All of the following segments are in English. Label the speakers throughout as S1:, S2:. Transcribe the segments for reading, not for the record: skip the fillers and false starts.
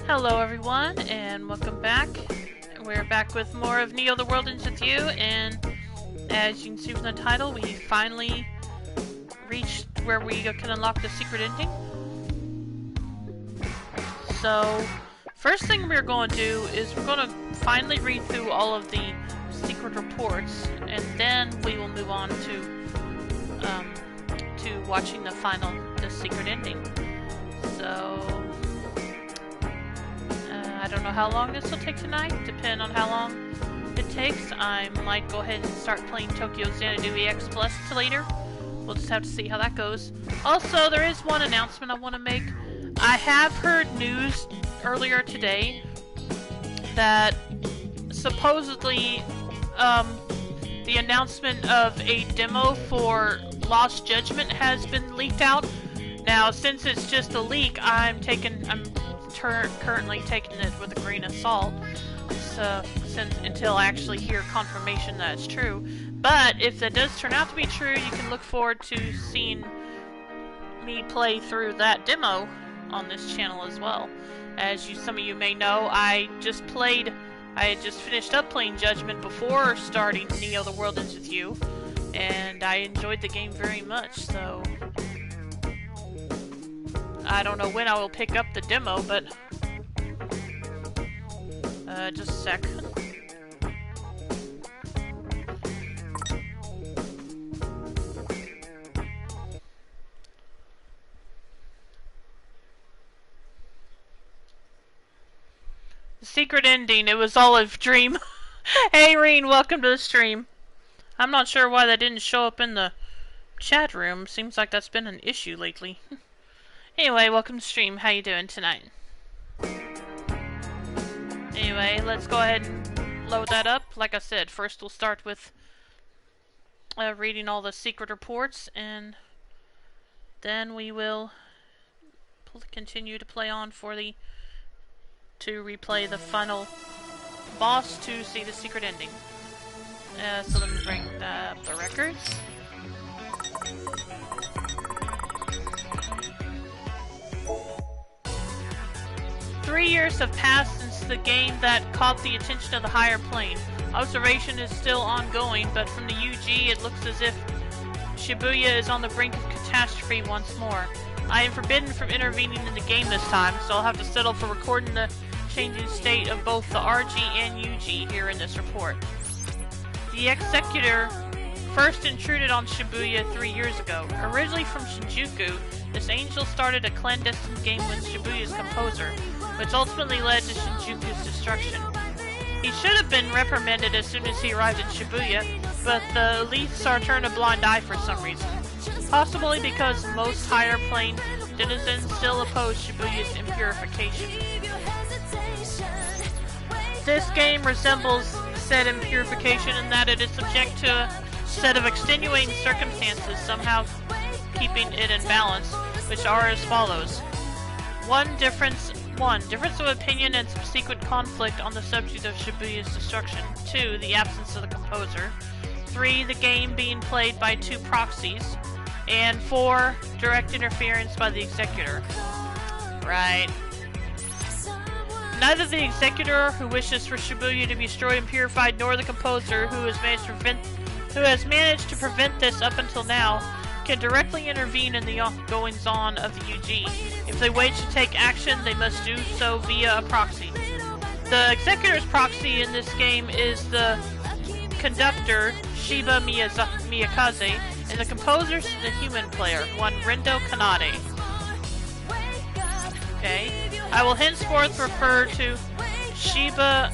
S1: Hello everyone, and welcome back. We're back with more of Neo the World Ends With You, and as you can see from the title, we finally reached where we can unlock the secret ending. So, first thing we're going to do is we're going to finally read through all of the secret reports, and then we will move on to watching the secret ending. So, I don't know how long this will take tonight. Depending on how long it takes, I might go ahead and start playing Tokyo Xanadu EX Plus later. We'll just have to see how that goes. Also, there is one announcement I want to make. I have heard news earlier today that supposedly the announcement of a demo for Lost Judgment has been leaked out. Now, since it's just a leak, I'm currently taking it with a grain of salt, so until I actually hear confirmation that it's true. But if that does turn out to be true, you can look forward to seeing me play through that demo on this channel as well. As some of you may know, I had just finished up playing Judgment before starting Neo the World Ends With You, and I enjoyed the game very much, so I don't know when I will pick up the demo, but just a sec. The secret ending, it was all a dream. Hey Reen, welcome to the stream. I'm not sure why that didn't show up in the chat room. Seems like that's been an issue lately. Anyway, welcome to the stream. How you doing tonight? Anyway, let's go ahead and load that up. Like I said, first we'll start with reading all the secret reports, and then we will continue to play on to replay the final boss to see the secret ending. So let me bring up the records. Three years have passed since the game that caught the attention of the higher plane. Observation is still ongoing, but from the UG it looks as if Shibuya is on the brink of catastrophe once more. I am forbidden from intervening in the game this time, so I'll have to settle for recording the changing state of both the RG and UG here in this report. The Executor first intruded on Shibuya 3 years ago. Originally from Shinjuku, this angel started a clandestine game with Shibuya's composer, which ultimately led to Shinjuku's destruction. He should have been reprimanded as soon as he arrived in Shibuya, but the elites are turned a blind eye for some reason. Possibly because most higher plane denizens still oppose Shibuya's impurification. This game resembles said impurification in that it is subject to a set of extenuating circumstances somehow keeping it in balance, which are as follows. 1. Difference of opinion and subsequent conflict on the subject of Shibuya's destruction. 2. The absence of the composer. 3. The game being played by 2 proxies. And 4. Direct interference by the Executor. Right. Neither the Executor, who wishes for Shibuya to be destroyed and purified, nor the composer, who has managed to prevent this up until now, can directly intervene in the goings-on of the UG. If they wish to take action, they must do so via a proxy. The Executor's proxy in this game is the conductor, Shiba Miyakaze, and the composer is the human player, one Rendo Kanade. Okay. I will henceforth refer to Shiba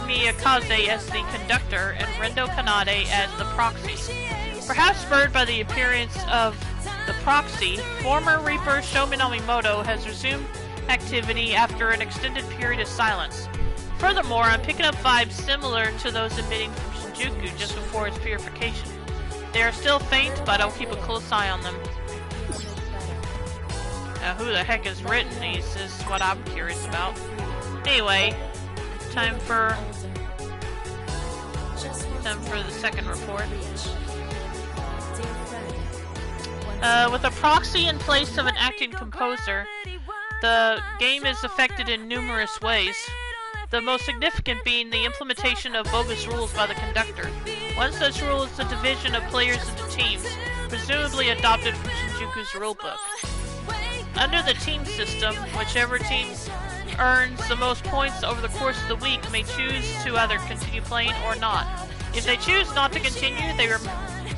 S1: Miyakaze as the conductor and Rendo Kanade as the proxy. Perhaps spurred by the appearance of the proxy, former Reaper Sho Minamoto has resumed activity after an extended period of silence. Furthermore, I'm picking up vibes similar to those emitting from Shinjuku just before its purification. They are still faint, but I'll keep a close eye on them. Now, who the heck is written these is what I'm curious about. Anyway, time for the second report. With a proxy in place of an acting composer, The game is affected in numerous ways, the most significant being the implementation of bogus rules by the conductor. One such rule is the division of players into teams, presumably adopted from Shinjuku's rulebook. Under the team system, whichever team earns the most points over the course of the week may choose to either continue playing or not. If they choose not to continue,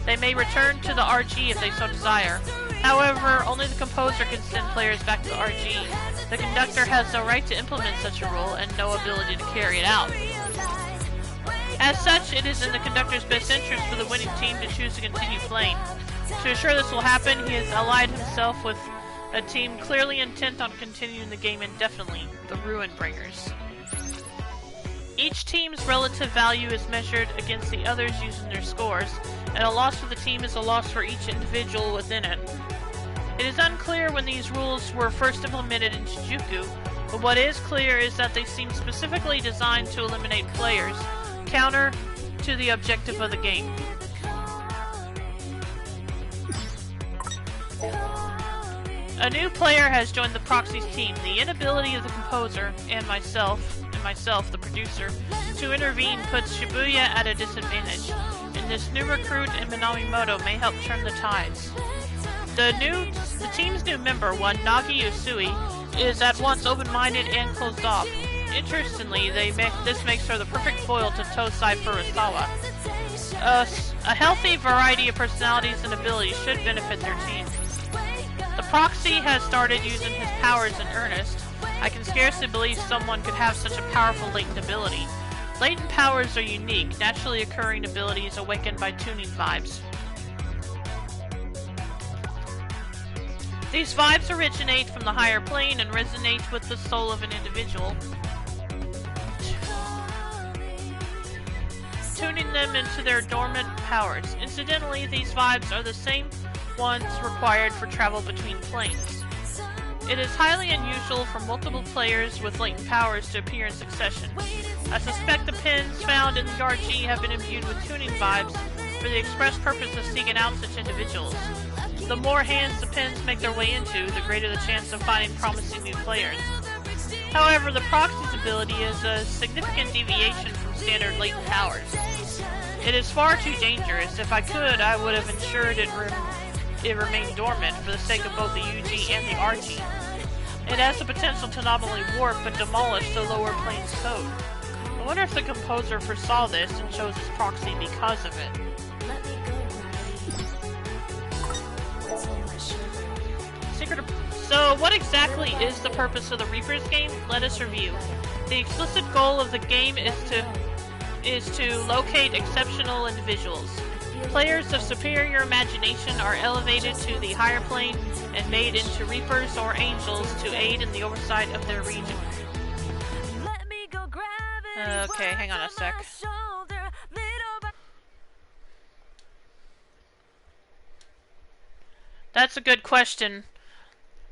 S1: they may return to the RG if they so desire. However, only the composer can send players back to the RG. The conductor has no right to implement such a rule and no ability to carry it out. As such, it is in the conductor's best interest for the winning team to choose to continue playing. To ensure this will happen, he has allied himself with a team clearly intent on continuing the game indefinitely, the Ruin Bringers. Each team's relative value is measured against the others using their scores, and a loss for the team is a loss for each individual within it. It is unclear when these rules were first implemented in Shinjuku, but what is clear is that they seem specifically designed to eliminate players, counter to the objective of the game. A new player has joined the Proxy's team. The inability of the composer and myself, the producer, to intervene puts Shibuya at a disadvantage, and this new recruit in Minamimoto may help turn the tides. The team's new member, one Nagi Usui, is at once open-minded and closed off. Interestingly, this makes her the perfect foil to Tosai Furusawa. A healthy variety of personalities and abilities should benefit their team. The Proxy has started using his powers in earnest. I can scarcely believe someone could have such a powerful latent ability. Latent powers are unique, naturally occurring abilities awakened by tuning vibes. These vibes originate from the higher plane and resonate with the soul of an individual, tuning them into their dormant powers. Incidentally, these vibes are the same ones required for travel between planes. It is highly unusual for multiple players with latent powers to appear in succession. I suspect the pins found in the RG have been imbued with tuning vibes for the express purpose of seeking out such individuals. The more hands the pins make their way into, the greater the chance of finding promising new players. However, the Proxy's ability is a significant deviation from standard latent powers. It is far too dangerous. If I could, I would have ensured it remained dormant for the sake of both the UG and the RG. It has the potential to not only warp, but demolish the lower plane's code. I wonder if the composer foresaw this and chose his Proxy because of it. So, what exactly is the purpose of the Reapers game? Let us review. The explicit goal of the game is to locate exceptional individuals. Players of superior imagination are elevated to the higher plane and made into Reapers or Angels to aid in the oversight of their region. Okay, hang on a sec. That's a good question.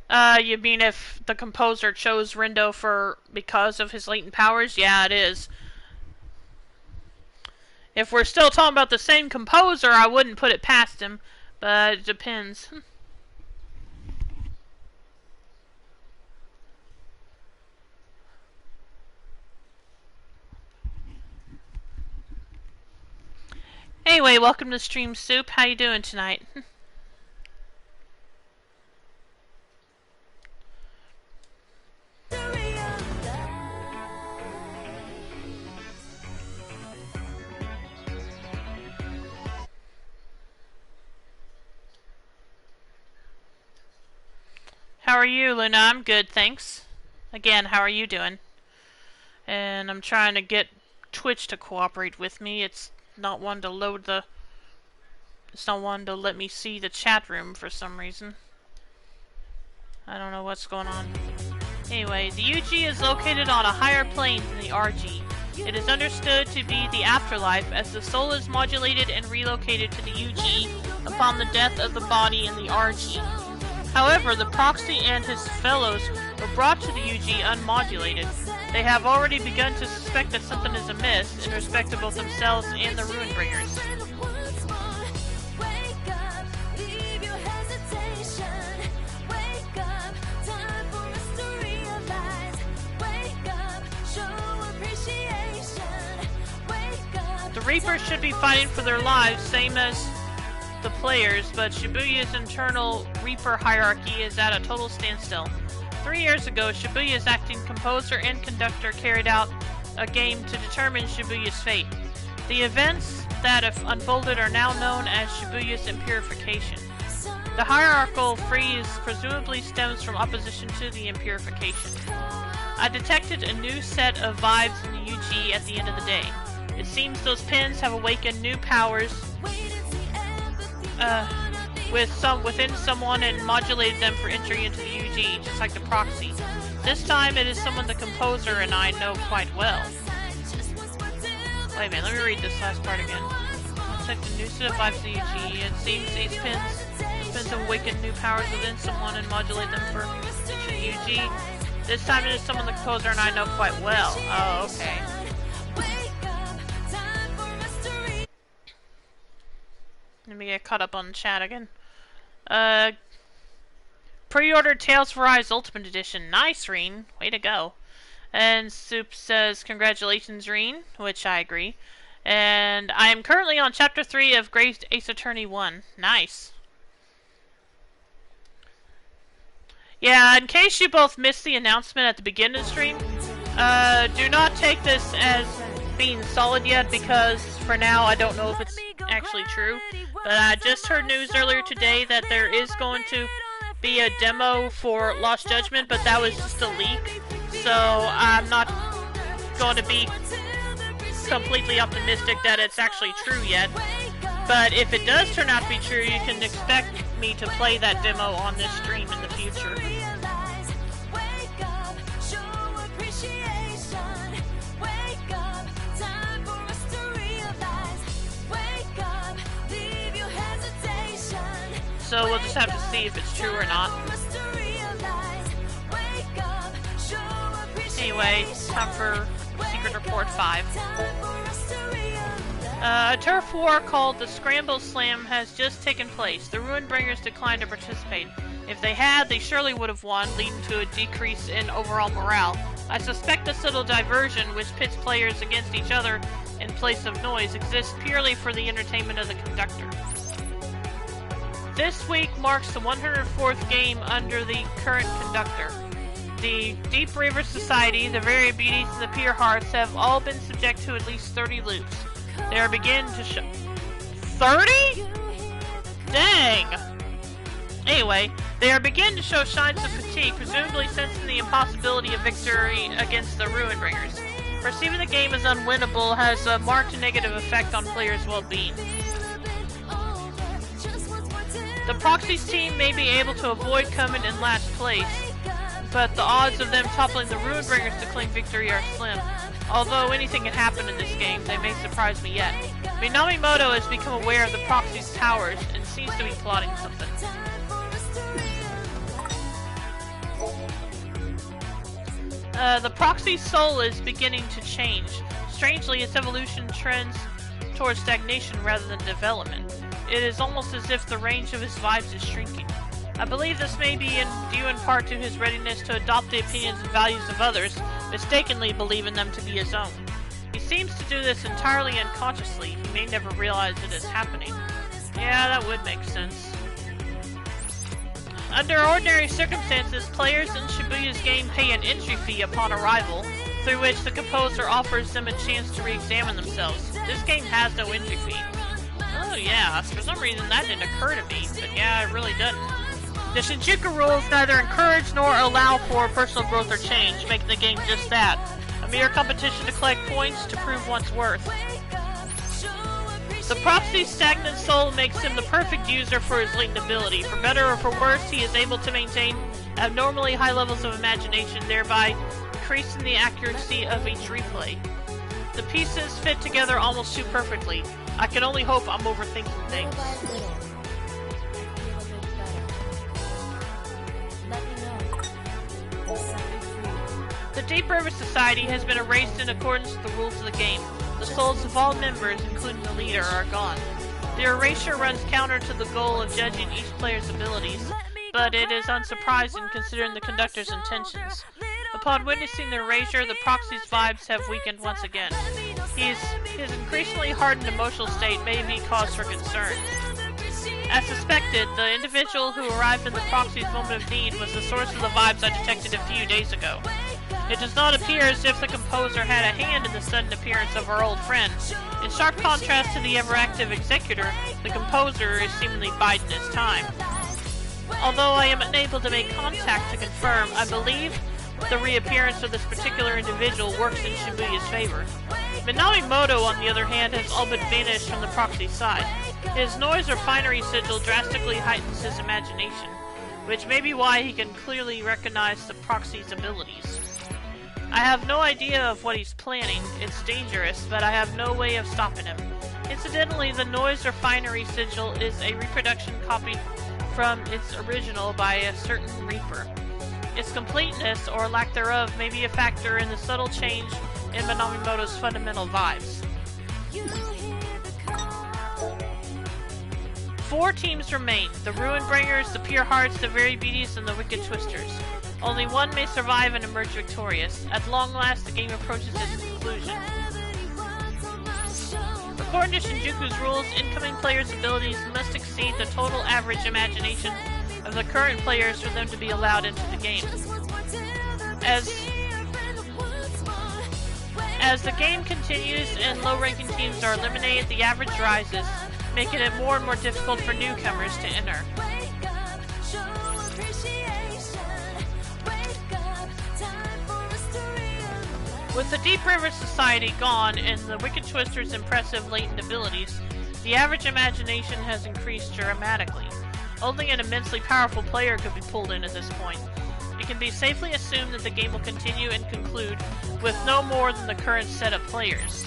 S1: You mean if the composer chose Rindo because of his latent powers? Yeah, it is. If we're still talking about the same composer, I wouldn't put it past him, but it depends. Anyway, welcome to Stream Soup. How you doing tonight? How are you, Luna? I'm good, thanks. Again, how are you doing? And I'm trying to get Twitch to cooperate with me. It's not one to load the... It's not one to let me see the chat room for some reason. I don't know what's going on. Anyway, the UG is located on a higher plane than the RG. It is understood to be the afterlife, as the soul is modulated and relocated to the UG upon the death of the body in the RG. However, the Proxy and his fellows were brought to the UG unmodulated. They have already begun to suspect that something is amiss in respect to both themselves and the Ruin Bringers. Reapers should be fighting for their lives, same as the players, but Shibuya's internal Reaper hierarchy is at a total standstill. 3 years ago, Shibuya's acting composer and conductor carried out a game to determine Shibuya's fate. The events that have unfolded are now known as Shibuya's Impurification. The hierarchical freeze presumably stems from opposition to the Impurification. I detected a new set of vibes in the UG at the end of the day. It seems those pins have awakened new powers within someone and modulated them for entry into the UG, just like the proxy. This time it is someone the composer and I know quite well. Wait a minute, let me read this last part again. I detected a new set of vibes in the UG. It seems these pins have awakened new powers within someone and modulate them for entry into the UG. This time it is someone the composer and I know quite well. Oh, okay. Let me get caught up on the chat again. Pre-ordered Tales of Arise Ultimate Edition. Nice, Reen. Way to go. And Soup says, congratulations, Reen, which I agree. And I am currently on Chapter 3 of Great Ace Attorney 1. Nice. Yeah, in case you both missed the announcement at the beginning of the stream, do not take this as being solid yet, because for now I don't know if it's actually true. But I just heard news earlier today that there is going to be a demo for Lost Judgment, but that was just a leak. So I'm not going to be completely optimistic that it's actually true yet. But if it does turn out to be true, you can expect me to play that demo on this stream in the future. So we'll just have to see if it's true or not. Anyway, time for Secret Report 5. A turf war called the Scramble Slam has just taken place. The Ruinbringers declined to participate. If they had, they surely would have won, leading to a decrease in overall morale. I suspect this little diversion, which pits players against each other in place of noise, exists purely for the entertainment of the conductor. This week marks the 104th game under the current conductor. The Deep River Society, the Very Beauties, and the Pure Hearts have all been subject to at least 30 loops. They are beginning to show... 30?! Dang! Anyway, they are beginning to show signs of fatigue, presumably sensing the impossibility of victory against the Ruinbringers. Perceiving the game as unwinnable has a marked negative effect on players' well-being. The Proxies team may be able to avoid coming in last place, but the odds of them toppling the Ruinbringers to claim victory are slim. Although anything can happen in this game, they may surprise me yet. Minamimoto has become aware of the Proxies' powers and seems to be plotting something. The Proxy's soul is beginning to change. Strangely, its evolution trends towards stagnation rather than development. It is almost as if the range of his vibes is shrinking. I believe this may be due in part to his readiness to adopt the opinions and values of others, mistakenly believing them to be his own. He seems to do this entirely unconsciously. He may never realize it is happening. Yeah, that would make sense. Under ordinary circumstances, players in Shibuya's game pay an entry fee upon arrival, through which the composer offers them a chance to re-examine themselves. This game has no entry fee. Oh yeah, for some reason that didn't occur to me, but yeah, it really doesn't. The Shinjuku rules neither encourage nor allow for personal growth or change, making the game just that. A mere competition to collect points to prove one's worth. The Proxy's stagnant soul makes him the perfect user for his latent ability. For better or for worse, he is able to maintain abnormally high levels of imagination, thereby increasing the accuracy of each replay. The pieces fit together almost too perfectly. I can only hope I'm overthinking things. The Deep River Society has been erased in accordance with the rules of the game. The souls of all members, including the leader, are gone. The erasure runs counter to the goal of judging each player's abilities, but it is unsurprising considering the conductor's intentions. Upon witnessing the erasure, the Proxy's vibes have weakened once again. His increasingly hardened emotional state may be cause for concern. As suspected, the individual who arrived in the proxy's moment of need was the source of the vibes I detected a few days ago. It does not appear as if the composer had a hand in the sudden appearance of our old friend. In sharp contrast to the ever-active executor, the composer is seemingly biding his time. Although I am unable to make contact to confirm, I believe the reappearance of this particular individual works in Shibuya's favor. Minamimoto, on the other hand, has all but vanished from the proxy side. His noise or finery sigil drastically heightens his imagination, which may be why he can clearly recognize the proxy's abilities. I have no idea of what he's planning. It's dangerous, but I have no way of stopping him. Incidentally, the noise or finery sigil is a reproduction copied from its original by a certain Reaper. Its completeness, or lack thereof, may be a factor in the subtle change in Minamimoto's fundamental vibes. 4 teams remain: the Ruinbringers, the Pure Hearts, the Very Beauties, and the Wicked Twisters. Only one may survive and emerge victorious. At long last, the game approaches its conclusion. According to Shinjuku's rules, incoming players' abilities must exceed the total average imagination of the current players for them to be allowed into the game. As the game continues and low-ranking teams are eliminated, the average rises, making it more and more difficult for newcomers to enter. With the Deep River Society gone and the Wicked Twister's impressive latent abilities, the average imagination has increased dramatically. Only an immensely powerful player could be pulled in at this point. It can be safely assumed that the game will continue and conclude with no more than the current set of players.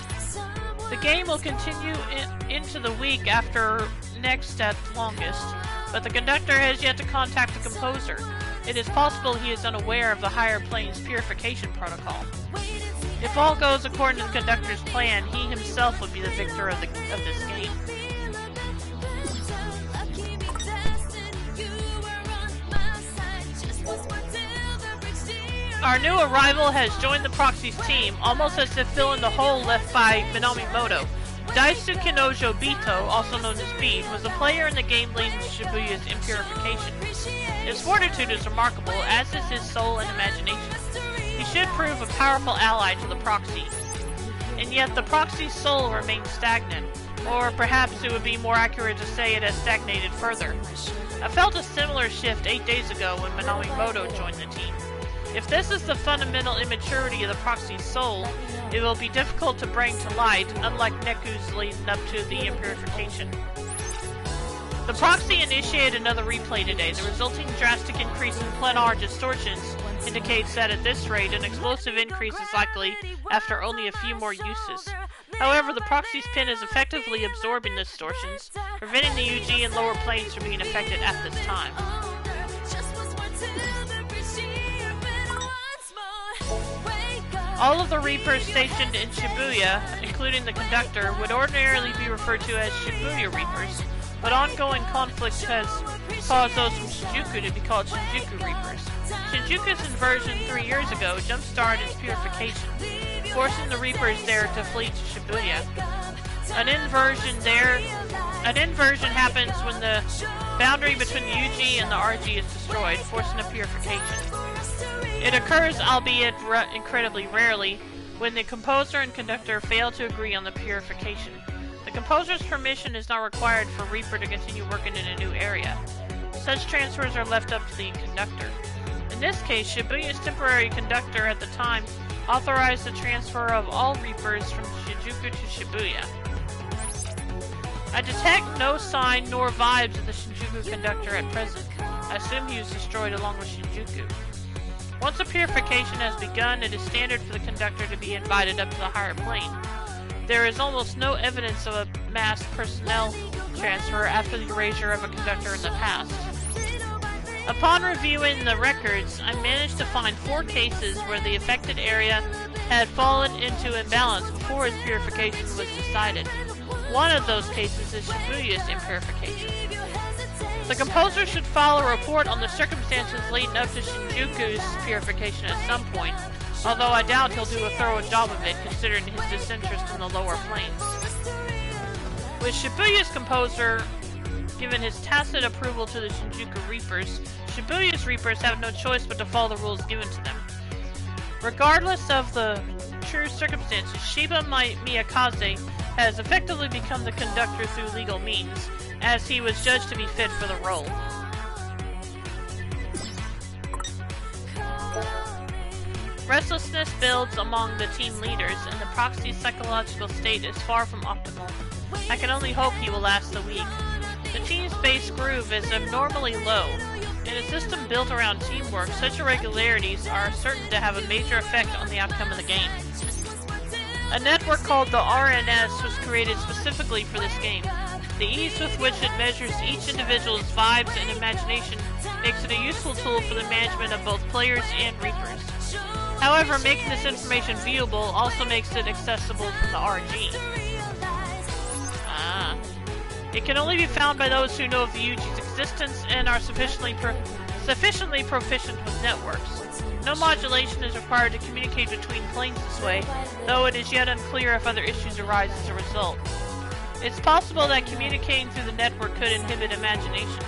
S1: The game will continue into the week after next at longest, but the conductor has yet to contact the composer. It is possible he is unaware of the higher plane's purification protocol. If all goes according to the conductor's plan, he himself would be the victor of this game. Our new arrival has joined the Proxy's team, almost as if filling the hole left by Minamimoto. Daisu Kinojo Bito, also known as Beat, was a player in the game leading to Shibuya's impurification. His fortitude is remarkable, as is his soul and imagination. He should prove a powerful ally to the Proxy. And yet the Proxy's soul remains stagnant, or perhaps it would be more accurate to say it has stagnated further. I felt a similar shift 8 days ago when Minamimoto joined the team. If this is the fundamental immaturity of the Proxy's soul, it will be difficult to bring to light, unlike Neku's leading up to the impurification. The Proxy initiated another replay today. The resulting drastic increase in planar distortions indicates that at this rate, an explosive increase is likely after only a few more uses. However, the Proxy's pin is effectively absorbing the distortions, preventing the UG and lower planes from being affected at this time. All of the Reapers stationed in Shibuya, including the conductor, would ordinarily be referred to as Shibuya Reapers, but ongoing conflict has caused those from Shinjuku to be called Shinjuku Reapers. Shinjuku's inversion 3 years ago jump-started its purification, forcing the Reapers there to flee to Shibuya. An inversion happens when the boundary between the UG and the RG is destroyed, forcing a purification. It occurs, albeit incredibly rarely, when the composer and conductor fail to agree on the purification. The composer's permission is not required for Reaper to continue working in a new area. Such transfers are left up to the conductor. In this case, Shibuya's temporary conductor at the time authorized the transfer of all Reapers from Shinjuku to Shibuya. I detect no sign nor vibes of the Shinjuku conductor at present. I assume he was destroyed along with Shinjuku. Once a purification has begun, it is standard for the conductor to be invited up to the higher plane. There is almost no evidence of a mass personnel transfer after the erasure of a conductor in the past. Upon reviewing the records, I managed to find 4 cases where the affected area had fallen into imbalance before its purification was decided. One of those cases is Shibuya's impurification. The composer should file a report on the circumstances leading up to Shinjuku's purification at some point, although I doubt he'll do a thorough job of it considering his disinterest in the lower planes. With Shibuya's composer given his tacit approval to the Shinjuku Reapers, Shibuya's Reapers have no choice but to follow the rules given to them. Regardless of the true circumstances, Shiba Miyakaze has effectively become the conductor through legal means, as he was judged to be fit for the role. Restlessness builds among the team leaders, and the proxy's psychological state is far from optimal. I can only hope he will last the week. The team's base groove is abnormally low. In a system built around teamwork, such irregularities are certain to have a major effect on the outcome of the game. A network called the RNS was created specifically for this game. The ease with which it measures each individual's vibes and imagination makes it a useful tool for the management of both players and Reapers. However, making this information viewable also makes it accessible from the RG. It can only be found by those who know of the UG's existence and are sufficiently proficient with networks. No modulation is required to communicate between planes this way, though it is yet unclear if other issues arise as a result. It's possible that communicating through the network could inhibit imagination,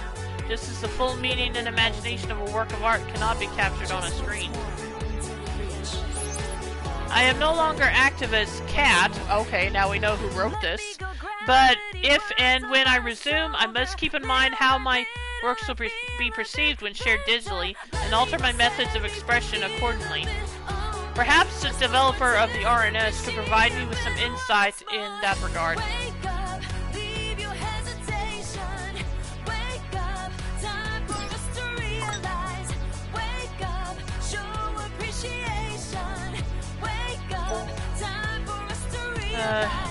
S1: just as the full meaning and imagination of a work of art cannot be captured on a screen. I am no longer active as Cat. Okay, now we know who wrote this. But if and when I resume, I must keep in mind how my works will be perceived when shared digitally, and alter my methods of expression accordingly. Perhaps the developer of the RNS could provide me with some insight in that regard.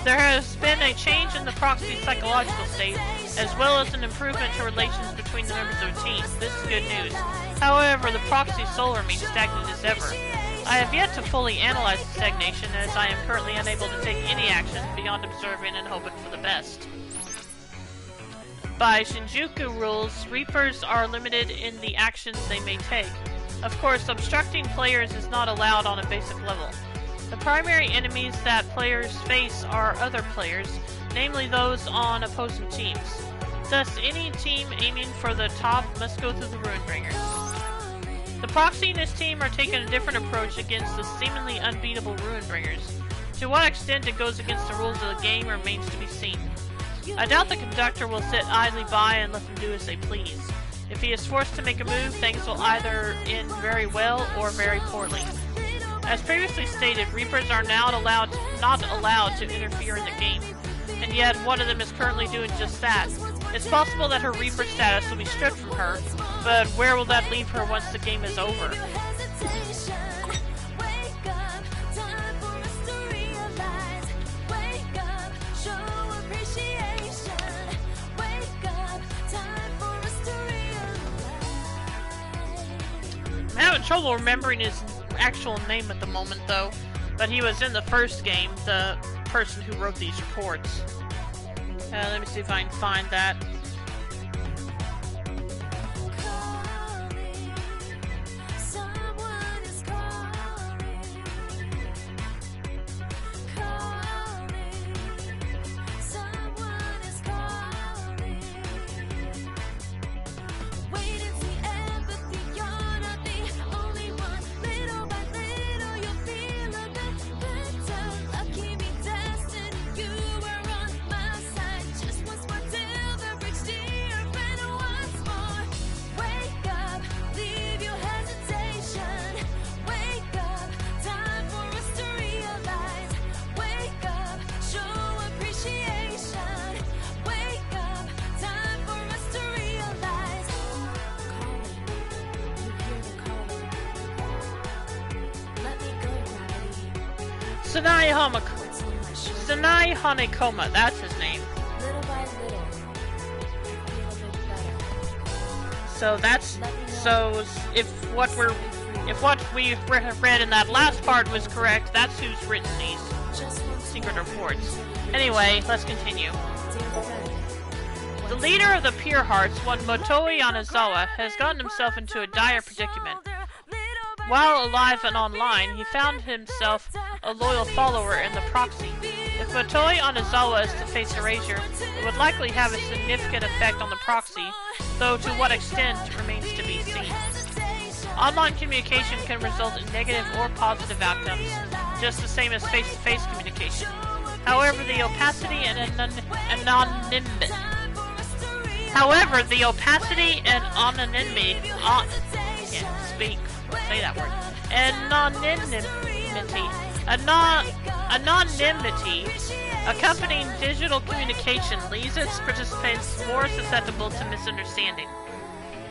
S1: There has been a change in the proxy's psychological state, as well as an improvement to relations between the members of a team. This is good news. However, the proxy's soul remains stagnant as ever. I have yet to fully analyze the stagnation, as I am currently unable to take any action beyond observing and hoping for the best. By Shinjuku rules, Reapers are limited in the actions they may take. Of course, obstructing players is not allowed on a basic level. The primary enemies that players face are other players, namely those on opposing teams. Thus, any team aiming for the top must go through the Ruinbringers. The proxy and his team are taking a different approach against the seemingly unbeatable Ruinbringers. To what extent it goes against the rules of the game remains to be seen. I doubt the conductor will sit idly by and let them do as they please. If he is forced to make a move, things will either end very well or very poorly. As previously stated, Reapers are not allowed to interfere in the game, and yet one of them is currently doing just that. It's possible that her Reaper status will be stripped from her, but where will that leave her once the game is over? I'm having trouble remembering his actual name at the moment, though, but he was in the first game, the person who wrote these reports. Let me see if I can find that. Sanai Hanekoma, that's his name.
S2: Little by little,
S1: if what we read in that last part was correct, that's who's written these secret reports. Anyway, let's continue. The leader of the Pure Hearts, one Motoi Anazawa, has gotten himself into a dire predicament. While alive and online, he found himself a loyal follower in the proxy. If Motoi Onizawa is to face erasure, it would likely have a significant effect on the proxy, though to what extent remains to be seen. Online communication can result in negative or positive outcomes, just the same as face-to-face communication. However, the opacity and anonymity accompanying digital communication leaves its participants more susceptible to misunderstanding.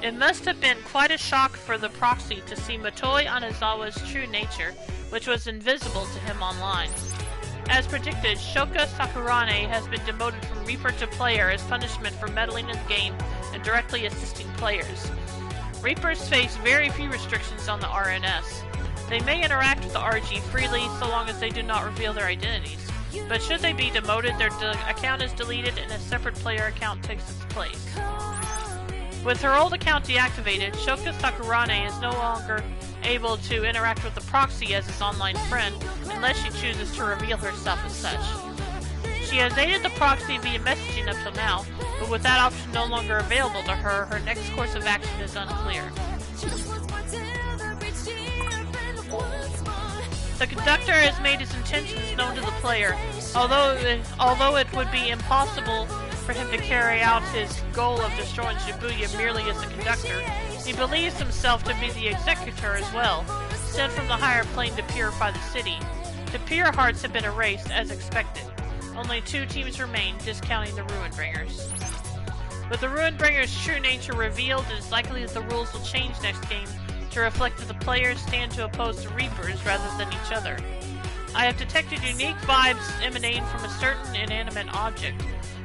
S1: It must have been quite a shock for the proxy to see Motoi Onizawa's true nature, which was invisible to him online. As predicted, Shoka Sakurane has been demoted from Reaper to player as punishment for meddling in the game and directly assisting players. Reapers face very few restrictions on the RNS. They may interact with the RG freely so long as they do not reveal their identities, but should they be demoted, their account is deleted and a separate player account takes its place. With her old account deactivated, Shoka Sakurane is no longer able to interact with the proxy as his online friend unless she chooses to reveal herself as such. She has aided the proxy via messaging up till now, but with that option no longer available to her, her next course of action is unclear. The conductor has made his intentions known to the player, although it would be impossible for him to carry out his goal of destroying Shibuya merely as a conductor. He believes himself to be the executor as well, sent from the higher plane to purify the city. The pure hearts have been erased as expected. Only 2 teams remain, discounting the Ruinbringers. With the Ruinbringers' true nature revealed, it is likely that the rules will change next game to reflect that the players stand to oppose the Reapers rather than each other. I have detected unique vibes emanating from a certain inanimate object.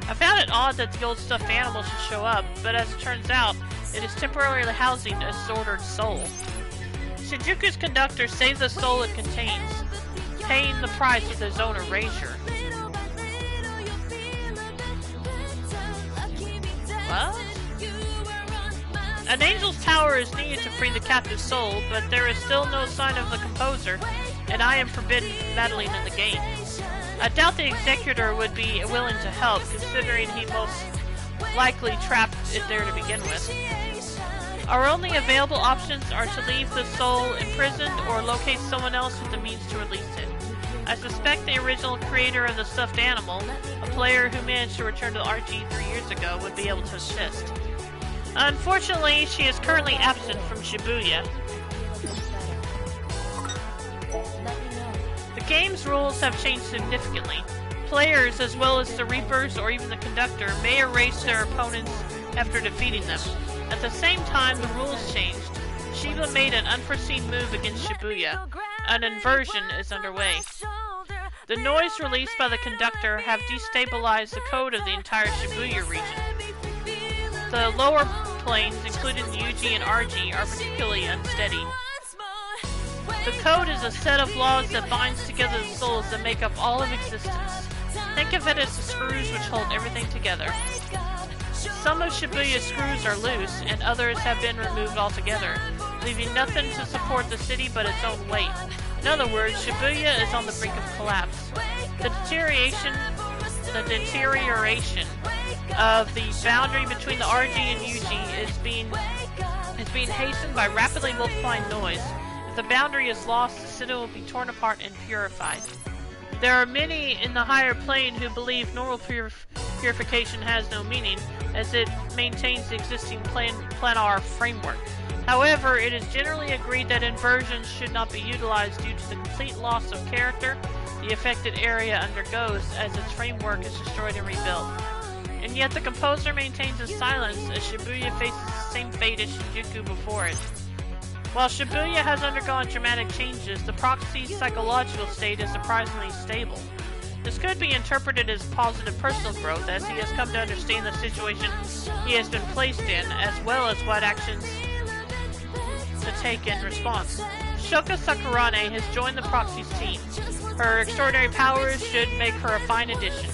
S1: I found it odd that the old stuffed animal should show up, but as it turns out, it is temporarily housing a disordered soul. Shinjuku's conductor saves the soul it contains, paying the price with his own erasure. What? An angel's tower is needed to free the captive soul, but there is still no sign of the composer, and I am forbidden from meddling in the game. I doubt the executor would be willing to help, considering he most likely trapped it there to begin with. Our only available options are to leave the soul imprisoned or locate someone else with the means to release it. I suspect the original creator of the stuffed animal, a player who managed to return to the RG 3 years ago, would be able to assist. Unfortunately, she is currently absent from Shibuya. The game's rules have changed significantly. Players, as well as the Reapers or even the conductor, may erase their opponents after defeating them. At the same time, the rules changed. Shiba made an unforeseen move against Shibuya. An inversion is underway. The noise released by the conductor have destabilized the code of the entire Shibuya region. The lower planes, including the UG and RG, are particularly unsteady. The code is a set of laws that binds together the souls that make up all of existence. Think of it as the screws which hold everything together. Some of Shibuya's screws are loose, and others have been removed altogether, leaving nothing to support the city but its own weight. In other words, Shibuya is on the brink of collapse. The deterioration of the boundary between the RG and UG is being hastened by rapidly multiplying noise. If the boundary is lost, the city will be torn apart and purified. There are many in the higher plane who believe normal purification has no meaning, as it maintains the existing planar framework. However, it is generally agreed that inversions should not be utilized due to the complete loss of character the affected area undergoes as its framework is destroyed and rebuilt. And yet the composer maintains his silence as Shibuya faces the same fate as Shinjuku before it. While Shibuya has undergone dramatic changes, the proxy's psychological state is surprisingly stable. This could be interpreted as positive personal growth, as he has come to understand the situation he has been placed in, as well as what actions to take in response. Shoka Sakurane has joined the proxy's team. Her extraordinary powers should make her a fine addition.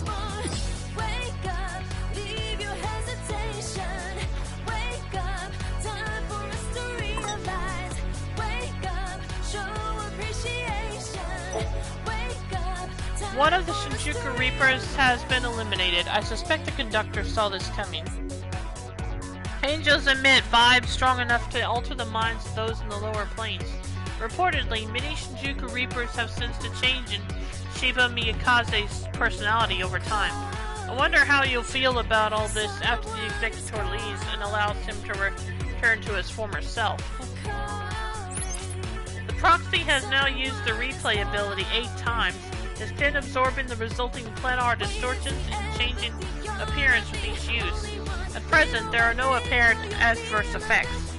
S1: One of the Shinjuku Reapers has been eliminated. I suspect the conductor saw this coming. Angels emit vibes strong enough to alter the minds of those in the lower planes. Reportedly, many Shinjuku Reapers have sensed a change in Shiba Miyakaze's personality over time. I wonder how you'll feel about all this after the Executor leaves and allows him to return to his former self. The Proxy has now used the replay ability 8 times, his pin absorbing the resulting planar distortions and changing appearance with each use. At present, there are no apparent adverse effects.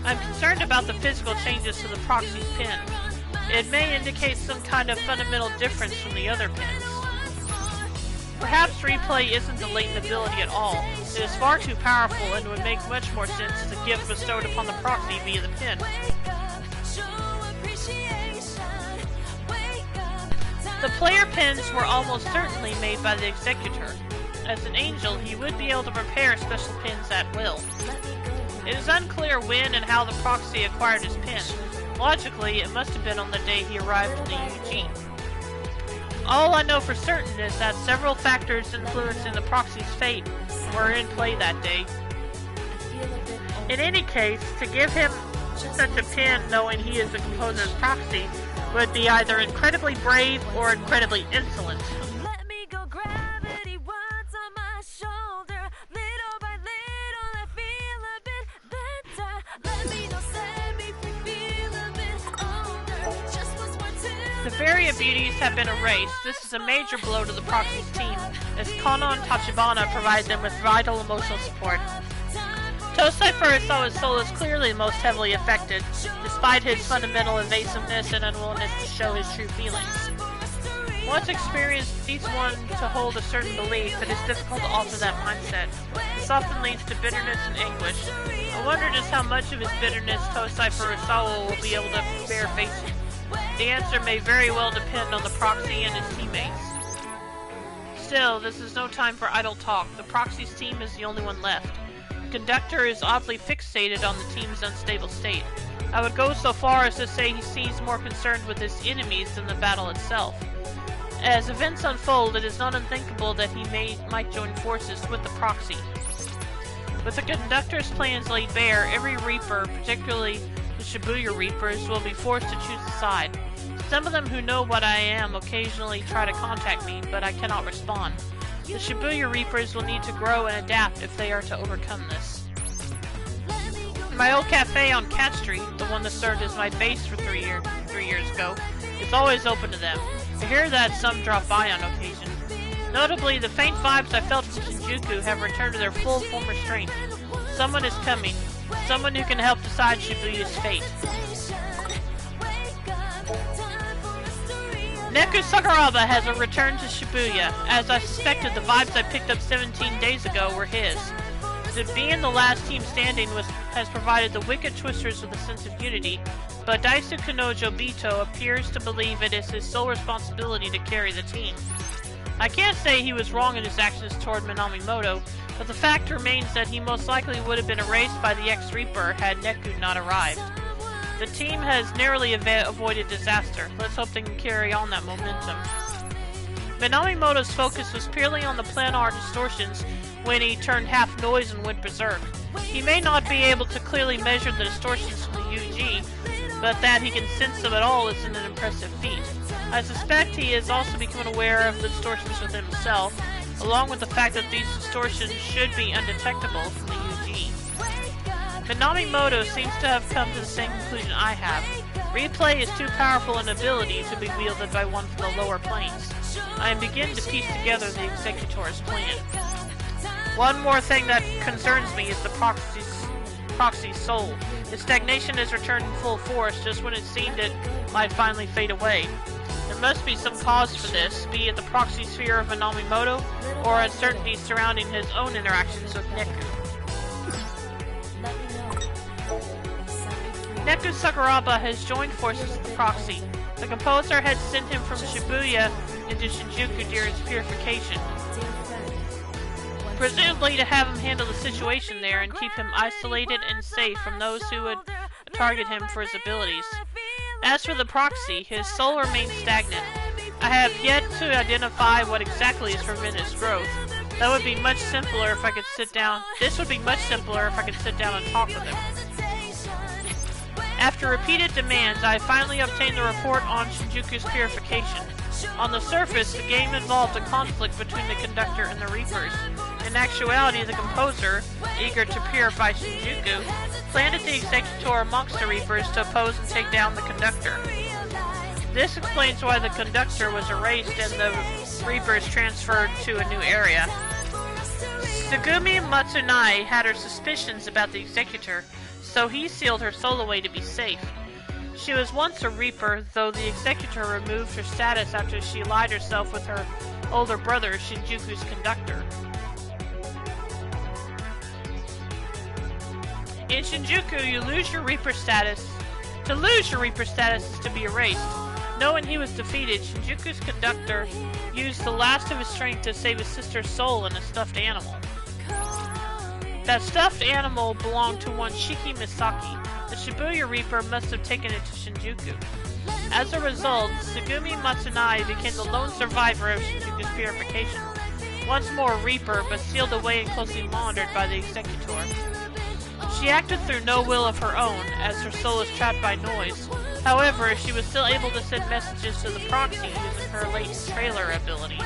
S1: I'm concerned about the physical changes to the Proxy's pin. It may indicate some kind of fundamental difference from the other pins. Perhaps replay isn't a latent ability at all. It is far too powerful and would make much more sense as a gift bestowed upon the Proxy via the pin. The player pins were almost certainly made by the Executor. As an angel, he would be able to prepare special pins at will. It is unclear when and how the Proxy acquired his pin. Logically, it must have been on the day he arrived in the UG. All I know for certain is that several factors influencing the Proxy's fate were in play that day. In any case, to give him such a pin knowing he is the composer's Proxy would be either incredibly brave or incredibly insolent. The Varia beauties have been erased. This is a major blow to the Proxy's team, as Kono and Tachibana provide them with vital emotional support. Tosai Furusawa's soul is clearly most heavily affected, despite his fundamental evasiveness and unwillingness to show his true feelings. Once experienced, leads one to hold a certain belief, it is difficult to alter that mindset. This often leads to bitterness and anguish. I wonder just how much of his bitterness Tosai Furusawa will be able to bear facing. The answer may very well depend on the Proxy and his teammates. Still, this is no time for idle talk. The Proxy's team is the only one left. The conductor is oddly fixated on the team's unstable state. I would go so far as to say he seems more concerned with his enemies than the battle itself. As events unfold, it is not unthinkable that he might join forces with the Proxy. With the conductor's plans laid bare, every Reaper, particularly the Shibuya Reapers, will be forced to choose a side. Some of them who know what I am occasionally try to contact me, but I cannot respond. The Shibuya Reapers will need to grow and adapt if they are to overcome this. My old cafe on Cat Street, the one that served as my base for 3 years ago, is always open to them. I hear that some drop by on occasion. Notably, the faint vibes I felt from Shinjuku have returned to their full former strength. Someone is coming. Someone who can help decide Shibuya's fate. Neku Sakuraba has returned to Shibuya. As I suspected, the vibes I picked up 17 days ago were his. The being the last team standing has provided the Wicked Twisters with a sense of unity, but Daisu Kanojo Bito appears to believe it is his sole responsibility to carry the team. I can't say he was wrong in his actions toward Minamimoto, but the fact remains that he most likely would have been erased by the X-Reaper had Neku not arrived. The team has narrowly avoided disaster. Let's hope they can carry on that momentum. Minamimoto's focus was purely on the planar distortions when he turned half noise and went berserk. He may not be able to clearly measure the distortions from the UG, but that he can sense them at all is an impressive feat. I suspect he has also become aware of the distortions within himself, along with the fact that these distortions should be undetectable from the UG. Minamimoto seems to have come to the same conclusion I have. Replay is too powerful an ability to be wielded by one from the lower planes. I am beginning to piece together the Executor's plan. One more thing that concerns me is the Proxy's soul. Its stagnation has returned in full force just when it seemed it might finally fade away. There must be some cause for this, be it the Proxy's fear of Minamimoto, or uncertainty surrounding his own interactions with Neku. Neku Sakuraba has joined forces with the Proxy. The composer had sent him from Shibuya into Shinjuku during his purification, presumably to have him handle the situation there and keep him isolated and safe from those who would target him for his abilities. As for the Proxy, his soul remains stagnant. I have yet to identify what exactly has prevented its growth. That would be much simpler if I could sit down. This would be much simpler if I could sit down and talk with him. After repeated demands, I finally obtained the report on Shinjuku's purification. On the surface, the game involved a conflict between the conductor and the Reapers. In actuality, the composer, eager to purify Shinjuku, planted the Executor amongst the Reapers to oppose and take down the conductor. This explains why the conductor was erased and the Reapers transferred to a new area. Tsugumi Matsunai had her suspicions about the Executor, so he sealed her soul away to be safe. She was once a Reaper, though the Executor removed her status after she allied herself with her older brother, Shinjuku's conductor. In Shinjuku, you lose your Reaper status. To lose your Reaper status is to be erased. Knowing he was defeated, Shinjuku's conductor used the last of his strength to save his sister's soul in a stuffed animal. That stuffed animal belonged to one Shiki Misaki. The Shibuya Reaper must have taken it to Shinjuku. As a result, Tsugumi Matsunai became the lone survivor of Shinjuku's purification. Once more Reaper, but sealed away and closely monitored by the Executor. She acted through no will of her own, as her soul is trapped by noise. However, she was still able to send messages to the proxy using her latent trailer ability.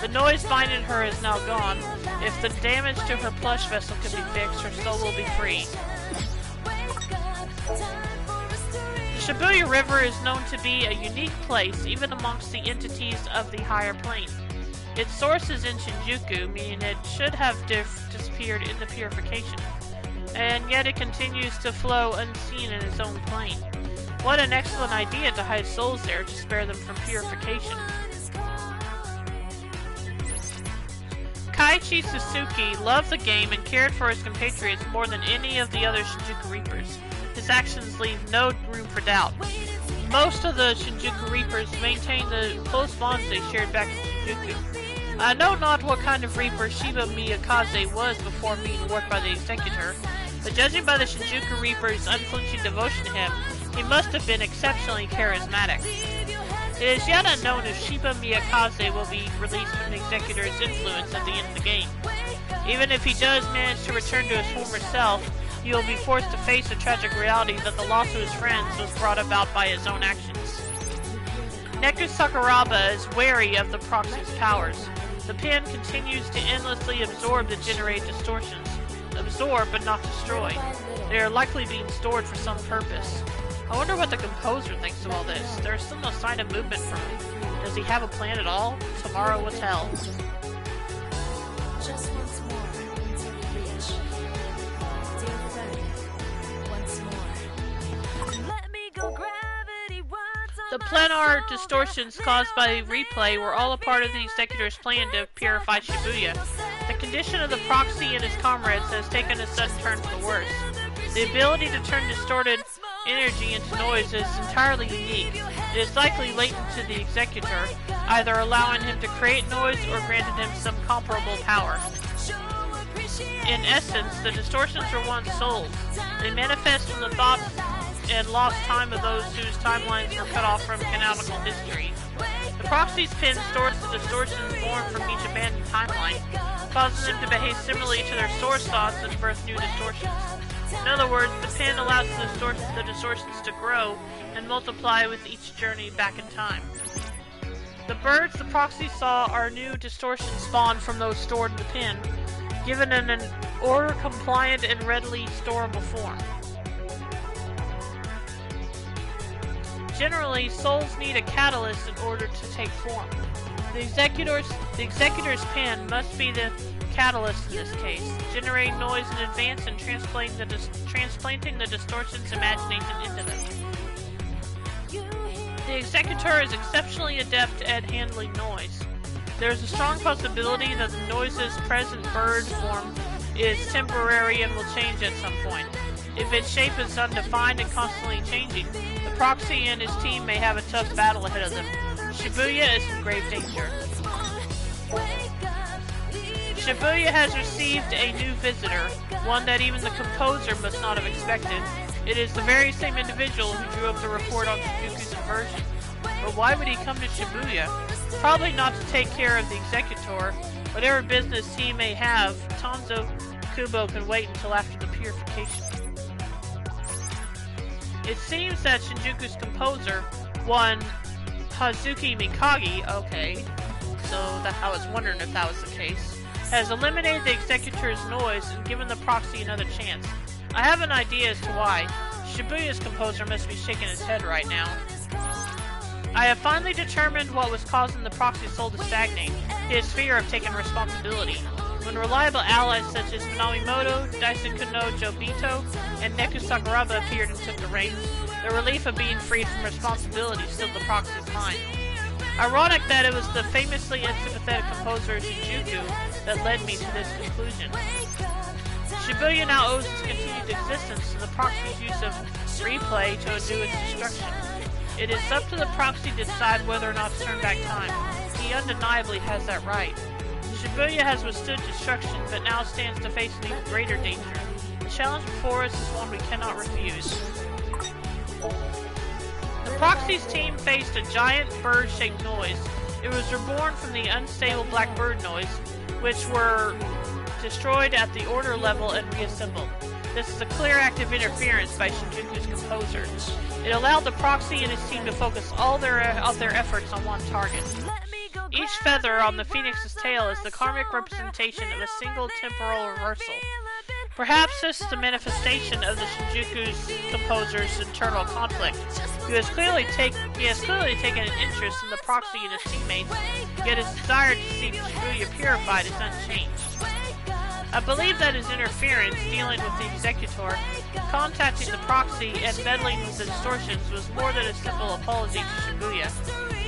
S1: The noise binding her is now gone. If the damage to her plush vessel can be fixed, her soul will be free. The Shibuya River is known to be a unique place, even amongst the entities of the higher plane. Its source is in Shinjuku, meaning it should have disappeared in the purification. And yet it continues to flow unseen in its own plane. What an excellent idea to hide souls there to spare them from purification. Kaiichi Suzuki loved the game and cared for his compatriots more than any of the other Shinjuku Reapers. His actions leave no room for doubt. Most of the Shinjuku Reapers maintain the close bonds they shared back in Shinjuku. I know not what kind of Reaper Shiba Miyakaze was before being worked by the Executor, but judging by the Shinjuku Reaper's unflinching devotion to him, he must have been exceptionally charismatic. It is yet unknown if Shiba Miyakaze will be released from the Executor's influence at the end of the game. Even if he does manage to return to his former self, he will be forced to face the tragic reality that the loss of his friends was brought about by his own actions. Neku Sakuraba is wary of the proxy's powers. The pen continues to endlessly absorb the generated distortions. Absorb, but not destroy. They are likely being stored for some purpose. I wonder what the composer thinks of all this. There is still no sign of movement from him. Does he have a plan at all? Tomorrow will tell.
S2: Just once more until we reach. Dear friend, once more. Let me go gravity once on
S1: The
S2: my
S1: planar
S2: soul.
S1: distortions caused by replay were all a part of the Executor's plan to purify Shibuya. The condition of the proxy and his comrades has taken a sudden turn for the worse. The ability to turn distorted energy into noise is entirely unique. It is likely latent to the Executor, either allowing him to create noise or granted him some comparable power. In essence, the distortions were once souls. They manifest from the thoughts and lost time of those whose timelines were cut off from canonical history. The proxy's pen stores the distortions born from each abandoned timeline, causing them to behave similarly to their source thoughts and birth new distortions. In other words, the pen allows the distortions to grow and multiply with each journey back in time. The birds the proxy saw are new distortions spawned from those stored in the pen, given in an order-compliant and readily storable form. Generally, souls need a catalyst in order to take form. The Executor's pen must be the catalyst in this case, generating noise in advance and transplanting the distortion's imagination into them. The Executor is exceptionally adept at handling noise. There is a strong possibility that the noise's present bird form is temporary and will change at some point. If its shape is undefined and constantly changing, the proxy and his team may have a tough battle ahead of them. Shibuya is in grave danger. Shibuya has received a new visitor, one that even the composer must not have expected. It is the very same individual who drew up the report on Shinjuku's inversion. But why would he come to Shibuya? Probably not to take care of the Executor. Whatever business he may have, Tanzo Kubo can wait until after the purification. It seems that Shinjuku's composer, one Hazuki Mikagi, okay, so I was wondering if that was the case, has eliminated the Executor's noise and given the proxy another chance. I have an idea as to why. Shibuya's composer must be shaking his head right now. I have finally determined what was causing the proxy soul to stagnate, his fear of taking responsibility. When reliable allies such as Minamimoto, Daisukuno Jobito, and Neku Sakuraba appeared and took the reins, the relief of being freed from responsibility stilled the proxy's mind. Ironic that it was the famously unsympathetic composer Shinjuku that led me to this conclusion. Shibuya now owes its continued existence to the proxy's use of replay to undo its destruction. It is up to the proxy to decide whether or not to turn back time. He undeniably has that right. Shibuya has withstood destruction, but now stands to face an even greater danger. The challenge before us is one we cannot refuse. The proxy's team faced a giant bird-shaped noise. It was reborn from the unstable black bird noise, which were destroyed at the order level and reassembled. This is a clear act of interference by Shinjuku's composer. It allowed the proxy and his team to focus all their efforts on one target. Each feather on the phoenix's tail is the karmic representation of a single temporal reversal. Perhaps this is the manifestation of the Shinjuku's composer's internal conflict. He has clearly taken an interest in the proxy and his teammates, yet his desire to see Shibuya purified is unchanged. I believe that his interference, dealing with the Executor, contacting the proxy, and meddling with the distortions was more than a simple apology to Shibuya.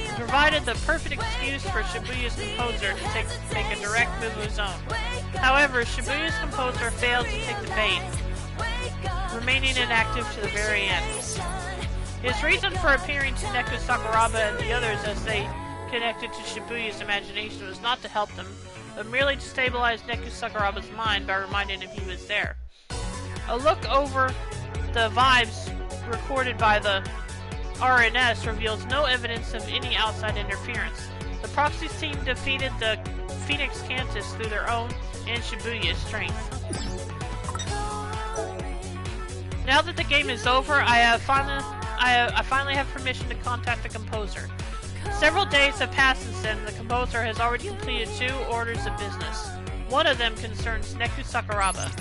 S1: It provided the perfect excuse for Shibuya's composer to make a direct move of his own. However, Shibuya's composer failed to take the bait, remaining inactive to the very end. His reason for appearing to Neku Sakuraba and the others as they connected to Shibuya's imagination was not to help them, but merely to stabilize Neku Sakuraba's mind by reminding him he was there. A look over the vibes recorded by the RNS reveals no evidence of any outside interference. The proxy's team defeated the Phoenix Cantus through their own and Shibuya's strength. Now that the game is over, I finally have permission to contact the composer. Several days have passed since then, and the composer has already completed 2 orders of business. One of them concerns Neku Sakuraba.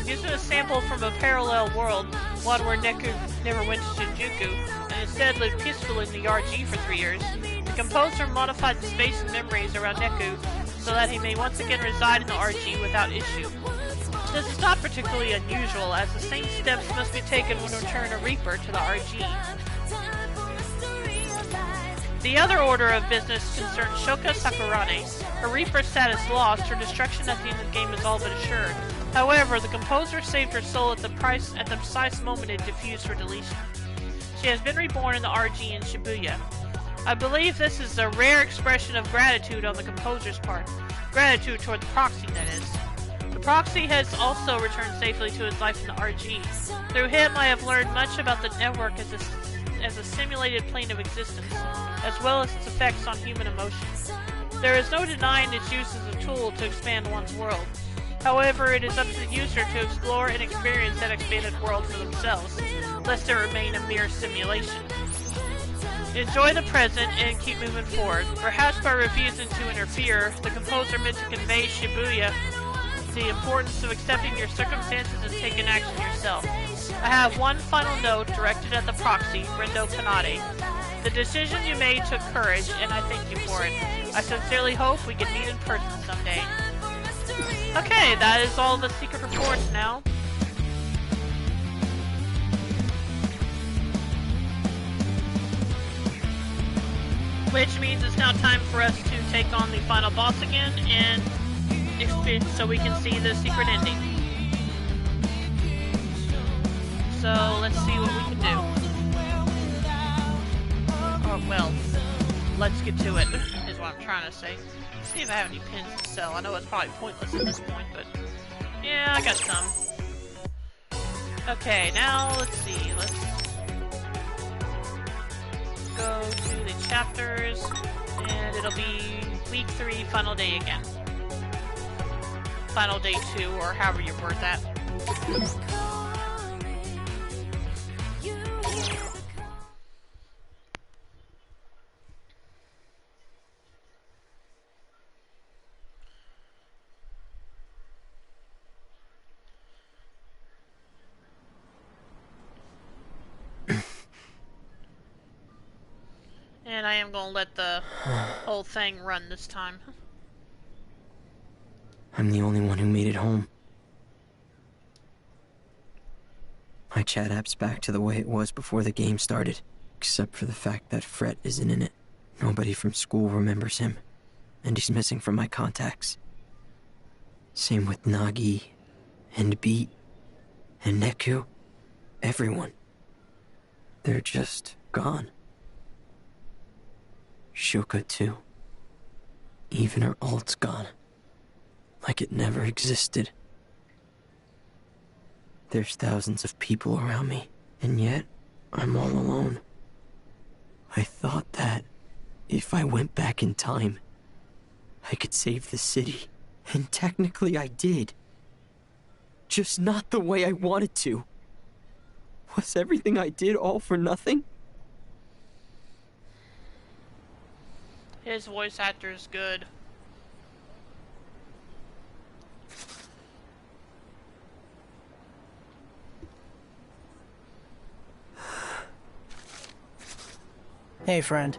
S1: Using a sample from a parallel world, one where Neku never went to Shinjuku, and instead lived peacefully in the RG for 3 years, the composer modified the space and memories around Neku so that he may once again reside in the RG without issue. This is not particularly unusual, as the same steps must be taken when returning a Reaper to the RG. The other order of business concerns Shoka Sakurane. Her Reaper status lost, her destruction at the end of the game is all but assured. However, the composer saved her soul at the precise moment it diffused for deletion. She has been reborn in the RG in Shibuya. I believe this is a rare expression of gratitude on the composer's part. Gratitude toward the proxy, that is. The proxy has also returned safely to his life in the RG. Through him, I have learned much about the network as a simulated plane of existence, as well as its effects on human emotions. There is no denying its use as a tool to expand one's world. However, it is up to the user to explore and experience that expanded world for themselves, lest it remain a mere simulation. Enjoy the present and keep moving forward. Perhaps by refusing to interfere, the composer meant to convey Shibuya the importance of accepting your circumstances and taking action yourself. I have one final note directed at the proxy, Rendo Kanade. The decision you made took courage, and I thank you for it. I sincerely hope we can meet in person someday. Okay, that is all the secret reports now. Which means it's now time for us to take on the final boss again, and so we can see the secret ending. So let's see what we can do. Oh, well, let's get to it, is what I'm trying to say. Let's see if I have any pins to sell. I know it's probably pointless at this point, but yeah, I got some. Okay, now let's see. Let's go to the chapters, and it'll be week 3, final day again. Final day 2, or however you word that.
S2: Calling, you hear the call.
S1: And I am going to let the whole thing run this time.
S3: I'm the only one who made it home. My chat app's back to the way it was before the game started, except for the fact that Fret isn't in it. Nobody from school remembers him, and he's missing from my contacts. Same with Nagi, and Beat, and Neku. Everyone. They're just gone. Shuka, too. Even her alt's gone. Like it never existed. There's thousands of people around me, and yet I'm all alone. I thought that if I went back in time, I could save the city, and technically I did. Just not the way I wanted to. Was everything I did all for nothing?
S1: His voice actor is good.
S4: Hey, friend.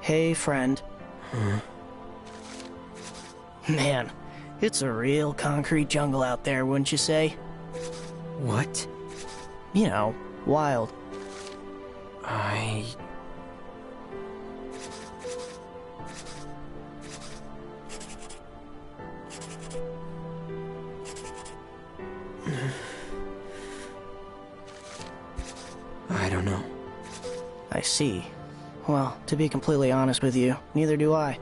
S4: Hey, friend. Man, it's a real concrete jungle out there, wouldn't you say?
S3: What?
S4: You know, wild.
S3: I don't know.
S4: I see. Well, to be completely honest with you, neither do I.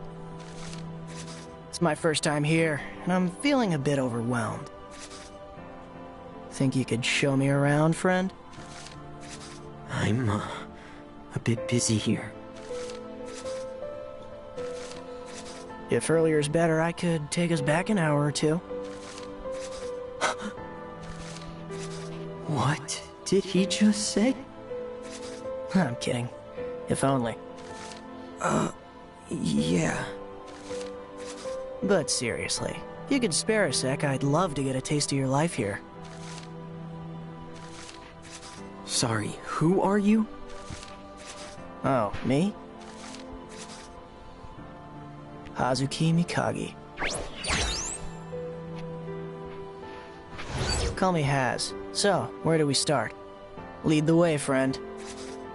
S4: It's my first time here, and I'm feeling a bit overwhelmed. Think you could show me around, friend?
S3: I'm, a bit busy here.
S4: If earlier's better, I could take us back an hour or two.
S3: What did he just say?
S4: I'm kidding. If only.
S3: Yeah.
S4: But seriously, if you could spare a sec, I'd love to get a taste of your life here.
S3: Sorry, who are you?
S4: Oh, me? Hazuki Mikagi. Call me Haz. So, where do we start? Lead the way, friend.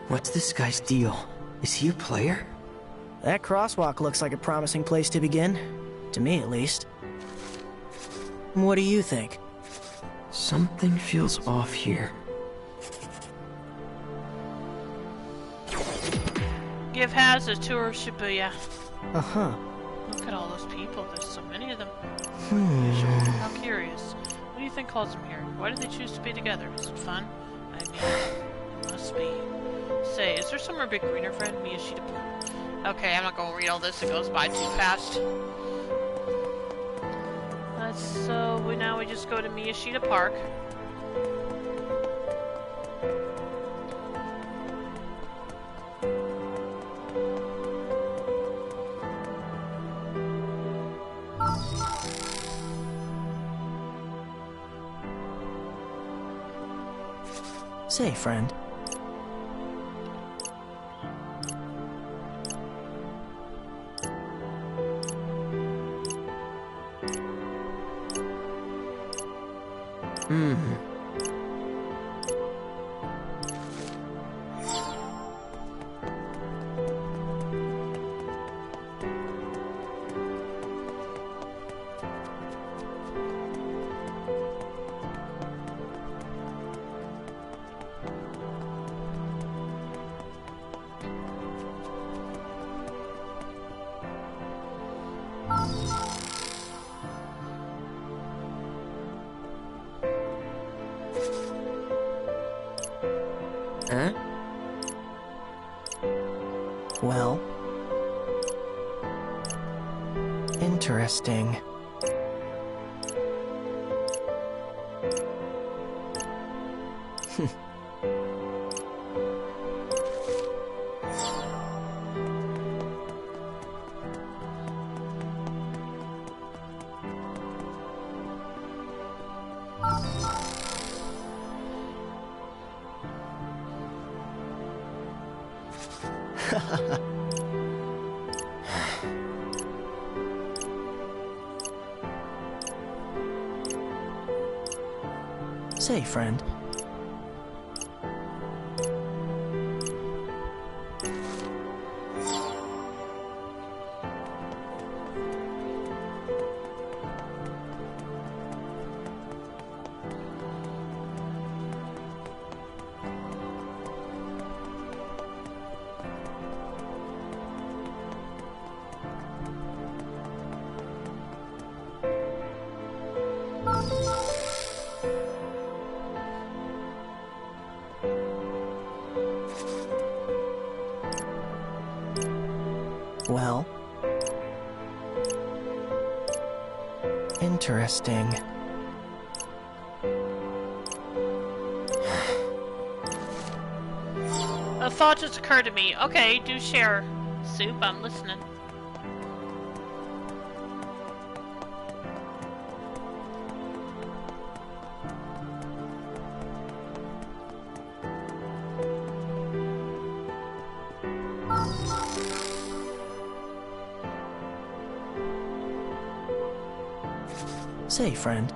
S3: What's this guy's deal? Is he a player?
S4: That crosswalk looks like a promising place to begin. To me, at least. What do you think?
S3: Something feels off here.
S1: Give Haz a tour of Shibuya.
S4: Uh-huh.
S1: Look at all those people. There's so many of them.
S4: Hmm.
S1: How curious. What do you think calls them here? Why did they choose to be together? Is it fun? I mean, it must be. Say, is there somewhere a bit greener, friend? Miyashita Park. Okay, I'm not going to read all this. It goes by too fast. So now we just go to Miyashita Park.
S4: Say, friend.
S3: Huh?
S4: Well, interesting. Say, friend. Well, interesting.
S1: A thought just occurred to me. Okay, do share. Soup, I'm listening.
S4: Say, friend.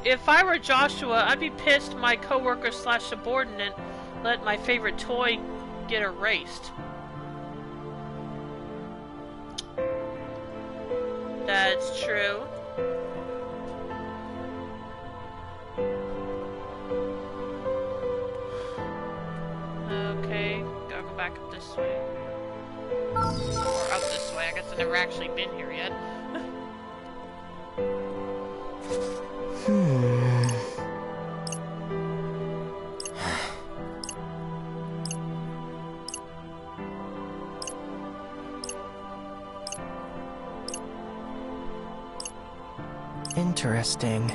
S1: If I were Joshua, I'd be pissed my coworker slash subordinate let my favorite toy get erased. That's true. Okay, gotta go back up this way. Or up this way, I guess I've never actually been here yet.
S4: Interesting.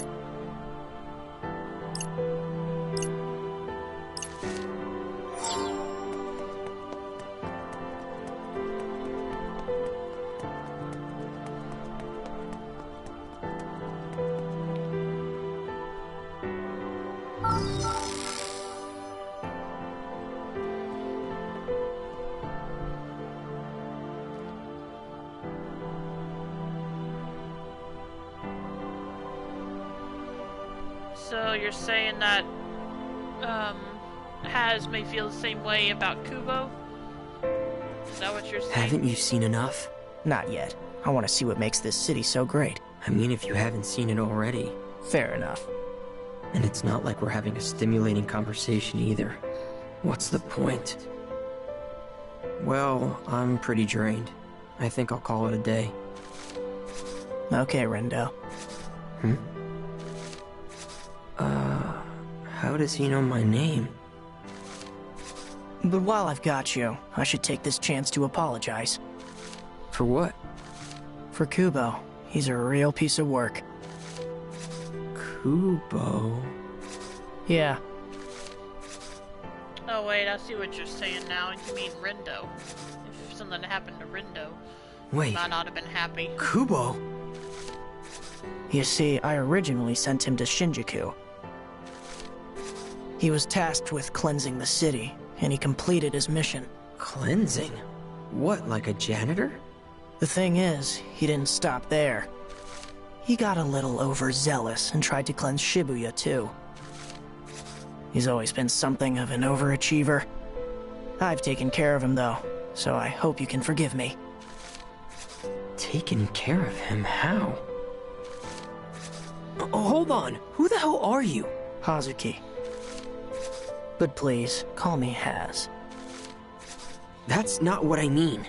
S1: So you're saying that Haz may feel the same way about Kubo? Is that what you're saying?
S3: Haven't you seen enough?
S4: Not yet. I want to see what makes this city so great.
S3: I mean, if you haven't seen it already.
S4: Fair enough.
S3: And it's not like we're having a stimulating conversation either. What's the point? Well, I'm pretty drained. I think I'll call it a day.
S4: Okay, Rendo.
S3: How does he know my name?
S4: But while I've got you, I should take this chance to apologize.
S3: For what?
S4: For Kubo. He's a real piece of work.
S3: Kubo?
S4: Yeah.
S1: Oh wait, I see what you're saying now. You mean Rendo. If something happened to Rendo,
S3: Wait,
S1: might not have been happy.
S3: Kubo?
S4: You see, I originally sent him to Shinjuku. He was tasked with cleansing the city, and he completed his mission.
S3: Cleansing? What, like a janitor?
S4: The thing is, he didn't stop there. He got a little overzealous and tried to cleanse Shibuya too. He's always been something of an overachiever. I've taken care of him though, so I hope you can forgive me.
S3: Taken care of him? How? Oh, hold on. Who the hell are you?
S4: Hazuki. But please, call me Haz.
S3: That's not what I mean.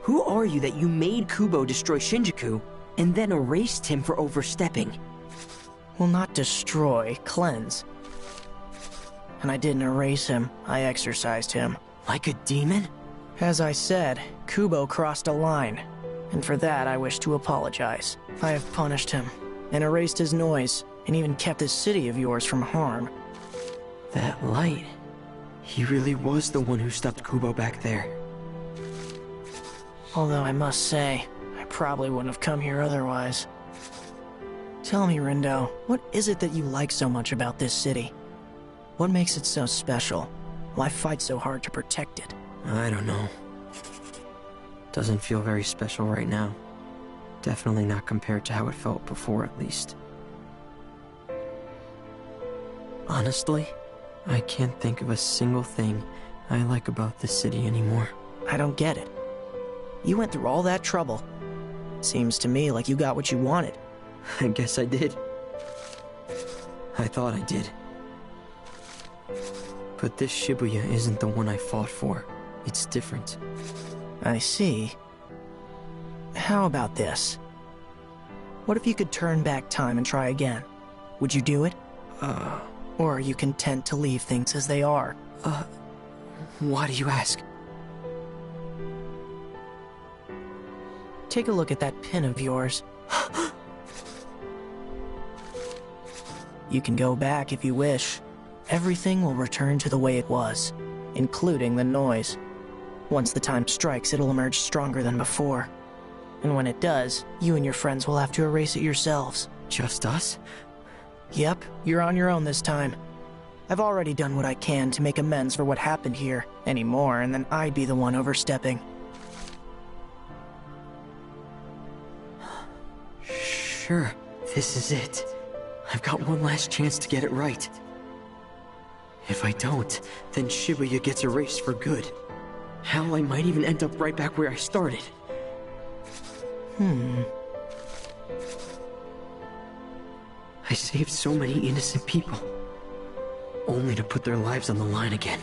S3: Who are you that you made Kubo destroy Shinjuku and then erased him for overstepping?
S4: Well, not destroy, cleanse. And I didn't erase him, I exorcised him.
S3: Like a demon?
S4: As I said, Kubo crossed a line, and for that I wish to apologize. I have punished him, and erased his noise, and even kept this city of yours from harm.
S3: That light. He really was the one who stopped Kubo back there.
S4: Although I must say, I probably wouldn't have come here otherwise. Tell me, Rindo, what is it that you like so much about this city? What makes it so special? Why fight so hard to protect it?
S3: I don't know. Doesn't feel very special right now. Definitely not compared to how it felt before, at least. Honestly, I can't think of a single thing I like about this city anymore.
S4: I don't get it. You went through all that trouble. Seems to me like you got what you wanted.
S3: I guess I did. I thought I did. But this Shibuya isn't the one I fought for. It's different.
S4: I see. How about this? What if you could turn back time and try again? Would you do it? Or are you content to leave things as they are?
S3: Why do you ask?
S4: Take a look at that pin of yours. You can go back if you wish. Everything will return to the way it was, including the noise. Once the time strikes, it'll emerge stronger than before. And when it does, you and your friends will have to erase it yourselves.
S3: Just us?
S4: Yep, you're on your own this time. I've already done what I can to make amends for what happened here. Any more, and then I'd be the one overstepping.
S3: Sure, this is it. I've got one last chance to get it right. If I don't, then Shibuya gets erased for good. Hell, I might even end up right back where I started. I saved so many innocent people, only to put their lives on the line again.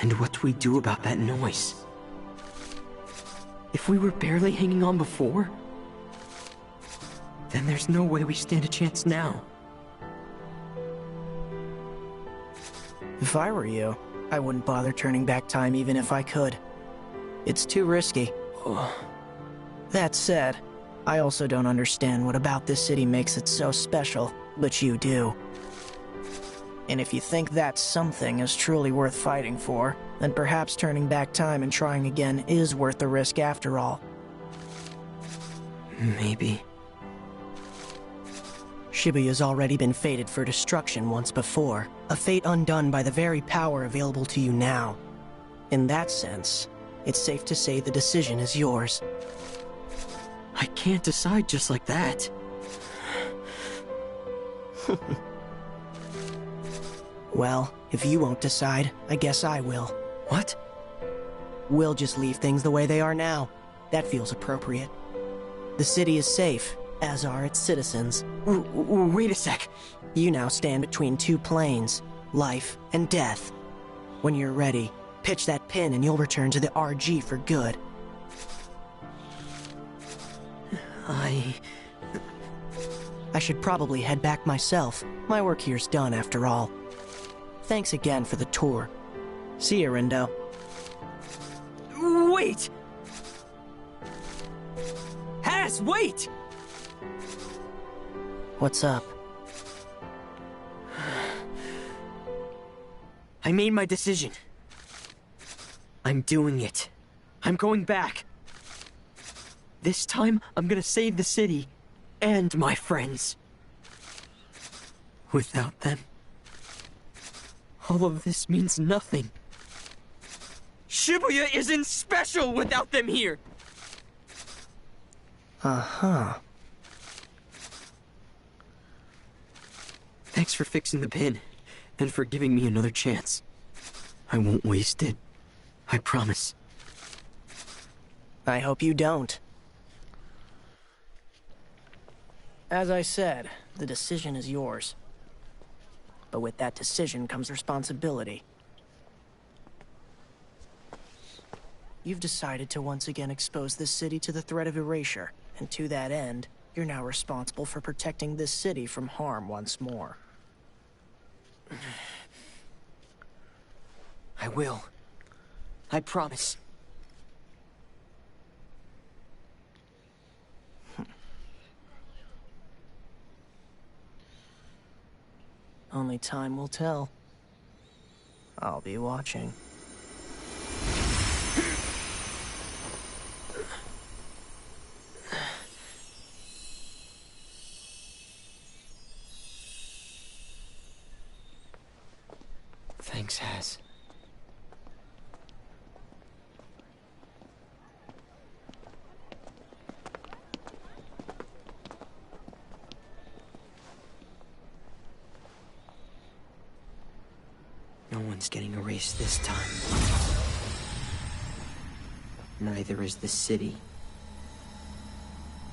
S3: And what do we do about that noise? If we were barely hanging on before, then there's no way we stand a chance now.
S4: If I were you, I wouldn't bother turning back time even if I could. It's too risky. That said, I also don't understand what about this city makes it so special, but you do. And if you think that something is truly worth fighting for, then perhaps turning back time and trying again is worth the risk after all.
S3: Maybe.
S4: Shibuya's already been fated for destruction once before, a fate undone by the very power available to you now. In that sense, it's safe to say the decision is yours.
S3: I can't decide just like that.
S4: Well, if you won't decide, I guess I will.
S3: What?
S4: We'll just leave things the way they are now. That feels appropriate. The city is safe, as are its citizens.
S3: Wait a sec.
S4: You now stand between two planes, life and death. When you're ready, pitch that pin and you'll return to the RG for good. I should probably head back myself. My work here's done after all. Thanks again for the tour. See you, Rindo.
S3: Wait! Haz, wait!
S4: What's up?
S3: I made my decision. I'm doing it. I'm going back. This time, I'm gonna save the city and my friends. Without them, all of this means nothing. Shibuya isn't special without them here!
S4: Uh-huh.
S3: Thanks for fixing the pin, and for giving me another chance. I won't waste it. I promise.
S4: I hope you don't. As I said, The decision is yours. But with that decision comes responsibility. You've decided to once again expose this city to the threat of erasure, and to that end, you're now responsible for protecting this city from harm once more.
S3: I will. I promise.
S4: Only time will tell. I'll be watching.
S3: Thanks, Has. No one's getting erased this time. Neither is the city.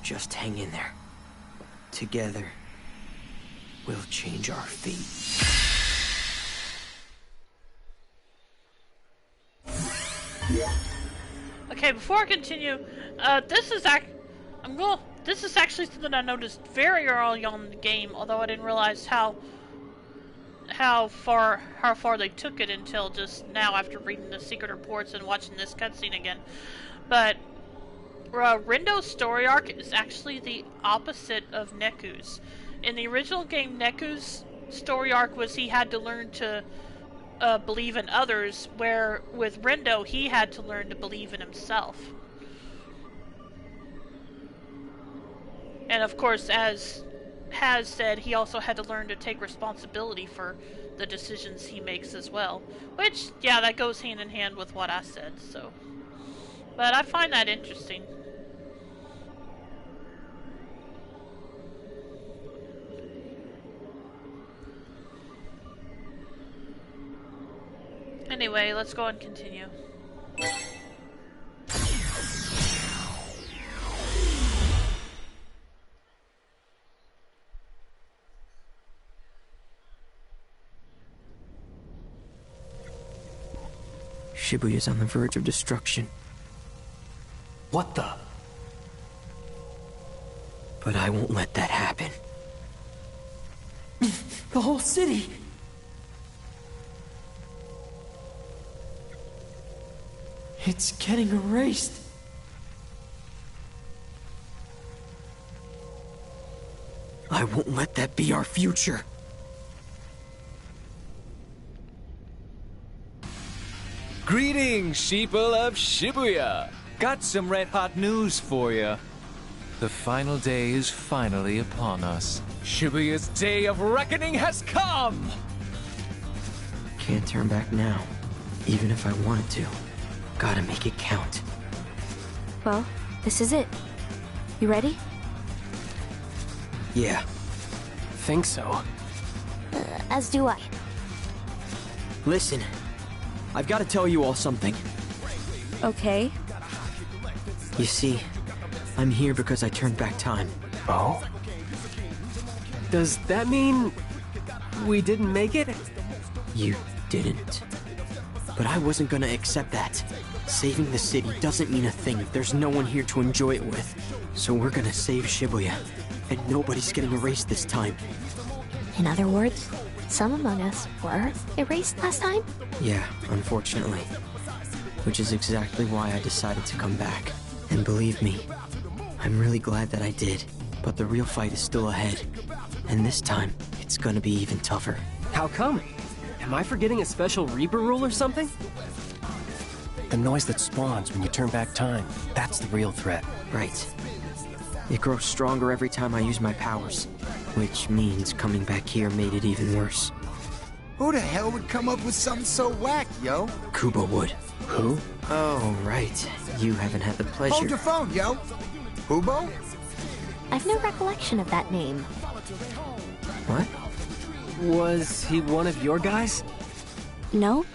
S3: Just hang in there. Together, we'll change our fate.
S1: Okay, before I continue, this is actually something I noticed very early on in the game, although I didn't realize how far they took it until just now after reading the secret reports and watching this cutscene again. But Rindo's story arc is actually the opposite of Neku's. In the original game, Neku's story arc was he had to learn to believe in others, where with Rindo he had to learn to believe in himself. And of course, as Has said, he also had to learn to take responsibility for the decisions he makes as well. Which, yeah, that goes hand in hand with what I said, so. But I find that interesting. Anyway, let's go and continue.
S3: Shibuya's on the verge of destruction.
S5: What the?
S3: But I won't let that happen. The whole city! It's getting erased. I won't let that be our future.
S5: Greetings, sheeple of Shibuya! Got some red-hot news for you. The final day is finally upon us. Shibuya's day of reckoning has come!
S3: Can't turn back now, even if I wanted to. Gotta make it count.
S6: Well, this is it. You ready?
S3: Yeah.
S5: Think so.
S6: As do I.
S3: Listen, I've got to tell you all something.
S6: Okay.
S3: You see, I'm here because I turned back time.
S5: Oh? Does that mean we didn't make it?
S3: You didn't. But I wasn't gonna accept that. Saving the city doesn't mean a thing if there's no one here to enjoy it with. So we're gonna save Shibuya, and nobody's getting erased this time.
S6: In other words, some among us were erased last time?
S3: Yeah, unfortunately. Which is exactly why I decided to come back. And believe me, I'm really glad that I did. But the real fight is still ahead. And this time, it's gonna be even tougher.
S7: How come? Am I forgetting a special Reaper rule or something? The noise that spawns when you turn back time, that's the real threat.
S3: Right. It grows stronger every time I use my powers. Which means coming back here made it even worse.
S8: Who the hell would come up with something so whack, yo?
S3: Kubo would.
S7: Who?
S3: Oh, right. You haven't had the pleasure.
S8: Hold your phone, yo. Hubo?
S6: I've no recollection of that name.
S3: What?
S7: Was he one of your guys?
S6: No?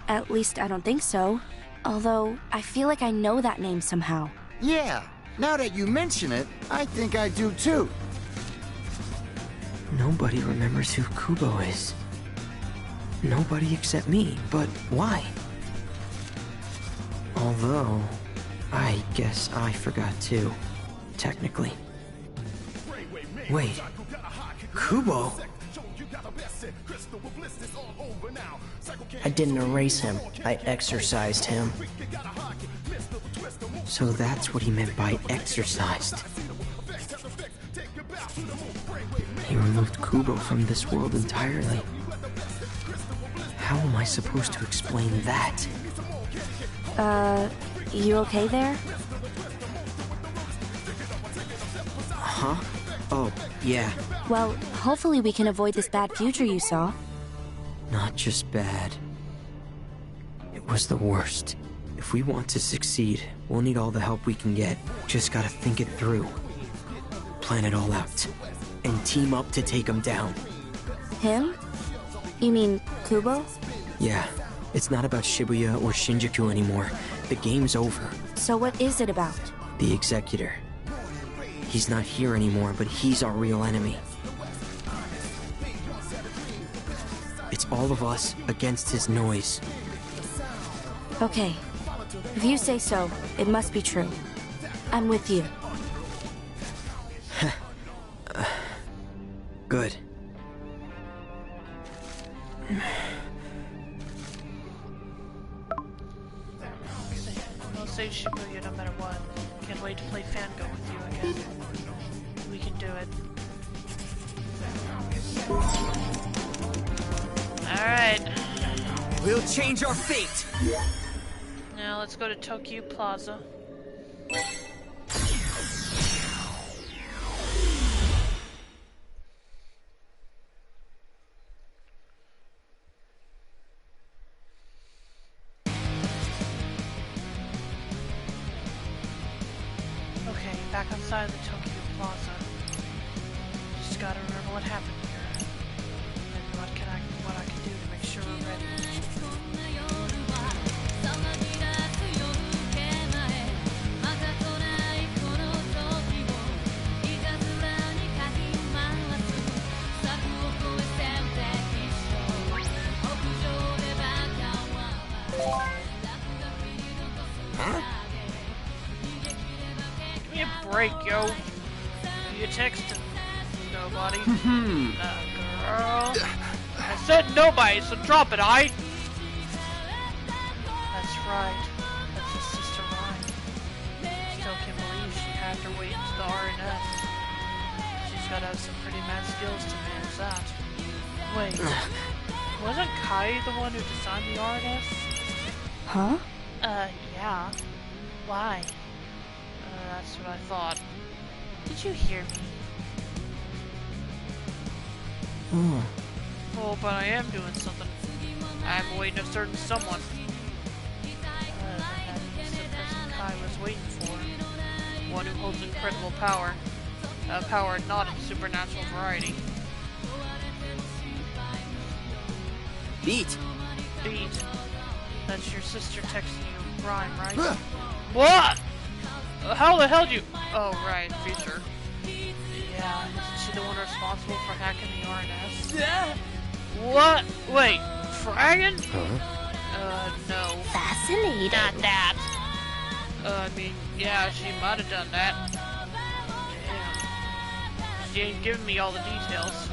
S6: At least I don't think so. Although, I feel like I know that name somehow.
S8: Yeah. Now that you mention it, I think I do too.
S3: Nobody remembers who Kubo is. Nobody except me, but why? Although, I guess I forgot too, technically. Wait, Kubo?
S4: I didn't erase him. I exorcised him.
S3: So that's what he meant by exorcised. He removed Kubo from this world entirely. How am I supposed to explain that?
S6: You okay there?
S3: Huh? Oh, yeah.
S6: Well, hopefully we can avoid this bad future you saw.
S3: Not just bad. It was the worst. If we want to succeed, we'll need all the help we can get. Just gotta think it through. Plan it all out. And team up to take him down.
S6: Him? You mean Kubo?
S3: Yeah, it's not about Shibuya or Shinjuku anymore. The game's over.
S6: So what is it about?
S3: The Executor. He's not here anymore, but he's our real enemy. It's all of us against his noise.
S6: Okay. If you say so, it must be true. I'm with you.
S3: Good.
S1: We'll save Shibuya no matter what. Can't wait to play Fango with you again. We can do it. Alright.
S9: We'll change our fate!
S1: Now let's go to Tokyo Plaza. Okay, back outside the Tokyo Plaza. Just gotta remember what happened here. And what I can do to make sure we're ready. Give me a break, yo. You texting nobody. Girl. I said nobody, so drop it, aight? That's right. That's his sister Ryan. Still can't believe she hacked her way into the RNS. She's gotta have some pretty mad skills to manage that. Wait. Wasn't Kai the one who designed the RNS?
S6: Huh?
S1: Yeah. Why? That's what I thought. Did you hear me? Oh, but I am doing something. I'm awaiting a certain someone. That's the person Kai was waiting for. One who holds incredible power. A power not of supernatural variety.
S9: Beat!
S1: Beat. That's your sister texting you Rhyme, right? What? How the hell did you... Oh, right, Future. Yeah, isn't she the one responsible for hacking the RNS?
S9: Yeah.
S1: What? Wait, Fraggin? No.
S6: Fascinating.
S1: Not that. I mean, yeah, she might have done that. Damn. She ain't giving me all the details.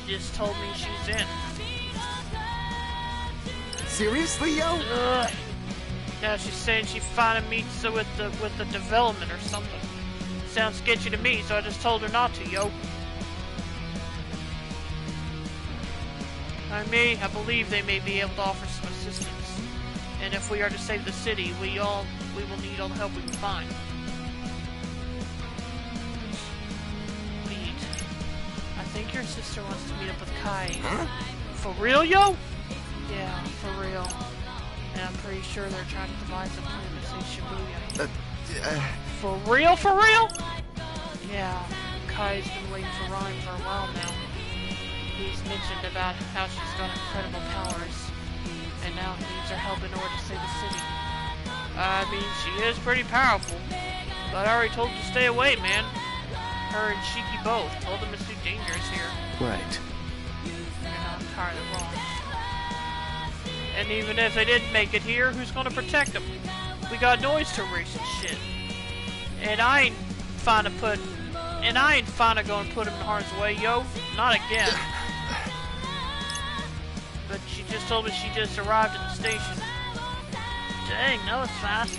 S1: She just told me she's in.
S8: Seriously, yo?
S1: Now she's saying she finally meets with the development or something. Sounds sketchy to me, so I just told her not to, yo. I believe they may be able to offer some assistance. And if we are to save the city, we will need all the help we can find. Beat. I think your sister wants to meet up with Kai.
S8: Huh?
S1: For real, yo? Yeah, for real. And I'm pretty sure they're trying to devise a plan to save Shibuya. For real, for real? Yeah, Kai's been waiting for Ryan for a while now. He's mentioned about how she's got incredible powers, and now he needs her help in order to save the city. I mean, she is pretty powerful, but I already told her to stay away, man. her and Shiki both. Told them it's too dangerous here.
S7: Right.
S1: You're not entirely wrong. And even if they didn't make it here, who's gonna protect them? We got noise to erase and shit. And I ain't finna go and put him in harm's way, yo. Not again. But she just told me she just arrived at the station. Dang, that was fast.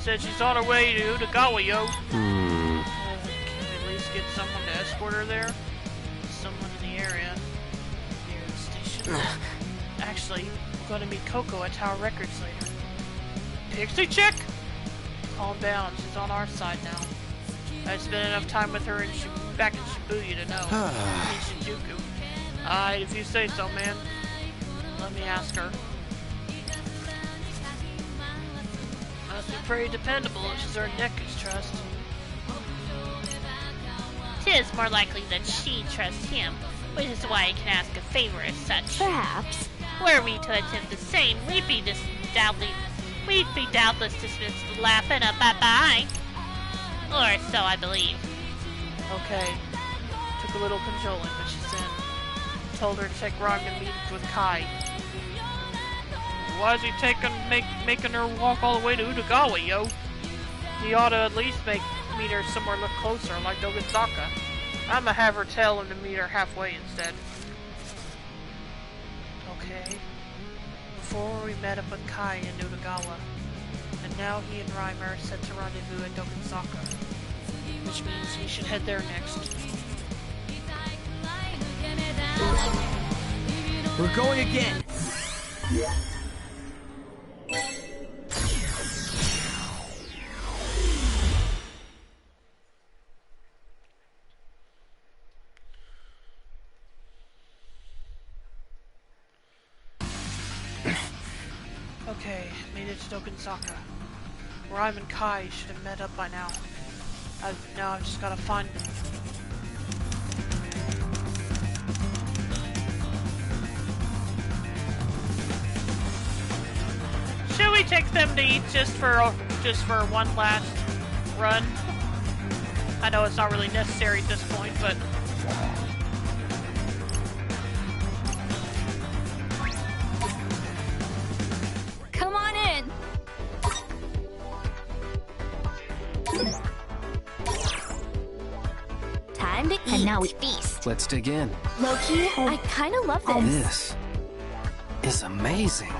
S1: Said she's on her way to Utagawa, yo. Can we at least get someone to escort her there? Someone in the area. Near the station. Actually, we're gonna meet Coco at Tower Records later. Pixie chick? Calm down, she's on our side now. I've spent enough time with her back in Shibuya to know. In Shinjuku. Alright, if you say so, man. Let me ask her. Must be pretty dependable if she's earned Neku's trust.
S9: 'Tis more likely that she trusts him, which is why he can ask a favor as such.
S6: Perhaps.
S9: Were we to attempt the same, we'd be doubtless dismissed with laugh and a bye-bye. Or so I believe.
S1: Okay. Took a little cajoling, but she's in. Told her to take Rhyme to meet with Kai. Why is he making her walk all the way to Utagawa, yo? He ought to at least meet her somewhere a little closer, like Dogenzaka. I'ma have her tell him to meet her halfway instead. Okay. Before we met up with Kai in Utagawa, and now he and Reimer are set to rendezvous at Dogenzaka, which means we should head there next.
S7: We're going again.
S1: Okay, made it to Dogenzaka. Rhyme and Kai should have met up by now. Now I've just gotta find them. Should we take them to eat just for one last run? I know it's not really necessary at this point, but
S6: Come on in. Time to eat.
S2: And now we feast.
S7: Let's dig in.
S6: Loki, I kind of love this.
S7: This is amazing.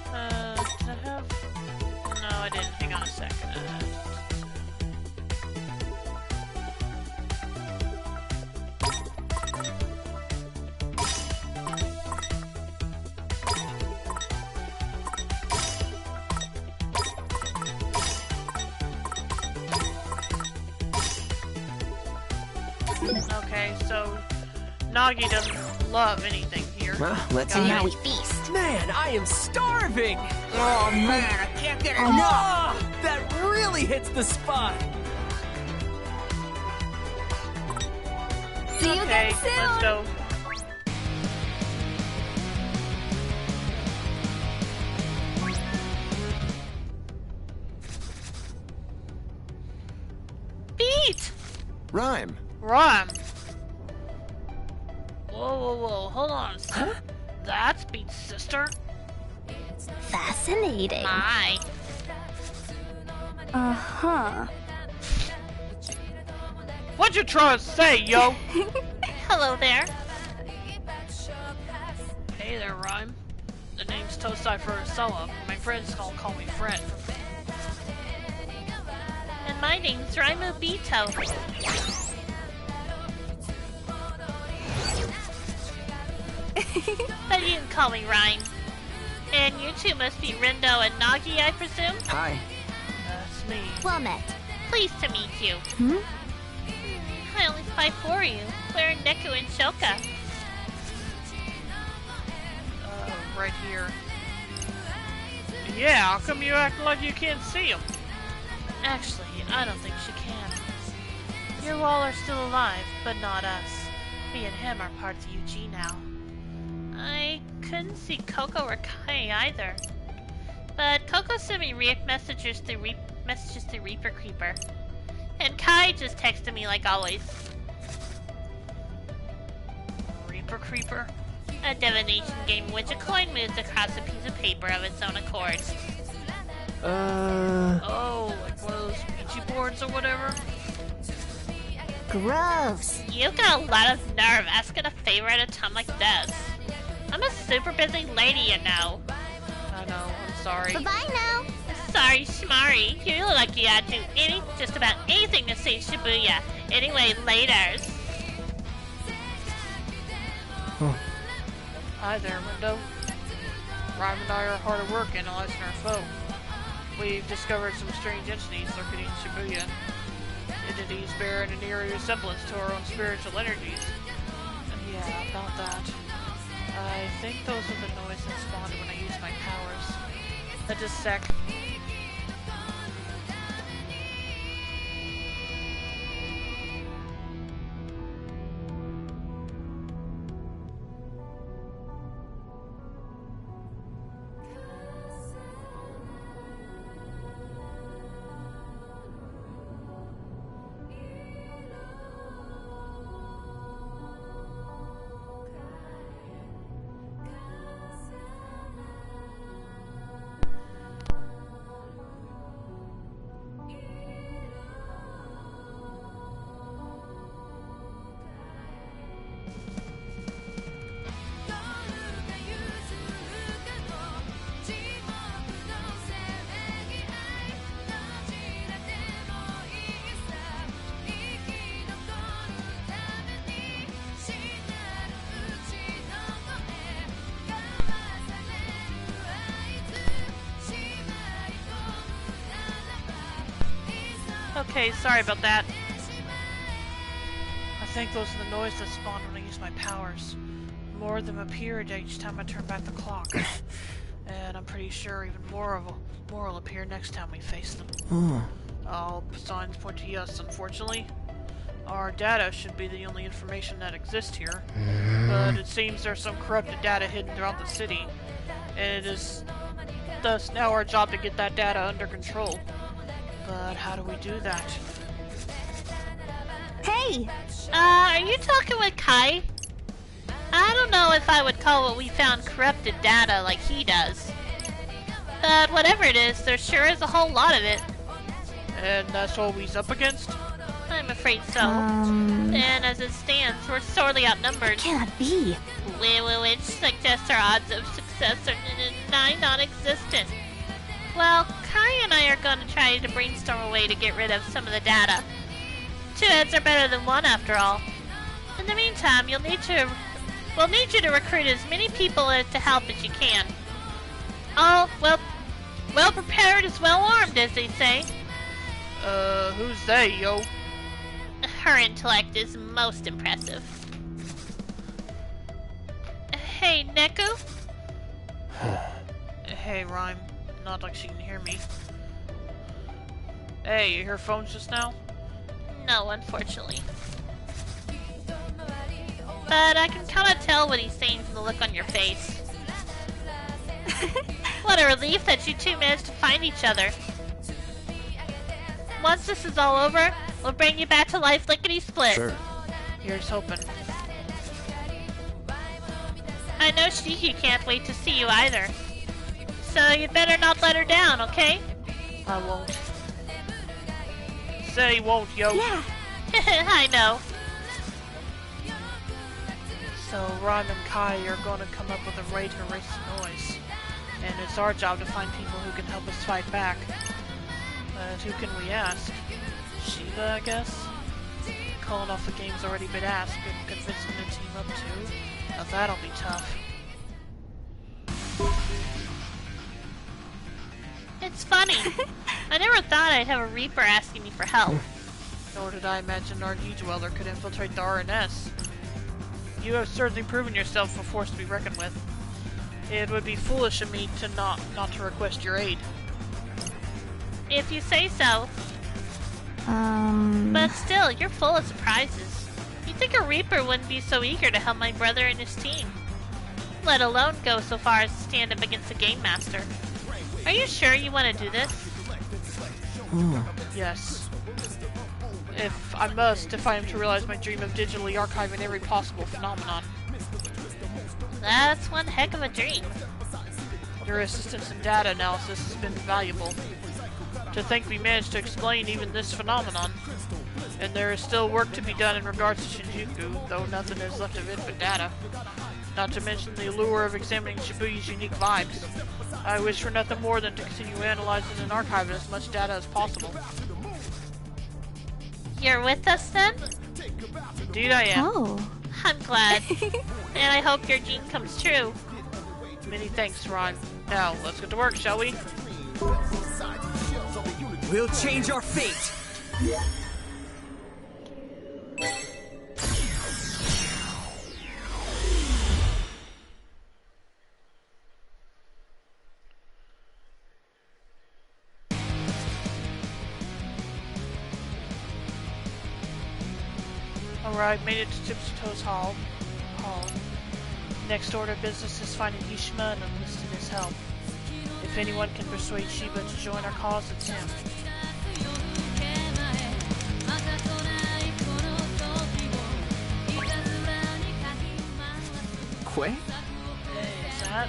S1: did I have? No, I didn't. Hang on a second. Okay, so Nagi doesn't love anything here.
S3: Well, let's
S1: Got
S3: eat.
S1: it.
S2: Now we feast.
S7: Man, I am starving.
S8: Oh man, I can't get enough!
S7: Oh, that really hits the spot.
S6: See you
S1: Okay,
S6: again soon.
S1: let's go. Beat!
S8: Rhyme.
S1: Rhyme. Whoa, hold on a sec. That's Beat's sister?
S2: Fascinating.
S9: My.
S6: Uh-huh.
S1: What'd you try to say, yo?
S9: Hello there.
S1: Hey there, Rhyme. The name's Tosai Furusawa. My friends all call me Fred.
S9: And my name's Raimu Bito. But you can call me Rhyme. And you two must be Rindo and Nagi, I presume?
S3: Hi.
S1: That's me.
S2: Well met.
S9: Pleased to meet you.
S6: Hmm?
S9: I only spy for you. Where are Neku and Shoka?
S1: Right here. Yeah, how come you act like you can't see him?
S9: Actually, I don't think she can. Your all are still alive, but not us. Me and him are parts of UG now. I couldn't see Coco or Kai either.
S1: But Coco sent me messages through Reaper Creeper. And Kai just texted me like always.
S9: Reaper Creeper?
S1: A divination game in which a coin moves across a piece of paper of its own accord.
S9: Oh, like one of those Ouija boards or whatever?
S2: Gross.
S1: You've got a lot of nerve asking a favor at a time like this. I'm a super busy lady, you know.
S9: I know, I'm sorry.
S2: Bye-bye now.
S1: Sorry, Shmari. You look like you had to do just about anything to save Shibuya. Anyway, laters.
S9: Hi there, Window. Rhyme and I are hard at work analyzing our foe. We've discovered some strange entities lurking in Shibuya. Entities bearing an eerie resemblance to our own spiritual energies. Yeah, about that. I think those are the noise that spawned when I used my powers. Just a sec. Okay, sorry about that. I think those are the noise that spawned when I use my powers. More of them appeared each time I turn back the clock. And I'm pretty sure even more will appear next time we face them. All signs point to yes, unfortunately. Our data should be the only information that exists here. But it seems there's some corrupted data hidden throughout the city. And it is thus now our job to get that data under control. But how do we do that?
S2: Hey!
S1: Are you talking with Kai? I don't know if I would call what we found corrupted data like he does. But whatever it is, there sure is a whole lot of it.
S9: And that's what we's up against?
S1: I'm afraid so. And as it stands, we're sorely outnumbered.
S2: Cannot be.
S1: Which suggests our odds of success are nigh non-existent. Well, Kai and I are going to try to brainstorm a way to get rid of some of the data. 2 heads are better than 1 after all. In the meantime, we'll need you to recruit as many people to help as you can. All, well prepared is well armed, as they say.
S9: Who's they, yo?
S1: Her intellect is most impressive. Hey, Neku?
S9: Hey, Rhyme. Not like she can hear me. Hey, you hear phones just now?
S1: No, unfortunately. But I can kind of tell what he's saying from the look on your face. What a relief that you two managed to find each other. Once this is all over, we'll bring you back to life lickety-split.
S7: Sure.
S9: Here's hoping.
S1: I know Shiki can't wait to see you either. So you'd better not let her down, okay?
S9: I won't. Say you won't, yo.
S2: Yeah.
S1: I know.
S9: So Rhyme and Kai are going to come up with a way to erase the noise. And it's our job to find people who can help us fight back. But who can we ask? Shiva, I guess? Calling off the game's already been asked, and convincing the team up too? Now that'll be tough.
S1: It's funny. I never thought I'd have a Reaper asking me for help.
S9: Nor did I imagine our Dweller could infiltrate the RNS. You have certainly proven yourself a force to be reckoned with. It would be foolish of me to not to request your aid.
S1: If you say so. But still, you're full of surprises. You'd think a Reaper wouldn't be so eager to help my brother and his team. Let alone go so far as to stand up against the Game Master. Are you sure you want to do this?
S9: Yes. If I am to realize my dream of digitally archiving every possible phenomenon.
S1: That's one heck of a dream.
S9: Your assistance in data analysis has been invaluable. To think we managed to explain even this phenomenon. And there is still work to be done in regards to Shinjuku, though nothing is left of it but data. Not to mention the allure of examining Shibuya's unique vibes. I wish for nothing more than to continue analyzing and archiving as much data as possible.
S1: You're with us then?
S9: Indeed I am.
S6: Oh.
S1: I'm glad. And I hope your dream comes true.
S9: Many thanks, Ron. Now, let's get to work, shall we?
S7: We'll change our fate!
S9: Alright, made it to Tipsy Toes Hall. Next order of business is finding Hishima and enlisting his help. If anyone can persuade Shiba to join our cause, it's him.
S7: Quay?
S9: Hey, is that?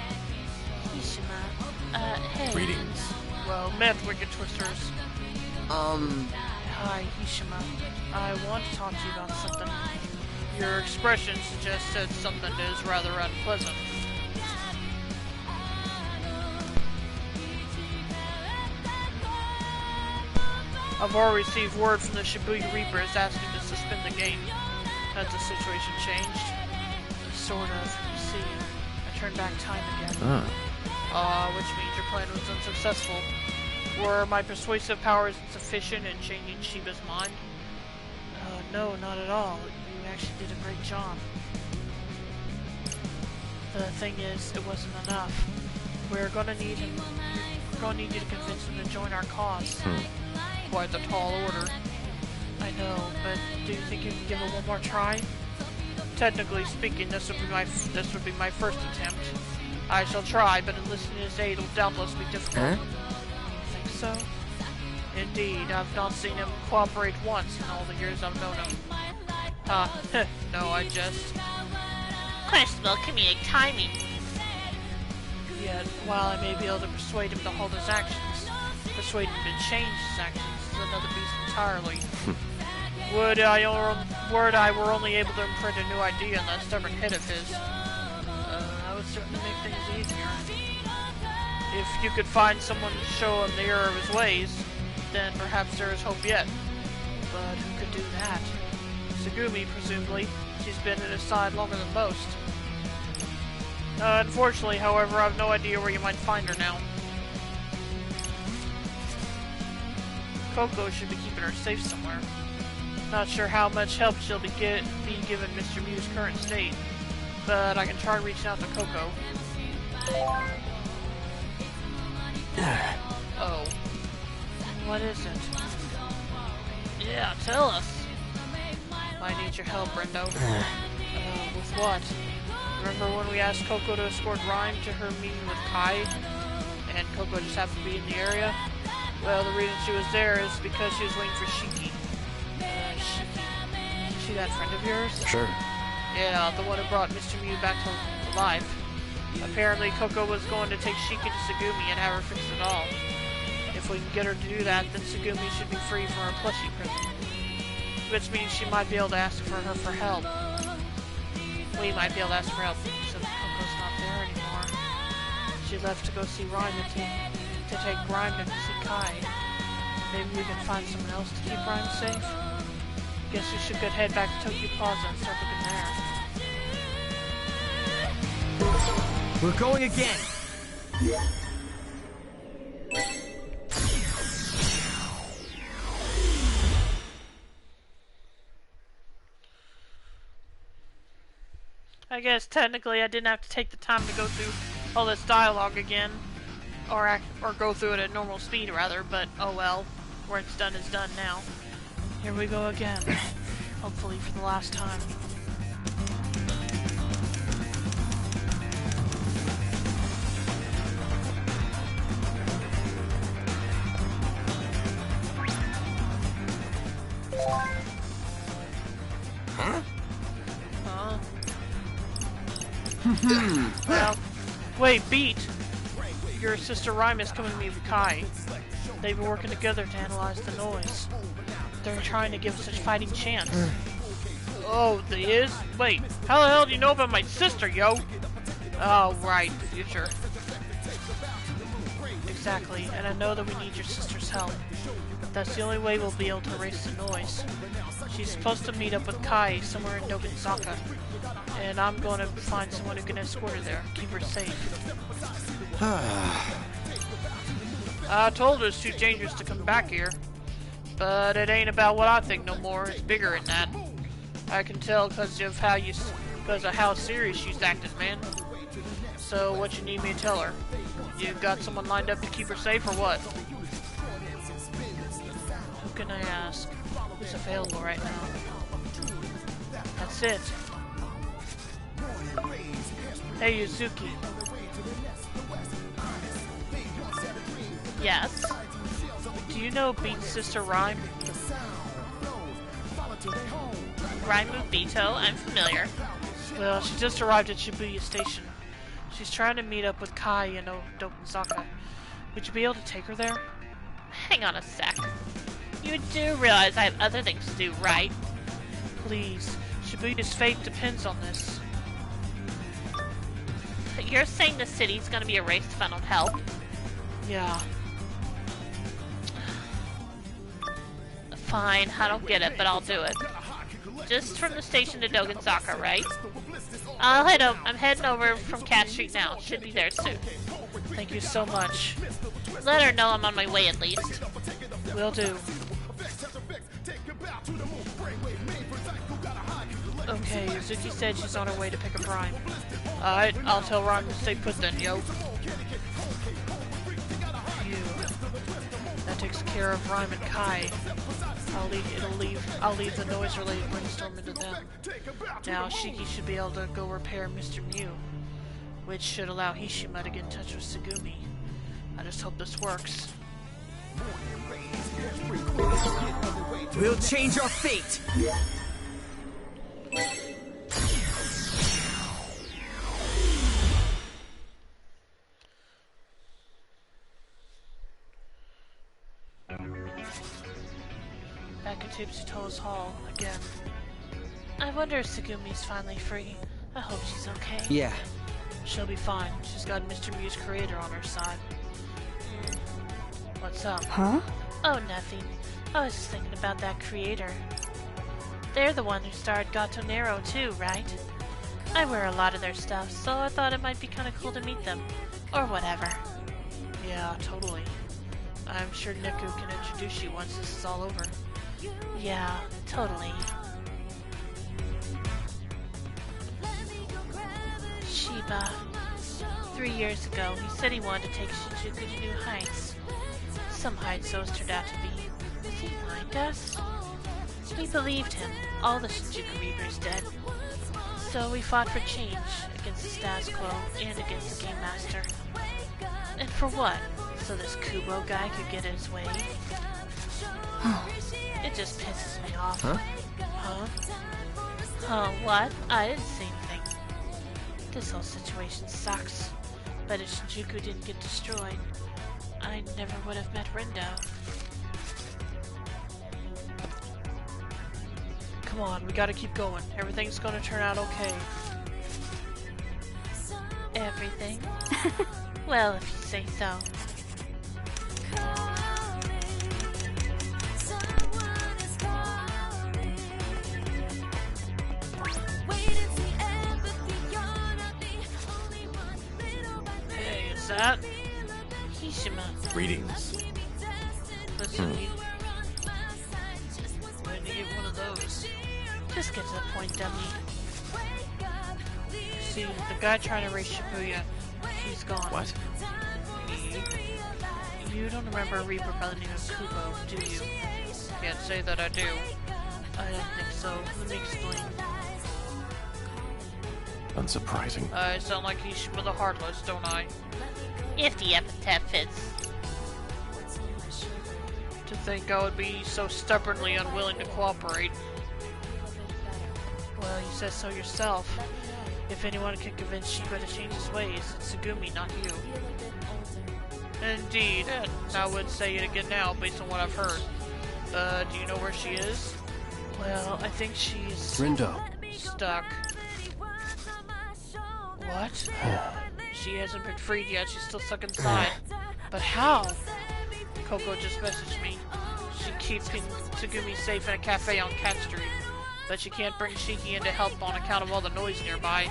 S1: Hishima. Hey.
S5: Greetings.
S9: Well, met, Wicked Twisters. Hi, Hishima. I want to talk to you about something. Your expression suggests that something is rather unpleasant. I've already received word from the Shibuya Reapers asking to suspend the game. Has the situation changed? Sort of. You see, I turned back time again. Which means your plan was unsuccessful. Were my persuasive powers insufficient in changing Shiba's mind? No, not at all. You actually did a great job. The thing is, it wasn't enough. We're gonna need him. We're gonna need you to convince him to join our cause. Quite the tall order. I know, but do you think you can give it one more try? Technically speaking, this would be my first attempt. I shall try, but enlisting his aid will doubtless be difficult. You think so? Indeed, I've not seen him cooperate once in all the years I've known him. No, I just...
S1: Questionable comedic timing.
S9: Yet, while I may be able to persuade him to halt his actions, persuade him to change his actions is another beast entirely. Would I were only able to imprint a new idea in that stubborn head of his, that would certainly make things easier. If you could find someone to show him the error of his ways, then perhaps there is hope yet. But who could do that? Tsugumi, presumably. She's been at his side longer than most. Unfortunately, however, I have no idea where you might find her now. Coco should be keeping her safe somewhere. Not sure how much help she'll be given Mr. Mew's current state, but I can try reaching out to Coco. Oh. What is it? Yeah, tell us. I need your help, Brendo. With what? Remember when we asked Coco to escort Rhyme to her meeting with Kai? And Coco just happened to be in the area? Well, the reason she was there is because she was waiting for Shiki. Shiki. Is she that friend of yours?
S7: Sure.
S9: Yeah, the one who brought Mr. Mew back to life. Apparently, Coco was going to take Shiki to Tsugumi and have her fix it all. If we can get her to do that, then Tsugumi should be free from her plushie prison. Which means she might be able to ask for help. We might be able to ask for help since Coco's not there anymore. She left to go see Rhyme to take Rhyme to see Kai. Maybe we can find someone else to keep Rhyme safe? Guess we should head back to Tokyo Plaza and start looking there.
S7: We're going again!
S9: I guess technically I didn't have to take the time to go through all this dialogue again. Or go through it at normal speed rather, but oh well. Where it's done is done now. Here we go again. Hopefully for the last time.
S8: Huh?
S1: Huh? Well, wait, Beat! Your sister Rhyme is coming to me with Kai. They've been working together to analyze the noise. They're trying to give us a fighting chance. Oh, they is? Wait, how the hell do you know about my sister, yo? Oh, right, future. Exactly, and I know that we need your sister's help. That's the only way we'll be able to erase the noise. She's supposed to meet up with Kai somewhere in Nogenzaka, and I'm going to find someone who can escort her there, keep her safe. I told her it's too dangerous to come back here, but it ain't about what I think no more. It's bigger than that. I can tell because of how serious she's acting, man. So what you need me to tell her? You got someone lined up to keep her safe or what? Who can I ask? Who's available right now? That's it. Hey, Yuzuki. Yes? Do you know Beat's sister Rhyme?
S9: Rhyme Mubito, I'm familiar.
S1: Well, she just arrived at Shibuya Station. She's trying to meet up with Kai in Nogenzaka. Would you be able to take her there?
S9: Hang on a sec. You do realize I have other things to do, right?
S1: Please. Shibuya's fate depends on this.
S9: You're saying the city's gonna be erased if I don't help?
S1: Yeah.
S9: Fine, I don't get it, but I'll do it. Just from the station to Nogenzaka, right? I'm heading over from Cat Street now. Should be there soon.
S1: Thank you so much.
S9: Let her know I'm on my way at least.
S1: Will do. Okay, Yuzuki said she's on her way to pick up Rhyme. Alright, I'll tell Rhyme to stay put then, yo. Phew. That takes care of Rhyme and Kai. I'll leave the noise-related brainstorm into them. Now Shiki should be able to go repair Mr. Mew, which should allow Hishima to get in touch with Tsugumi. I just hope this works.
S10: We'll change our fate!
S1: Back at Tipsy Toes Hall again. I wonder if Tsugumi's finally free. I hope she's okay.
S3: Yeah.
S1: She'll be fine. She's got Mr. Mew's creator on her side. What's up?
S6: Huh?
S9: Oh, nothing. I was just thinking about that creator. They're the one who starred Gato Nero too, right? I wear a lot of their stuff, so I thought it might be kind of cool to meet them. Or whatever.
S1: Yeah, totally. I'm sure Niku can introduce you once this is all over.
S9: Yeah, totally. Shiba. 3 years ago, he said he wanted to take Shinjuku to new heights. Some heights those turned out to be. Does he mind us? We believed him. All the Shinjuku Reapers dead. So we fought for change, against the status quo, and against the Game Master. And for what? So this Kubo guy could get his way? It just pisses me off.
S3: Huh?
S1: Huh?
S9: Huh, what? I didn't say anything. This whole situation sucks. But if Shinjuku didn't get destroyed, I never would have met Rindo.
S1: Come on, we gotta keep going. Everything's gonna turn out okay.
S9: Everything? Well, if you say so.
S1: Hey, is that?
S9: Hishima.
S8: Greetings.
S1: Listen, you... When you get one of those?
S9: Just get to the point, dummy.
S1: See, the guy trying to race Shibuya, he's gone.
S8: What?
S1: You don't remember a Reaper by the name of Kubo, do you? Can't say that I do. I don't think so. Let me explain.
S8: Unsurprising.
S1: I sound like Hishima the Heartless, don't I?
S9: If the epithet fits. To think I would be so stubbornly unwilling to cooperate. Well, you said so yourself. If anyone can convince Shiba to change his ways, it's Tsugumi, not you. Indeed, and I would say it again now based on what I've heard. Do you know where she is? Well, I think she's...
S7: Rindo.
S9: stuck. What? She hasn't been freed yet, she's still stuck inside. But how? Coco just messaged me. She's keeping Tsugumi safe in a cafe on Cat Street. But she can't bring Shiki in to help on account of all the noise nearby.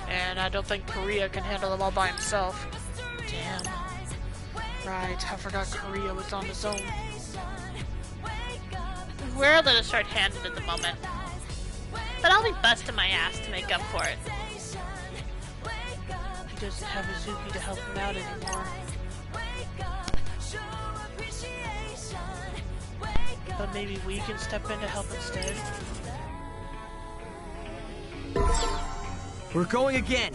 S9: And I don't think Korea can handle them all by himself. Damn. Right, I forgot Korea was on his own.
S1: We're a little short-handed at the moment. But I'll be busting my ass to make up for it.
S9: He doesn't have Izuki to help him out anymore. But maybe we can step in to help instead.
S10: We're going again.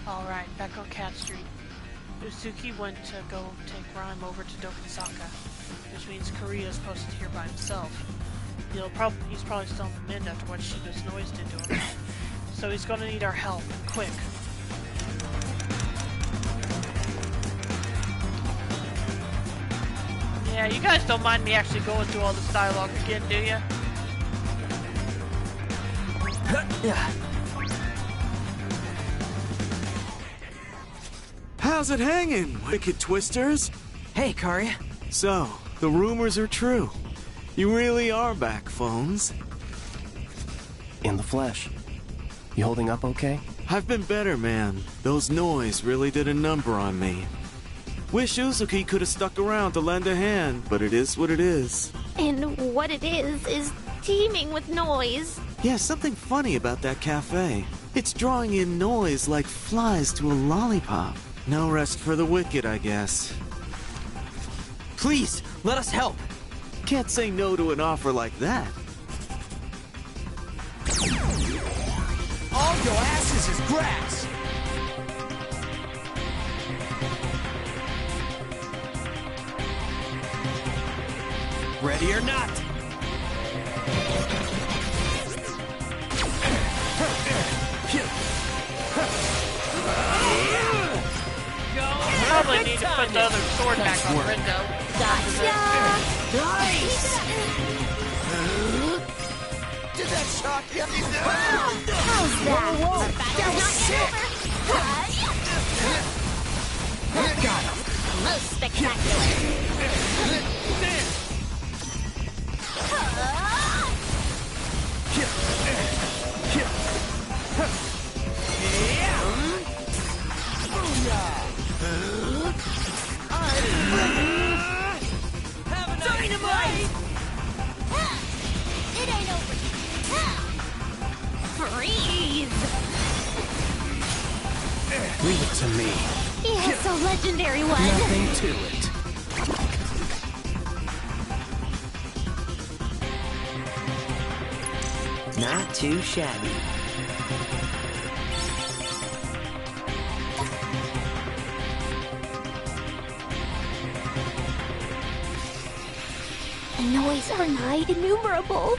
S9: Alright, back on Cat Street. Usuki went to go take Rhyme over to Dokensaka, which means Korea's posted here by himself. He's probably still in the mid after what Shiba's noise did to him. So he's gonna need our help, and quick. Yeah, you guys don't mind me actually going through all this dialogue again, do you?
S4: Yeah.
S11: How's it hanging, wicked twisters?
S4: Hey, Karia.
S11: So, the rumors are true. You really are back, Phones.
S7: In the flesh. You holding up okay?
S11: I've been better, man. Those noise really did a number on me. Wish Uzuki could have stuck around to lend a hand, but it is what it is.
S12: And what it is teeming with noise.
S11: Yeah, something funny about that cafe. It's drawing in noise like flies to a lollipop. No rest for the wicked, I guess.
S10: Please, let us help.
S11: Can't say no to an offer like that.
S10: All your asses is grass. Ready or not?
S9: Probably need to put the other sword back on Rindo.
S12: Gotcha!
S8: Nice! Did that shock you?
S12: How's that? That was not
S8: Got him.
S12: most spectacular.
S8: Dynamite!
S12: It ain't over. Freeze!
S7: Leave it to me.
S12: It's a legendary one.
S7: Nothing to it.
S10: Not too shabby.
S12: The noise are nigh innumerable.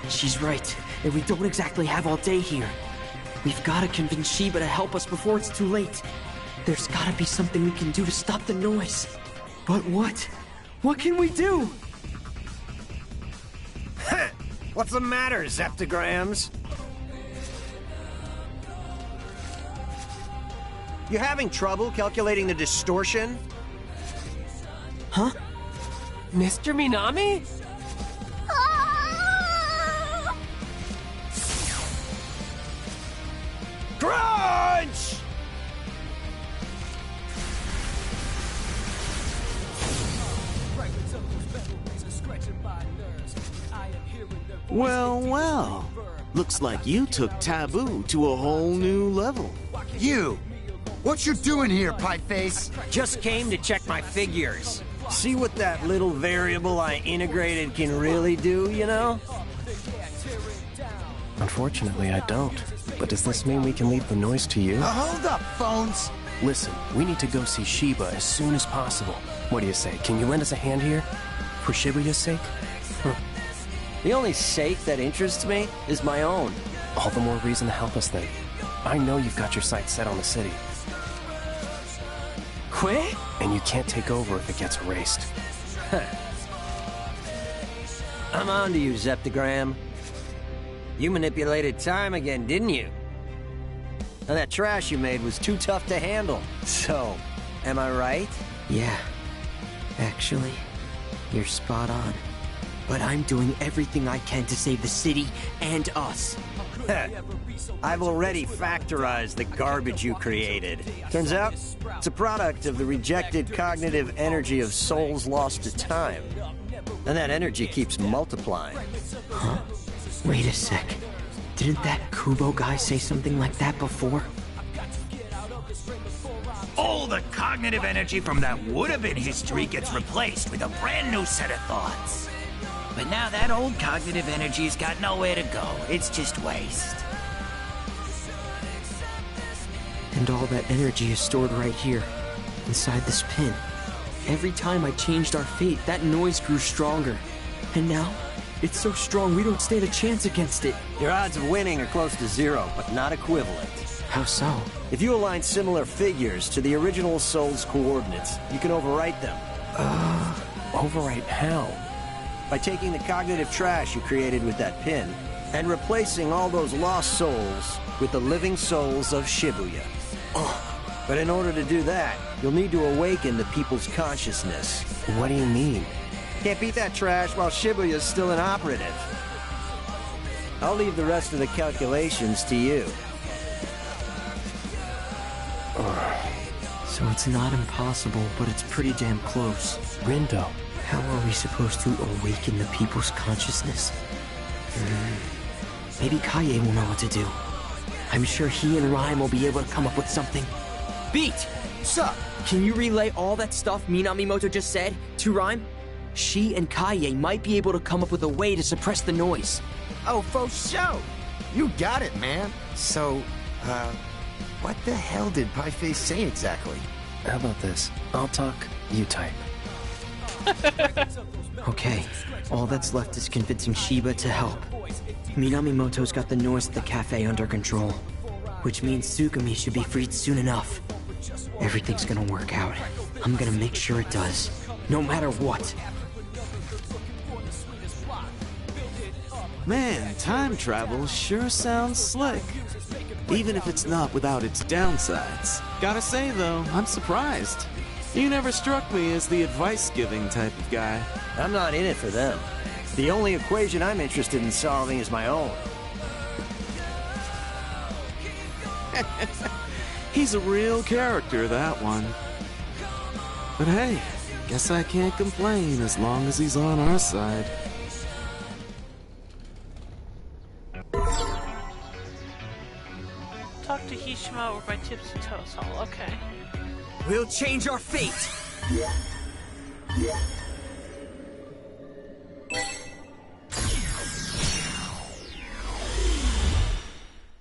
S3: She's right. And we don't exactly have all day here. We've got to convince Shiba to help us before it's too late. There's got to be something we can do to stop the noise. But what? What can we do?
S10: What's the matter, Zeptograms? You having trouble calculating the distortion?
S7: Huh? Mr. Minami?
S10: Crunch!
S11: Well, well. Looks like you took Taboo to a whole new level.
S8: You! What you doing here, Pieface?
S10: Just came to check my figures. See what that little variable I integrated can really do, you know?
S7: Unfortunately, I don't. But does this mean we can leave the noise to you?
S8: Hold up, phones!
S7: Listen, we need to go see Shiba as soon as possible. What do you say? Can you lend us a hand here? For Shibuya's sake?
S10: The only sake that interests me is my own.
S7: All the more reason to help us then. I know you've got your sights set on the city.
S10: Quit?
S7: And you can't take over if it gets erased.
S10: I'm on to you, Zeptagram. You manipulated time again, didn't you? And that trash you made was too tough to handle. So, am I right?
S3: Yeah. Actually, you're spot on. But I'm doing everything I can to save the city and us.
S10: I've already factorized the garbage you created. Turns out, it's a product of the rejected cognitive energy of souls lost to time. And that energy keeps multiplying.
S3: Huh? Wait a sec. Didn't that Kubo guy say something like that before?
S13: All the cognitive energy from that would-have-been history gets replaced with a brand new set of thoughts. But now that old cognitive energy's got nowhere to go. It's just waste.
S3: And all that energy is stored right here, inside this pin. Every time I changed our fate, that noise grew stronger. And now, it's so strong we don't stand a chance against it.
S10: Your odds of winning are close to zero, but not equivalent.
S3: How so?
S10: If you align similar figures to the original soul's coordinates, you can overwrite them.
S7: Overwrite how?
S10: By taking the cognitive trash you created with that pin, and replacing all those lost souls with the living souls of Shibuya. But in order to do that, you'll need to awaken the people's consciousness.
S7: What do you mean?
S10: Can't beat that trash while Shibuya's still inoperative. I'll leave the rest of the calculations to you.
S3: So it's not impossible, but it's pretty damn close.
S7: Rindo.
S3: How are we supposed to awaken the people's consciousness? Maybe Kaye will know what to do. I'm sure he and Rhyme will be able to come up with something. Beat! Sup? Can you relay all that stuff Minamimoto just said to Rhyme? She and Kaye might be able to come up with a way to suppress the noise.
S8: Oh, for sure! You got it, man. So, what the hell did Pieface say exactly?
S7: How about this? I'll talk, you type.
S3: Okay, all that's left is convincing Shiba to help. Minamimoto's got the noise at the cafe under control, which means Tsugumi should be freed soon enough. Everything's gonna work out. I'm gonna make sure it does, no matter what.
S11: Man, time travel sure sounds slick. Even if it's not without its downsides. Gotta say though, I'm surprised. You never struck me as the advice-giving type of guy.
S10: I'm not in it for them. The only equation I'm interested in solving is my own.
S11: He's a real character, that one. But hey, guess I can't complain as long as he's on our side.
S1: Talk to Hishima or by Tipsy Toes Hall. Okay.
S10: We'll change our fate!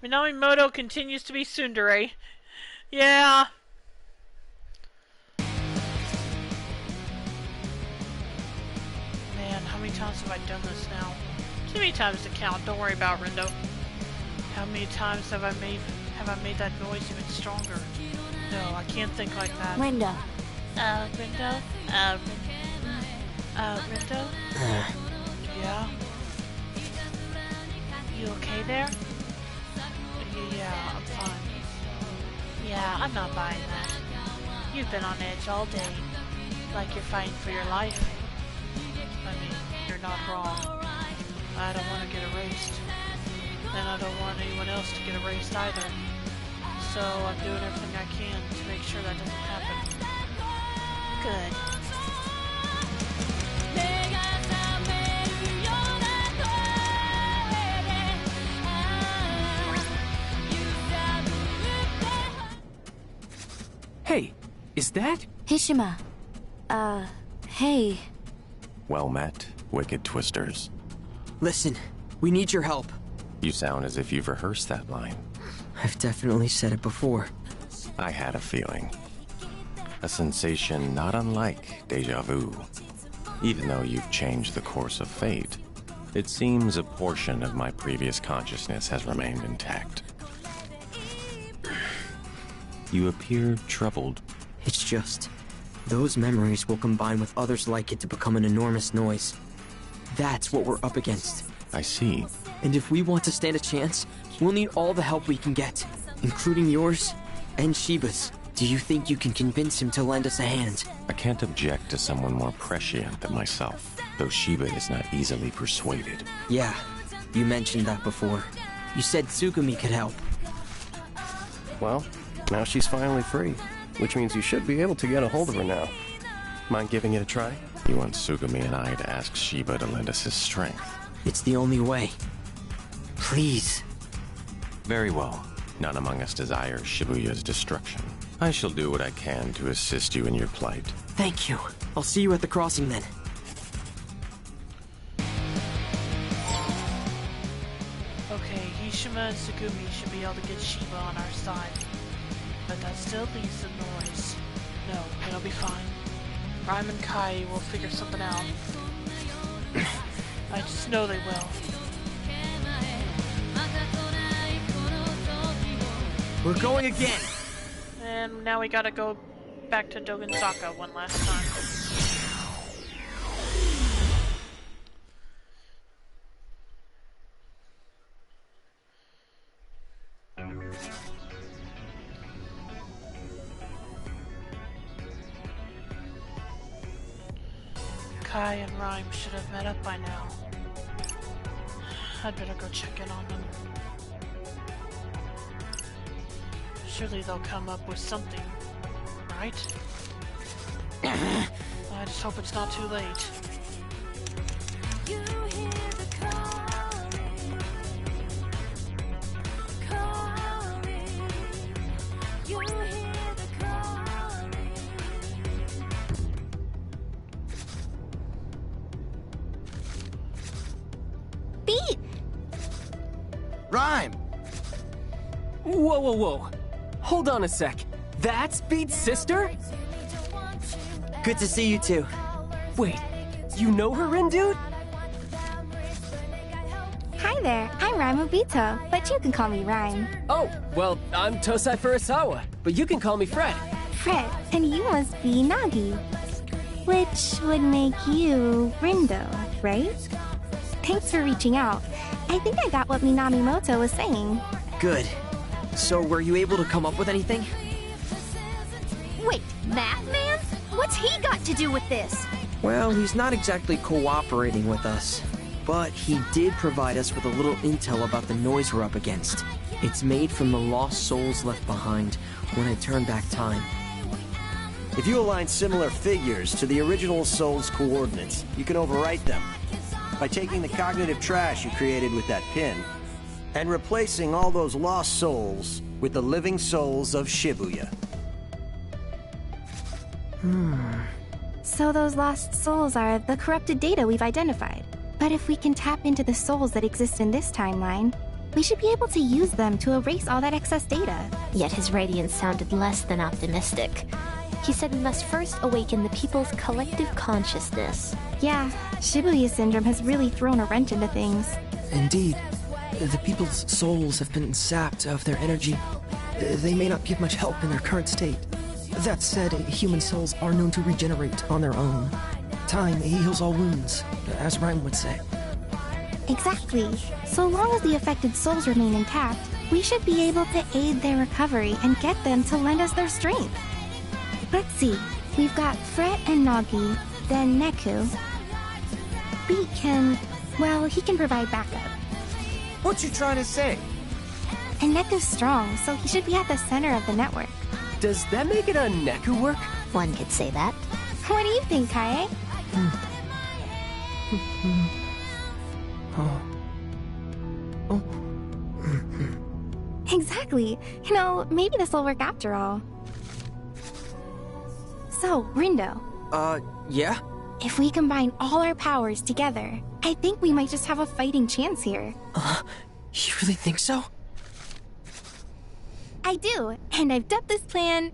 S1: Minamimoto continues to be tsundere. Yeah. Man, how many times have I done this now? Too many times to count. Don't worry about Rindo. How many times have I made that noise even stronger? No, I can't think like that.
S6: Rindo.
S1: Rindo? Rindo? Yeah? You okay there? Yeah, I'm fine. Yeah, I'm not buying that. You've been on edge all day. Like you're fighting for your life. I mean, you're not wrong. I don't want to get erased. And I don't want anyone else to get erased either. So I'm doing everything I can to make sure that doesn't happen. Good.
S7: Hey, is that?
S6: Hishima. Hey.
S14: Well met, wicked twisters.
S3: Listen, we need your help.
S14: You sound as if you've rehearsed that line.
S3: I've definitely said it before.
S14: I had a feeling. A sensation not unlike deja vu. Even though you've changed the course of fate, it seems a portion of my previous consciousness has remained intact. You appear troubled.
S3: It's just, those memories will combine with others like it to become an enormous noise. That's what we're up against.
S14: I see.
S3: And if we want to stand a chance, we'll need all the help we can get, including yours and Shiba's. Do you think you can convince him to lend us a hand?
S14: I can't object to someone more prescient than myself, though Shiba is not easily persuaded.
S3: Yeah, you mentioned that before. You said Tsugumi could help.
S7: Well, now she's finally free, which means you should be able to get a hold of her now. Mind giving it a try?
S14: You want Tsugumi and I to ask Shiba to lend us his strength?
S3: It's the only way. Please.
S14: Very well. None among us desires Shibuya's destruction. I shall do what I can to assist you in your plight.
S3: Thank you. I'll see you at the crossing then.
S9: Okay, Hishima and Tsugumi should be able to get Shiba on our side. But that still leaves the noise. No, it'll be fine. Rhyme and Kai will figure something out. I just know they will.
S3: We're going again!
S9: And now we gotta go back to Dogensaka one last time. Kai and Rhyme should have met up by now. I'd better go check in on them. Surely they'll come up with something, right? I just hope it's not too late.
S2: You hear the calling, calling. You hear the calling.
S12: Beat!
S8: Rhyme!
S7: Whoa, whoa, whoa. Hold on a sec. That's Beat's sister?
S3: Good to see you too.
S7: Wait, you know her, Rin dude?
S12: Hi there, I'm Rhyme Obito, but you can call me Rhyme.
S7: Oh, well, I'm Tosai Furusawa, but you can call me Fred.
S12: Fred, and you must be Nagi. Which would make you Rindo, right? Thanks for reaching out. I think I got what Minamimoto was saying.
S3: Good. So, were you able to come up with anything?
S12: Wait, that man? What's he got to do with this?
S3: Well, he's not exactly cooperating with us, but he did provide us with a little intel about the noise we're up against. It's made from the lost souls left behind when I turned back time.
S10: If you align similar figures to the original soul's coordinates, you can overwrite them by taking the cognitive trash you created with that pin and replacing all those lost souls with the living souls of Shibuya.
S12: So those lost souls are the corrupted data we've identified. But if we can tap into the souls that exist in this timeline, we should be able to use them to erase all that excess data.
S15: Yet his radiance sounded less than optimistic. He said we must first awaken the people's collective consciousness.
S12: Yeah, Shibuya Syndrome has really thrown a wrench into things.
S16: Indeed. The people's souls have been sapped of their energy. They may not give much help in their current state. That said, human souls are known to regenerate on their own. Time heals all wounds, as Rhyme would say.
S12: Exactly. So long as the affected souls remain intact, we should be able to aid their recovery and get them to lend us their strength. Let's see. We've got Fret and Nagi, then Neku. Beat can... well, he can provide backup.
S8: What you trying to say?
S12: And Neku's strong, so he should be at the center of the network.
S7: Does that make it a Neku work?
S15: One could say that.
S12: What do you think, Kaie? Exactly. You know, maybe this will work after all. So, Rindo.
S3: Yeah?
S12: If we combine all our powers together, I think we might just have a fighting chance here.
S3: You really think so?
S12: I do, and I've dubbed this plan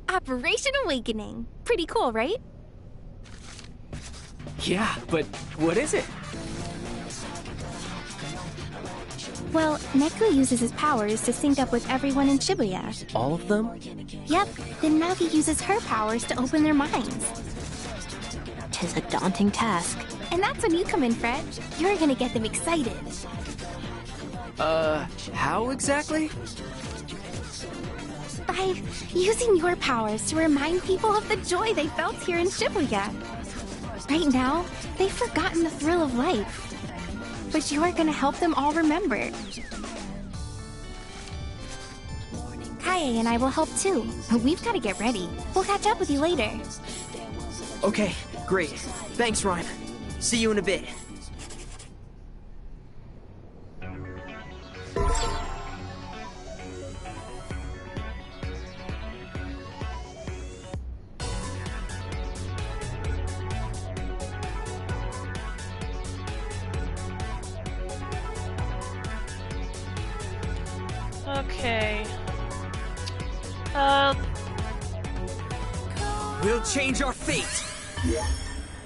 S12: Operation Awakening. Pretty cool, right?
S7: Yeah, but what is it?
S12: Well, Neku uses his powers to sync up with everyone in Shibuya.
S7: All of them?
S12: Yep, then Magi uses her powers to open their minds.
S15: Tis a daunting task.
S12: And that's when you come in, Fred. You're gonna get them excited.
S7: How exactly?
S12: By using your powers to remind people of the joy they felt here in Shibuya. Right now, they've forgotten the thrill of life. But you are gonna help them all remember. Kaie and I will help too, but we've gotta get ready. We'll catch up with you later.
S3: Okay, great. Thanks, Rhyme. See you in a bit.
S1: Okay.
S3: We'll change our fate!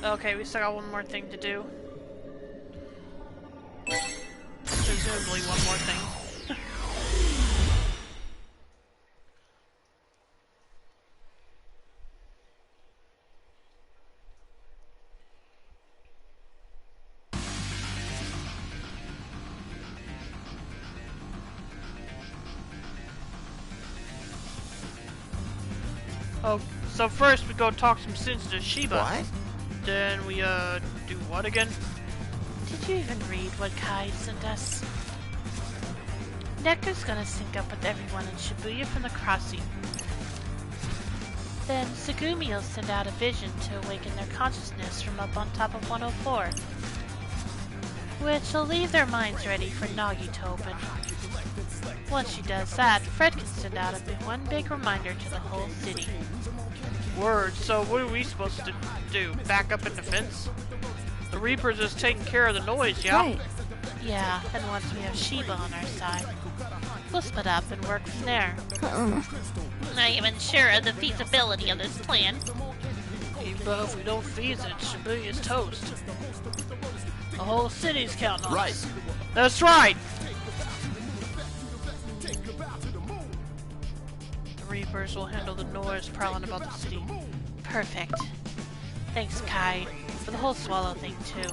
S1: Okay, we still got one more thing to do. Presumably one more thing. Oh, so first we go talk some sense to Shiba.
S8: What?
S1: Then we, do what again? Did you even read what Kai sent us? Neku's gonna sync up with everyone in Shibuya from the crossing. Then Tsugumi will send out a vision to awaken their consciousness from up on top of 104. Which will leave their minds ready for Nagi to open. Once she does that, Fred can send out one big reminder to the whole city. Word, so what are we supposed to do? Back up in defense? The Reaper's just taking care of the noise, yeah?
S6: Right.
S1: Yeah, and once we have Shiba on our side, we'll split up and work from there. Not even sure of the feasibility of this plan. Even if we don't fees it, Shibuya's toast. The whole city's counting on us. That's right! Reapers will handle the noise prowling about the city. Perfect. Thanks, Kai, for the whole swallow thing, too.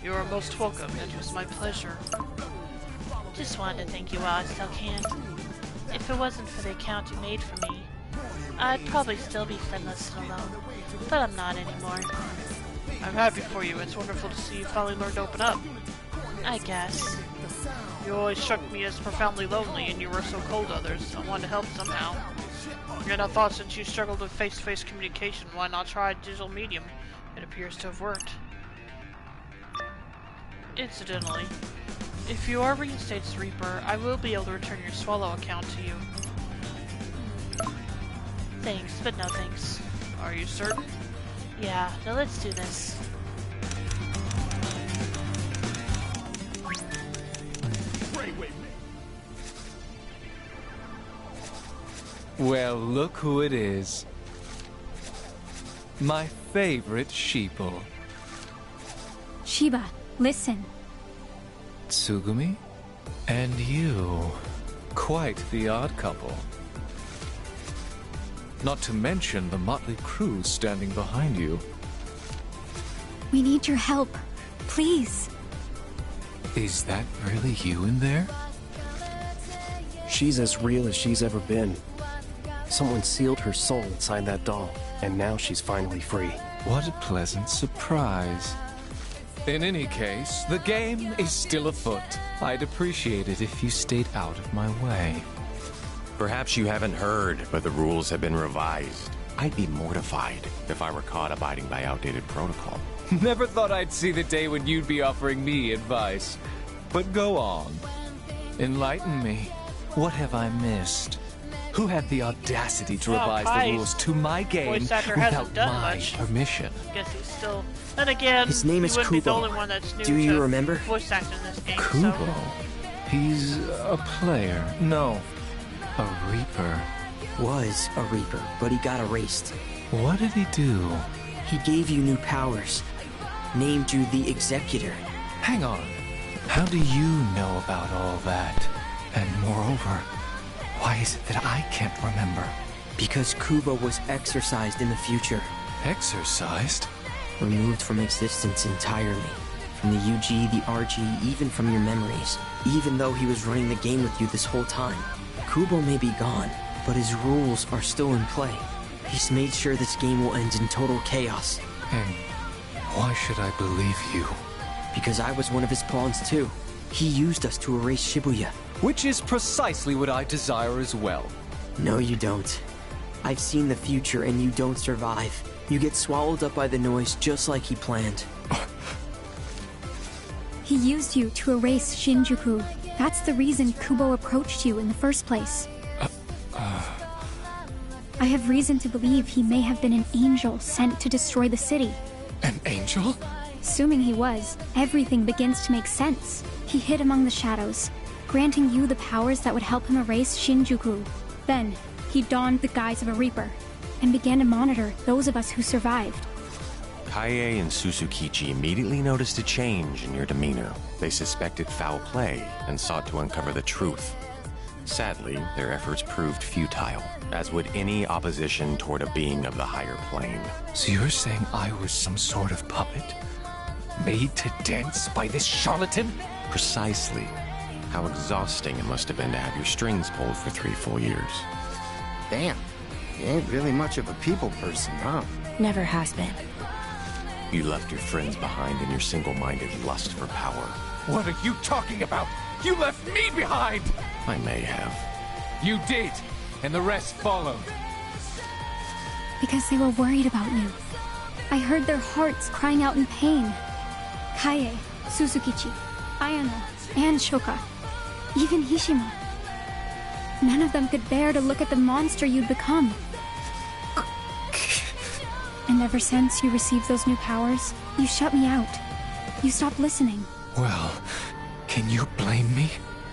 S1: You are most welcome. It was my pleasure. Just wanted to thank you while I still can. If it wasn't for the account you made for me, I'd probably still be friendless and alone. But I'm not anymore. I'm happy for you. It's wonderful to see you finally learned to open up. I guess. You always struck me as profoundly lonely, and you were so cold to others. I wanted to help somehow. And I thought since you struggled with face-to-face communication, why not try a digital medium? It appears to have worked. Incidentally, if you are reinstated as Reaper, I will be able to return your Swallow account to you. Thanks, but no thanks. Are you certain? Yeah, now let's do this.
S5: Well, look who it is. My favorite sheeple.
S6: Shiba, listen.
S5: Tsugumi? And you. Quite the odd couple. Not to mention the motley crew standing behind you.
S6: We need your help. Please.
S5: Is that really you in there?
S7: She's as real as she's ever been. Someone sealed her soul inside that doll, and now she's finally free.
S5: What a pleasant surprise. In any case, the game is still afoot. I'd appreciate it if you stayed out of my way.
S14: Perhaps you haven't heard, but the rules have been revised. I'd be mortified if I were caught abiding by outdated protocol.
S5: Never thought I'd see the day when you'd be offering me advice. But go on. Enlighten me. What have I missed? Who had the audacity to revise the
S1: Kai's
S5: rules to my game
S1: voice actor
S5: without
S1: hasn't done
S5: my
S1: much.
S5: permission?
S1: Guess he's still. Then again,
S3: His name
S1: he
S3: is
S1: wouldn't be the
S3: Kubo.
S1: only one that's new
S3: Do you
S1: to
S3: remember?
S1: voice acting in this game.
S5: Kubo? He's a player. No, a Reaper.
S3: Was a Reaper, but he got erased.
S5: What did he do?
S3: He gave you new powers. Named you the Executor.
S5: Hang on. How do you know about all that? And moreover, why is it that I can't remember?
S3: Because Kubo was exorcised in the future.
S5: Exorcised?
S3: Removed from existence entirely. From the UG, the RG, even from your memories. Even though he was running the game with you this whole time. Kubo may be gone, but his rules are still in play. He's made sure this game will end in total chaos.
S5: And why should I believe you?
S3: Because I was one of his pawns too. He used us to erase Shibuya.
S5: Which is precisely what I desire as well.
S3: No, you don't. I've seen the future and you don't survive. You get swallowed up by the noise just like he planned.
S17: He used you to erase Shinjuku. That's the reason Kubo approached you in the first place. I have reason to believe he may have been an angel sent to destroy the city.
S5: An angel?
S17: Assuming he was, everything begins to make sense. He hid among the shadows, granting you the powers that would help him erase Shinjuku. Then, he donned the guise of a Reaper, and began to monitor those of us who survived.
S14: Kaie and Susukichi immediately noticed a change in your demeanor. They suspected foul play and sought to uncover the truth. Sadly, their efforts proved futile, as would any opposition toward a being of the higher plane.
S5: So you're saying I was some sort of puppet? Made to dance by this charlatan?
S14: Precisely. How exhausting it must have been to have your strings pulled for 3 full years.
S8: Damn. You ain't really much of a people person, huh?
S6: Never has been.
S14: You left your friends behind in your single-minded lust for power.
S5: What are you talking about? You left me behind!
S14: I may have.
S5: You did, and the rest followed.
S17: Because they were worried about you. I heard their hearts crying out in pain. Kaie, Suzukichi, Ayano, and Shoka. Even Hishima. None of them could bear to look at the monster you'd become. And ever since you received those new powers, you shut me out. You stopped listening.
S5: Well, can you blame me?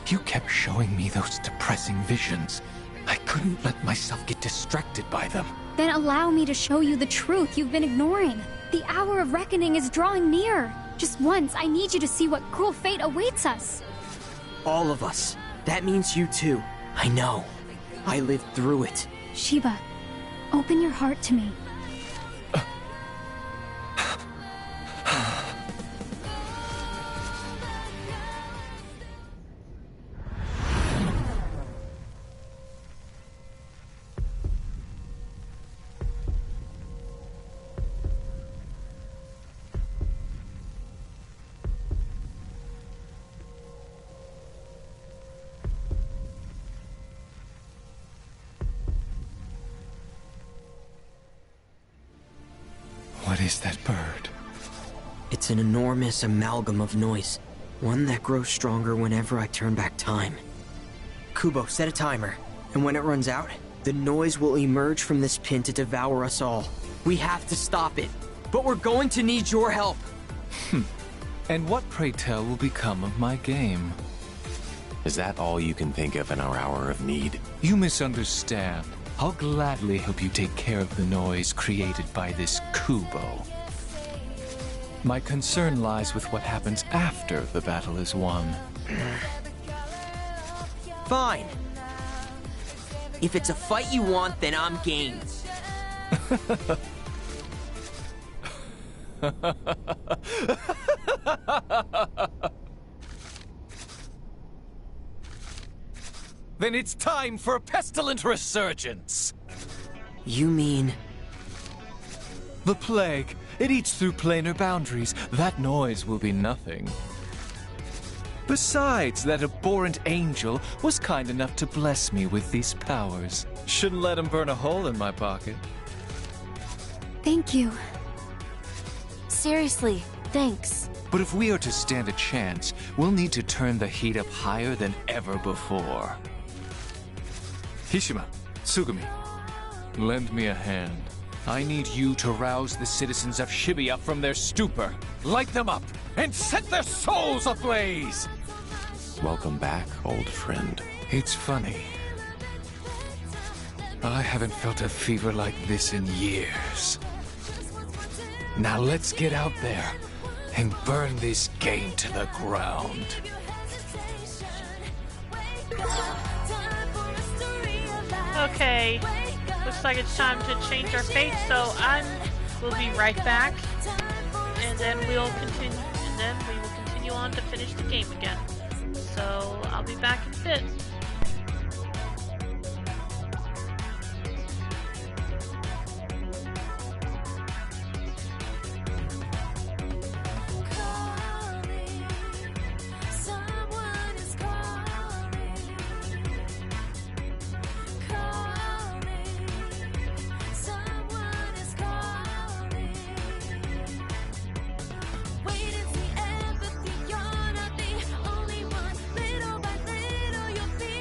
S5: You kept showing me those depressing visions. I couldn't let myself get distracted by them.
S17: Then allow me to show you the truth you've been ignoring. The hour of reckoning is drawing near. Just once, I need you to see what cruel fate awaits us.
S3: All of us. That means you too. I know. I lived through it.
S17: Shiba, open your heart to me.
S5: What is that bird?
S3: It's an enormous amalgam of noise. One that grows stronger whenever I turn back time. Kubo, set a timer. And when it runs out, the noise will emerge from this pin to devour us all. We have to stop it. But we're going to need your help.
S5: And what, pray tell, will become of my game?
S14: Is that all you can think of in our hour of need?
S5: You misunderstand. I'll gladly help you take care of the noise created by this Kubo. My concern lies with what happens after the battle is won.
S3: Fine. If it's a fight you want, then I'm game.
S5: Then it's time for a pestilent resurgence!
S3: You mean...
S5: The plague. It eats through planar boundaries. That noise will be nothing. Besides, that abhorrent angel was kind enough to bless me with these powers. Shouldn't let him burn a hole in my pocket.
S17: Thank you.
S6: Seriously, thanks.
S5: But if we are to stand a chance, we'll need to turn the heat up higher than ever before. Hishima, Tsugumi, lend me a hand. I need you to rouse the citizens of Shibuya from their stupor, light them up, and set their souls ablaze!
S14: Welcome back, old friend.
S5: It's funny. I haven't felt a fever like this in years. Now let's get out there and burn this game to the ground.
S1: Okay, looks like it's time to change our fate, so we'll be right back, and then we will continue on to finish the game again. So I'll be back in a bit.
S2: Wait and see empathy, you're not the only one. Little by little, you'll feel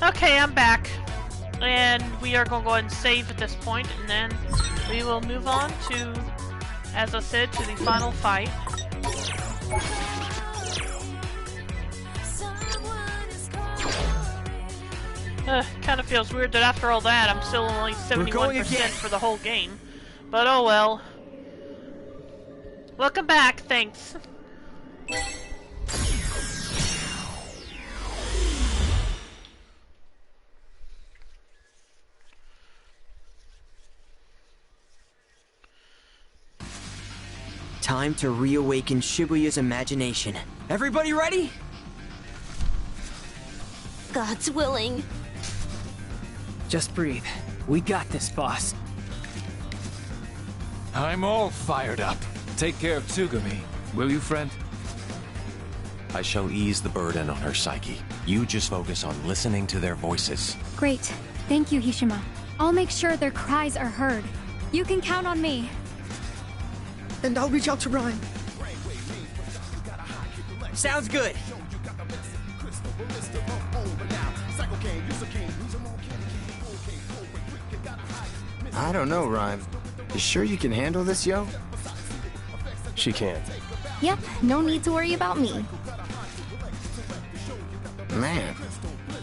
S1: Okay, I'm back. And we are going to go ahead and save at this point, and then we will move on to, as I said, to the final fight. Kind of feels weird that after all that, I'm still only 71% for the whole game. But oh well. Welcome back, thanks.
S3: Time to reawaken Shibuya's imagination. Everybody ready?
S15: God's willing.
S7: Just breathe. We got this, boss.
S5: I'm all fired up. Take care of Tsugumi, will you, friend?
S14: I shall ease the burden on her psyche. You just focus on listening to their voices.
S17: Great. Thank you, Hishima. I'll make sure their cries are heard. You can count on me.
S16: And I'll reach out to Ryan.
S3: Sounds good.
S8: I don't know, Rhyme. You sure you can handle this, yo?
S7: She can.
S12: Yep, no need to worry about me.
S8: Man,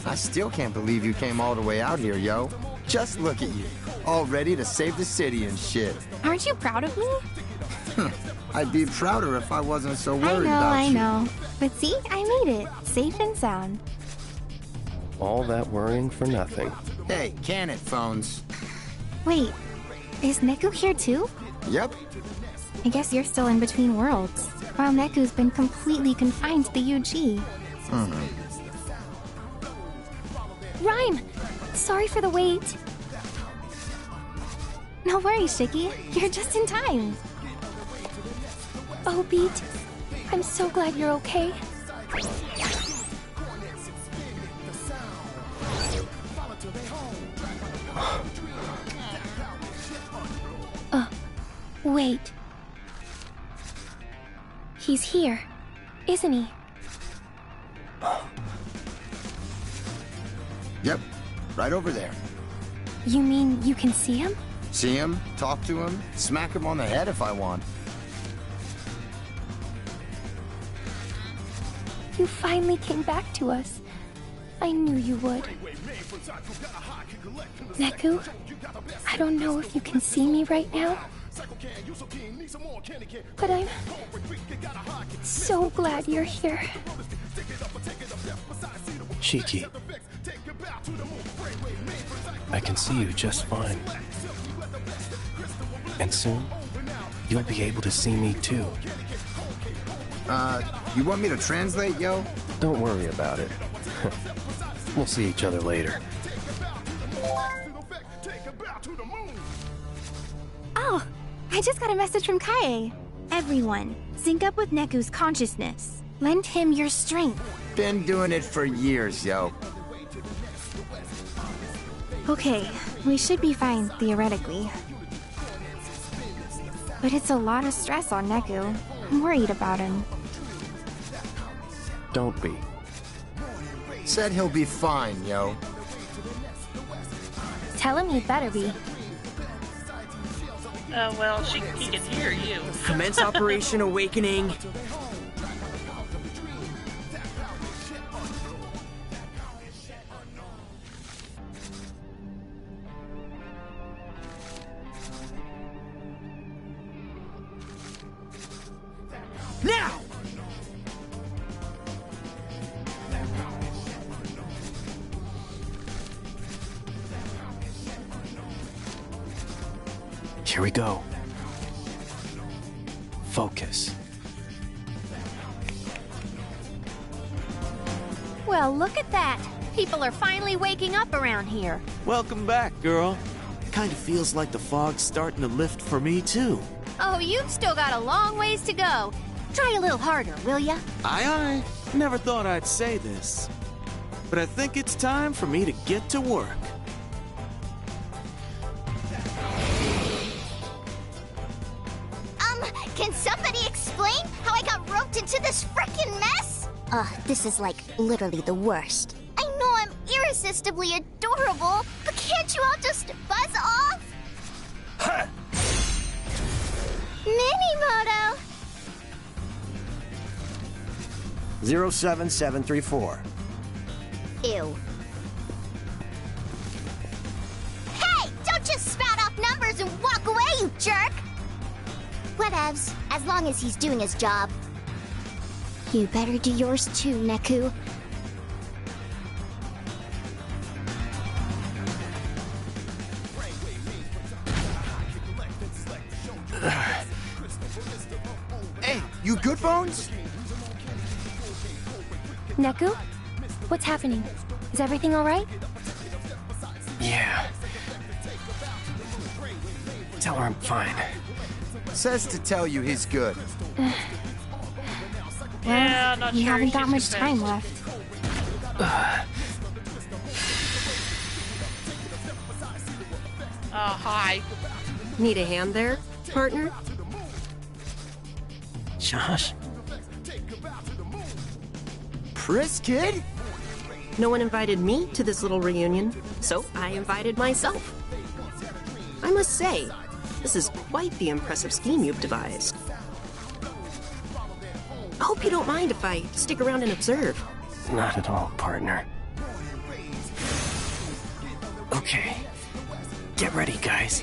S8: I still can't believe you came all the way out here, yo. Just look at you, all ready to save the city and shit.
S12: Aren't you proud of me?
S8: I'd be prouder if I wasn't so worried about
S12: I
S8: you.
S12: know. But see, I made it. Safe and sound.
S7: All that worrying for nothing.
S8: Hey, can it, phones?
S12: Wait, is Neku here too?
S8: Yep.
S12: I guess you're still in between worlds, while Neku's been completely confined to the UG. Rhyme! Sorry for the wait. No worries, Shiki. You're just in time.
S15: Oh, Beat. I'm so glad you're okay. Wait. He's here, isn't he?
S8: Yep, right over there.
S15: You mean you can see him?
S8: See him, talk to him, smack him on the head if I want.
S15: You finally came back to us. I knew you would. Neku, I don't know if you can see me right now, but I'm so glad you're here.
S7: Shiki, I can see you just fine. And soon, you'll be able to see me too.
S8: You want me to translate, yo?
S7: Don't worry about it. We'll see each other later.
S12: Oh, I just got a message from Kaie. Everyone, sync up with Neku's consciousness. Lend him your strength.
S8: Been doing it for years, yo.
S12: Okay, we should be fine, theoretically. But it's a lot of stress on Neku. I'm worried about him.
S7: Don't be.
S8: Said he'll be fine, yo.
S15: Tell him he better be.
S1: Well, he can hear you.
S3: Commence Operation Awakening. Now!
S7: Here we go. Focus.
S15: Well, look at that. People are finally waking up around here.
S11: Welcome back, girl. Kind of feels like the fog's starting to lift for me, too.
S15: Oh, you've still got a long ways to go. Try a little harder, will ya?
S11: Aye. Never thought I'd say this. But I think it's time for me to get to work.
S18: Can somebody explain how I got roped into this frickin' mess? This is like literally the worst. I know I'm irresistibly adorable, but can't you all just buzz off? Minimoto!
S10: 07734.
S18: Ew. Hey! Don't just spout off numbers and walk away, you jerk! Whatevs, as long as he's doing his job. You better do yours too, Neku.
S8: Hey, you good, Bones?
S15: Neku? What's happening? Is everything alright?
S7: Yeah. Tell her I'm fine.
S8: Says to tell you he's good.
S1: Yeah, not
S15: We
S1: sure
S15: haven't
S1: she's
S15: that much
S1: convinced.
S15: time left.
S1: Hi.
S19: Need a hand there, partner?
S7: Josh?
S8: Pris, kid?
S19: No one invited me to this little reunion, so I invited myself. I must say, this is quite the impressive scheme you've devised. I hope you don't mind if I stick around and observe.
S7: Not at all, partner. Okay. Get ready, guys.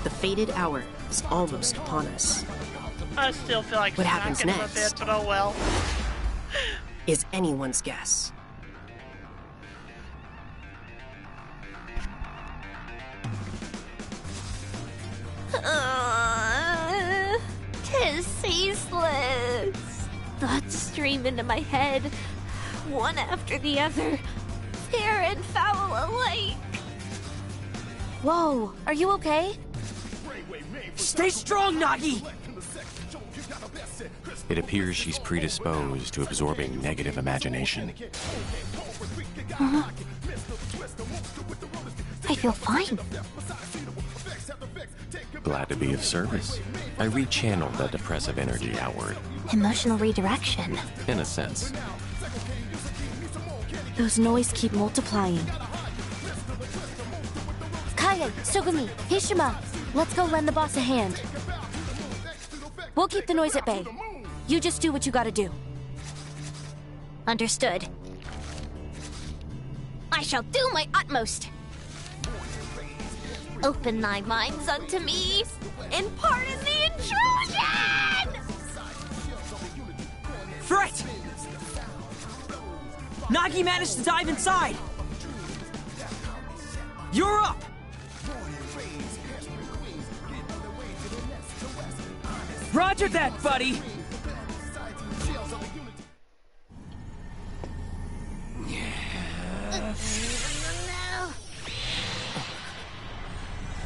S19: The fated hour is almost upon us.
S1: I still feel like
S19: What happens
S1: smacking him a
S19: next?
S1: bit, but oh well.
S19: Is anyone's guess.
S15: Tis ceaseless. Thoughts stream into my head, one after the other, fair and foul alike.
S6: Whoa, are you okay?
S7: Stay strong, Nagi!
S14: It appears she's predisposed to absorbing negative imagination.
S15: Huh? I feel fine.
S14: Glad to be of service. I rechanneled that depressive energy outward,
S15: Emotional redirection.
S14: in a sense.
S6: Those noise keep multiplying. Kaye, Sugumi, Hishima, let's go lend the boss a hand. We'll keep the noise at bay. You just do what you gotta do.
S15: Understood. I shall do my utmost. Open thy minds unto me, and pardon the intrusion!
S7: Fret! Nagi managed to dive inside! You're up! Roger that, buddy!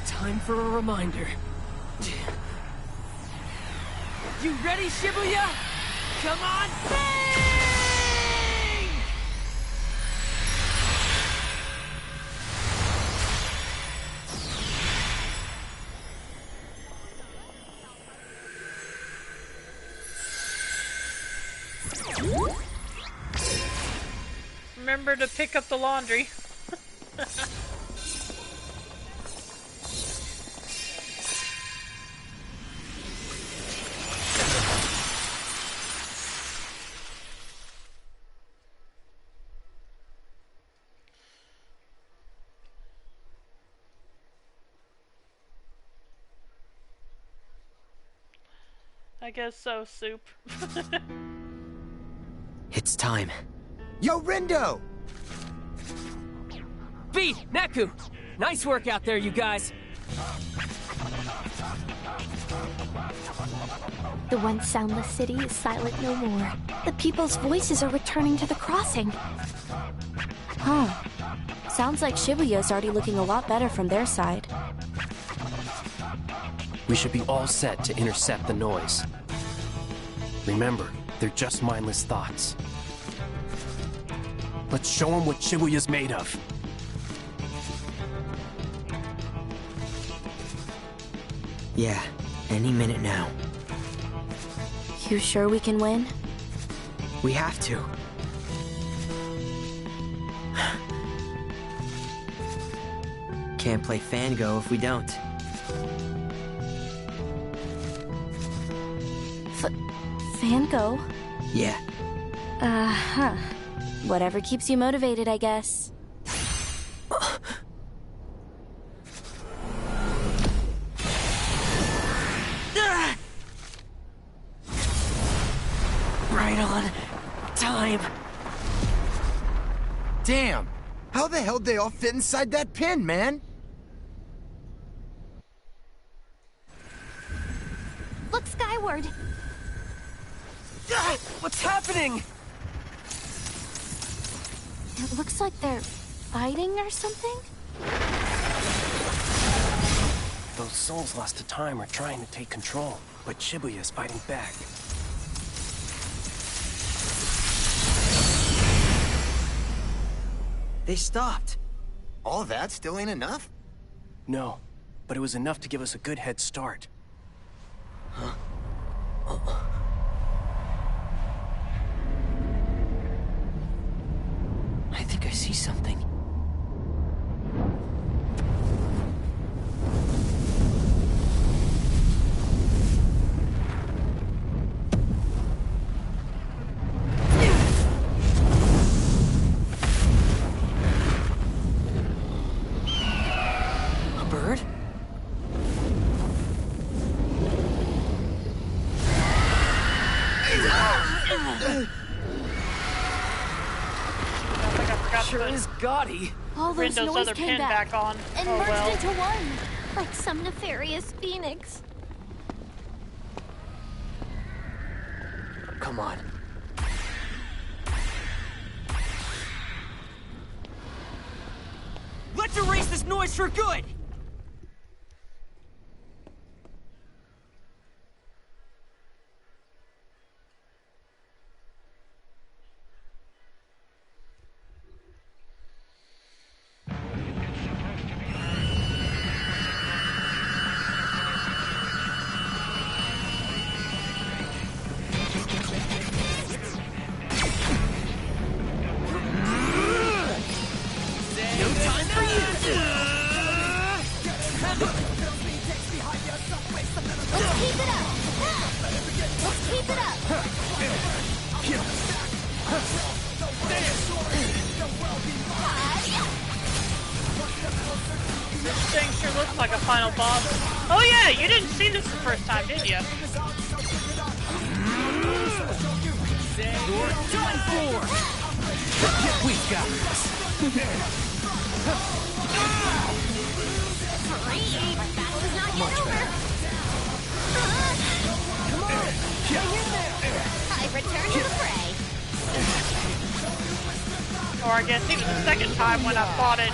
S7: Time for a reminder. You ready, Shibuya? Come on, bang!
S1: Remember to pick up the laundry. I guess so, Soup.
S3: It's time.
S8: Yo, Rindo!
S7: Beat, Neku! Nice work out there, you guys.
S15: The once soundless city is silent no more.
S6: The people's voices are returning to the crossing. Huh. Sounds like Shibuya's already looking a lot better from their side.
S7: We should be all set to intercept the noise. Remember, they're just mindless thoughts. Let's show them what Shibuya's made of.
S3: Yeah, any minute now.
S6: You sure we can win?
S3: We have to. Can't play Fango if we don't.
S6: Fango?
S3: Yeah.
S6: Uh-huh. Whatever keeps you motivated, I guess.
S10: Right on time.
S8: Damn! How the hell did they all fit inside that pin, man?
S18: Look skyward.
S7: What's happening?
S6: It looks like they're fighting or something?
S7: Those souls lost to time are trying to take control, but Shibuya's fighting back.
S3: They stopped.
S8: All that still ain't enough?
S7: No, but it was enough to give us a good head start.
S3: Huh? I think I see something. A bird?
S7: Sure is gaudy.
S6: All those
S1: Rindo's
S6: noise
S1: other
S6: came
S1: pin back on.
S18: And
S1: Oh
S18: merged
S1: well.
S18: into one. Like some nefarious phoenix.
S3: Come on.
S7: Let's erase this noise for good!
S1: This thing sure looks like a final boss. Oh yeah, you didn't see this the first time, did you?
S7: You're done for! We got this.
S18: Much better.
S7: Come on! Hang in there!
S18: I return to the fray.
S1: Or I guess even the second time when I fought it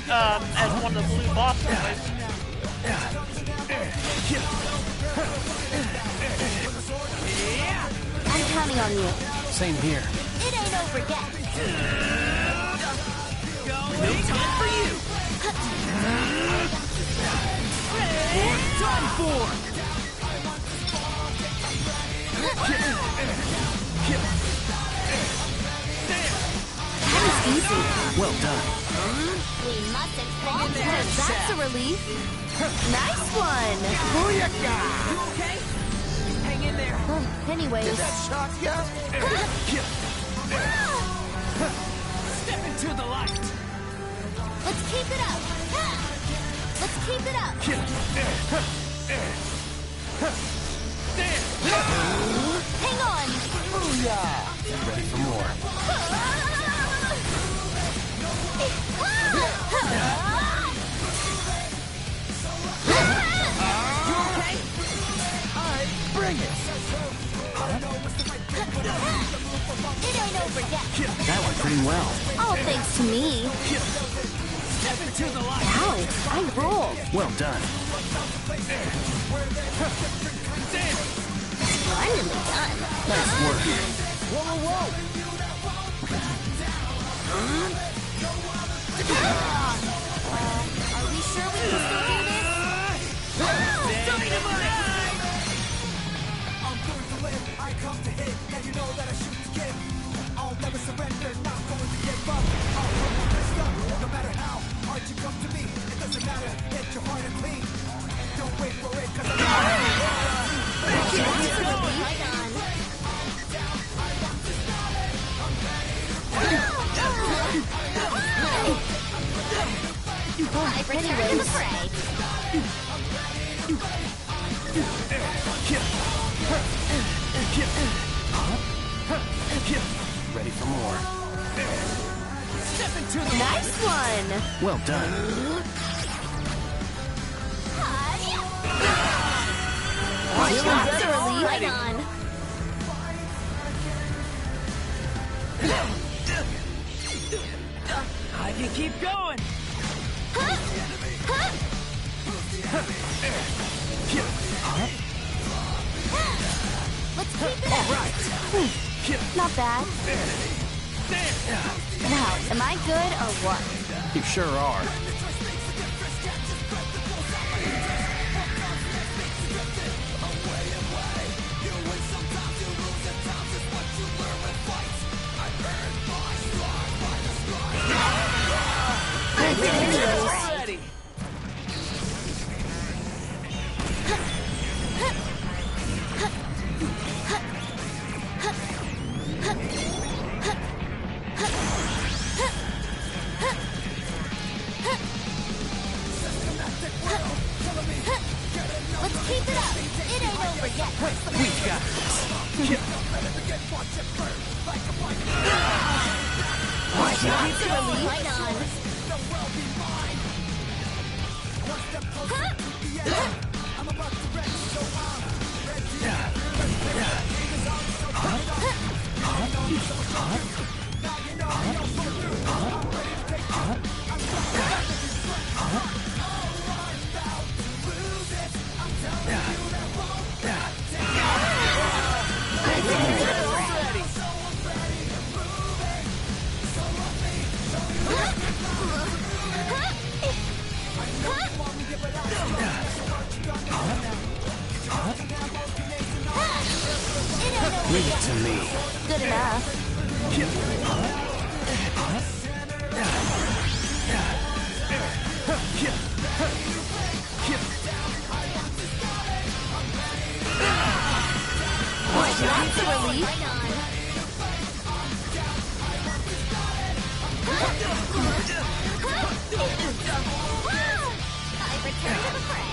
S1: as one of the blue boss boys.
S6: I'm counting on you.
S7: Same here.
S18: It ain't over yet.
S7: No time for you! You're done for!
S6: That was easy.
S7: Well done.
S18: We mustn't fall for
S6: That's a relief. Nice one.
S8: Booyaka!
S7: Okay? Hang in there.
S6: Anyways.
S8: Did that shock ya?
S7: Step into the light.
S18: Let's keep it up. Let's keep it up. Hang on.
S8: Booyah!
S7: Ready for more. You okay?
S8: Alright, bring it!
S18: It ain't over yet.
S7: That went pretty well.
S6: All thanks to me.
S7: Step into the light.
S6: Ow, I rolled.
S7: Well done.
S18: Splendidly done.
S7: Nice work.
S8: Whoa, whoa, whoa!
S18: Are we sure we can still do this?
S7: Dynamite!
S18: I return to the fray.
S10: Ready for more.
S18: Step into the nice one.
S10: Well done.
S18: That's a relief. Right on.
S13: I can keep going.
S18: Let's keep it up. Not bad. Wow, am I good or what?
S10: You sure are.
S13: Ready.
S18: Let's keep it up. It ain't over yet.
S13: We got this.
S18: That's a relief. Right on.
S10: Leave it to me.
S18: Good enough. That's a relief. Right on. I return to the fray.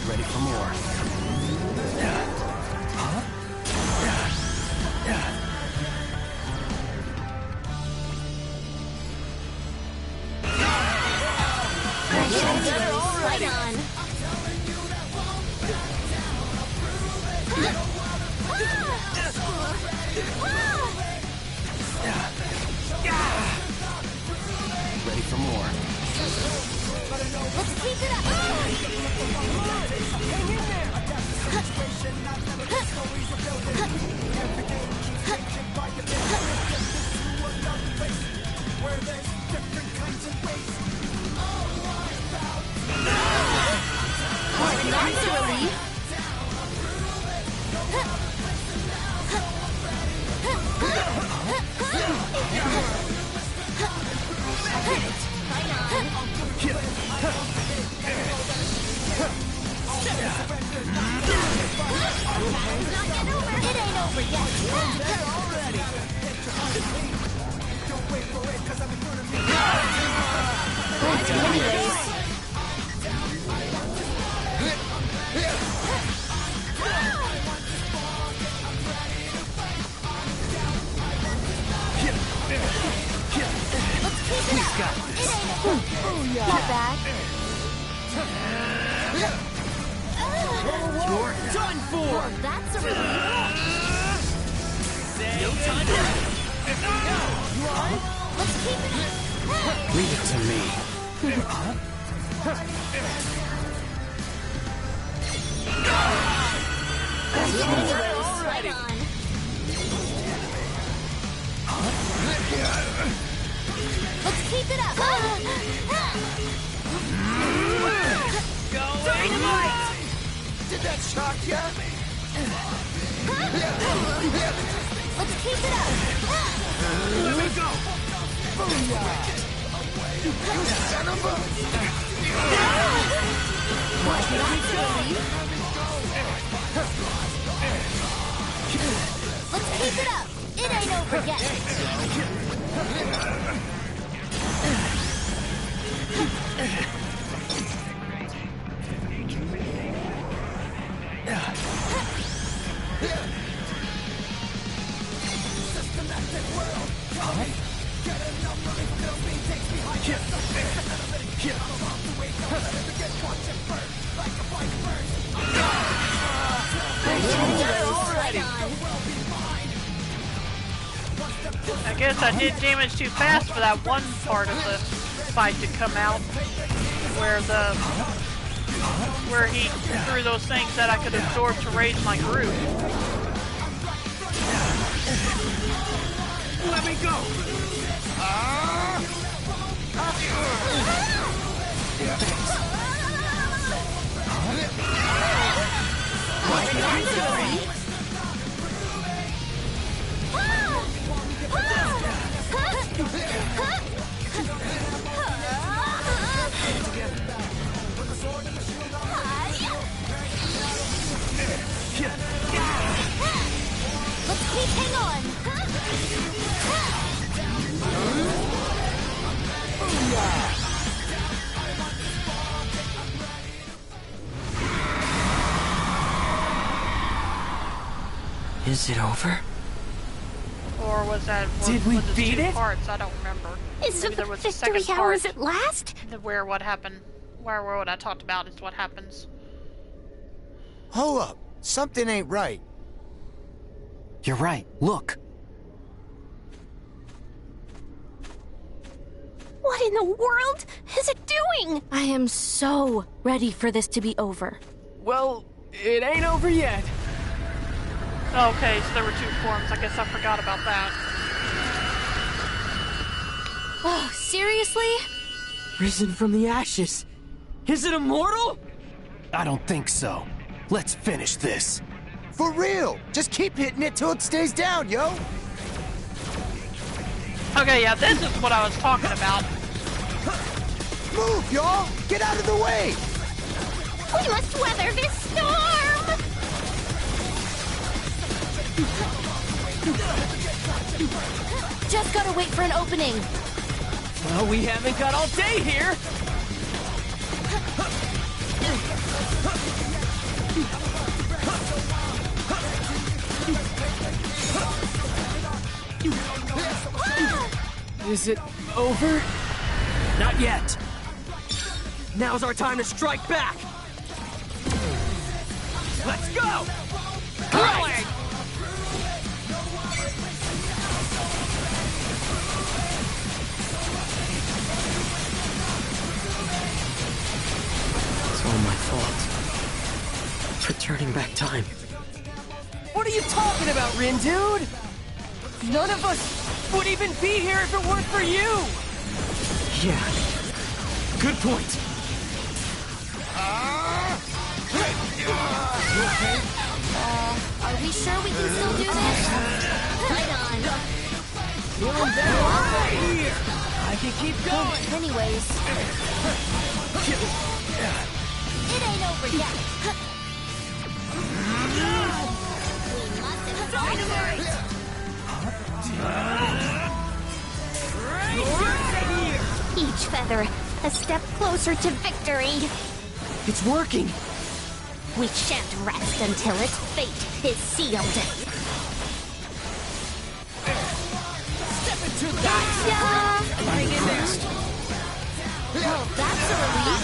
S10: Ready for more.
S18: Right on.
S10: Ready for more.
S18: Let's keep it up. That's a relief. It ain't over yet.
S10: We've got this.
S18: Not bad.
S13: You're done for.
S18: Well, that's a relief.
S13: No time to
S18: Let's keep it up.
S10: Leave it to me.
S18: Right on. Let's keep it up.
S2: Dynamite! Did that shock ya?
S18: Let's keep it up.
S2: Let me go! Booyah! You son of a...
S18: Let's keep it up. It ain't over yet.
S1: I guess I did damage too fast for that one part of the fight to come out, where he threw those things that I could absorb to raise my group.
S2: Let me go!
S18: Let's keep hang on.
S3: Is it over?
S1: Or was that?
S4: Did we beat
S1: two
S4: it?
S1: Parts? I don't remember.
S15: Is
S1: Maybe
S15: the
S1: there was a
S15: victory
S1: second part.
S15: ours at last?
S1: Where what happened? Where what I talked about is what happens.
S8: Hold up. Something ain't right.
S7: You're right. Look.
S15: What in the world is it doing?
S6: I am so ready for this to be over.
S4: Well, it ain't over yet.
S1: Okay, so there were two forms. I guess I forgot about that.
S6: Oh, seriously?
S4: Risen from the ashes. Is it immortal? I don't think so. Let's finish this.
S8: For real! Just keep hitting it till it stays down, yo!
S1: Okay, yeah, this is what I was talking about.
S8: Move, y'all! Get out of the way!
S18: We must weather this storm!
S6: Just gotta wait for an opening.
S4: Well, we haven't got all day here. Is it over? Not yet. Now's our time to strike back. Let's go! Right.
S3: It's all my fault. For turning back time.
S4: What are you talking about, Rin, dude? None of us would even be here if it weren't for you!
S3: Yeah.
S4: Good point.
S18: Are we sure we can still do this? Right on.
S4: Feeling better already. I can keep going.
S18: Anyways. It ain't over yet.
S2: Dynamite!
S15: Each feather, a step closer to victory.
S4: It's working.
S15: We shan't rest until its fate is sealed.
S2: Step into the
S15: Gotcha!
S2: Hang in there.
S15: Well, that's a relief.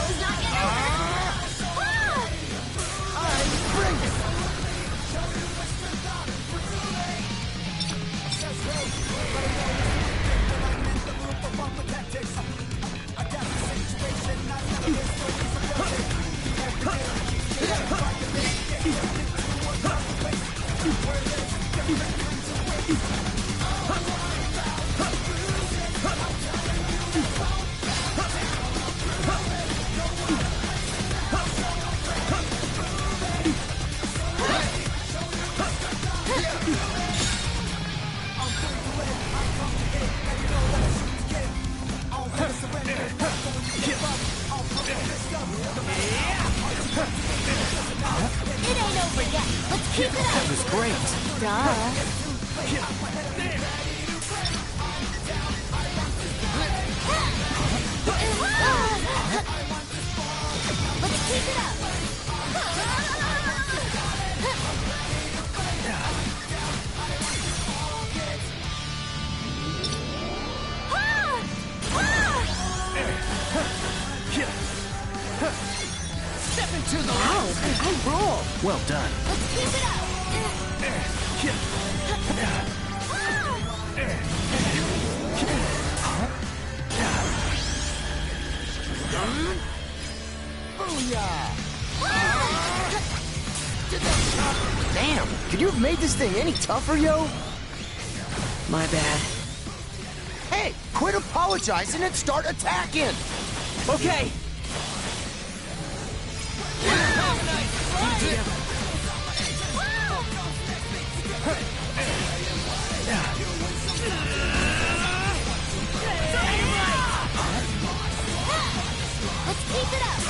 S2: Let's keep it up.
S7: Step into the wow, I roll. Well done.
S2: Let's keep it up.
S10: Damn, could you have made this thing any tougher, yo?
S4: My bad.
S10: Hey, quit apologizing and start attacking!
S4: Okay.
S2: Let's keep it up.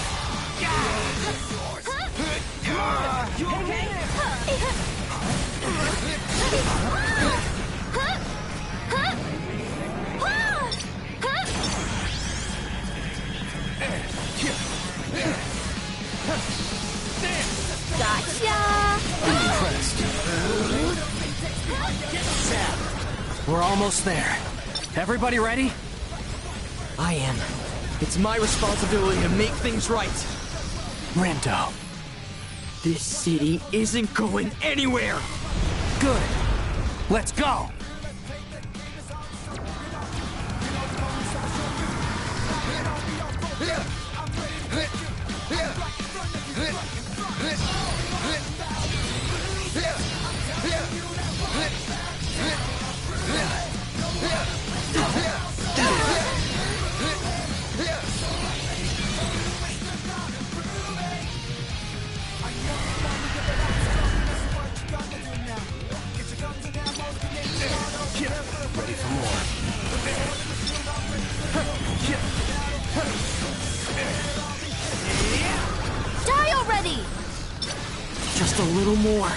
S7: You okay?
S4: We're almost there. Everybody ready? I am. It's my responsibility to make things right. Rando. This city isn't going anywhere. Good. Let's go.
S7: Ready for more.
S6: Die already!
S4: Just a little more.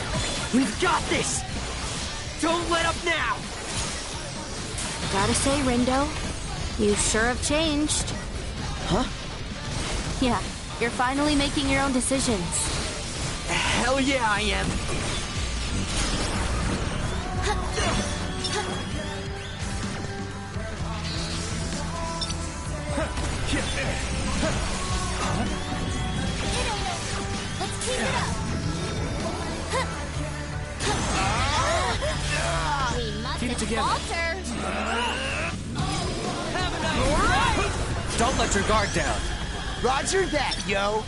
S4: We've got this! Don't let up now!
S6: Gotta say, Rindo, you sure have changed.
S4: Huh?
S6: Yeah, you're finally making your own decisions.
S4: Hell yeah, I am!
S2: Let's keep it up. We mustn't
S4: Keep it together.
S2: falter.
S4: Don't let your guard down.
S10: Roger that, yo!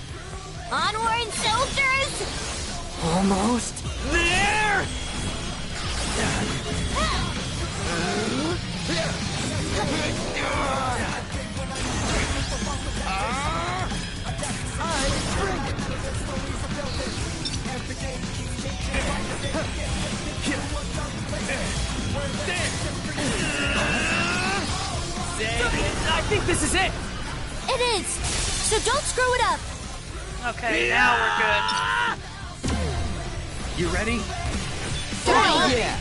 S2: Onward, soldiers!
S4: Almost there! I think this is it!
S6: It is! So don't screw it up!
S1: Okay, now we're good.
S4: You ready?
S10: Oh, yeah!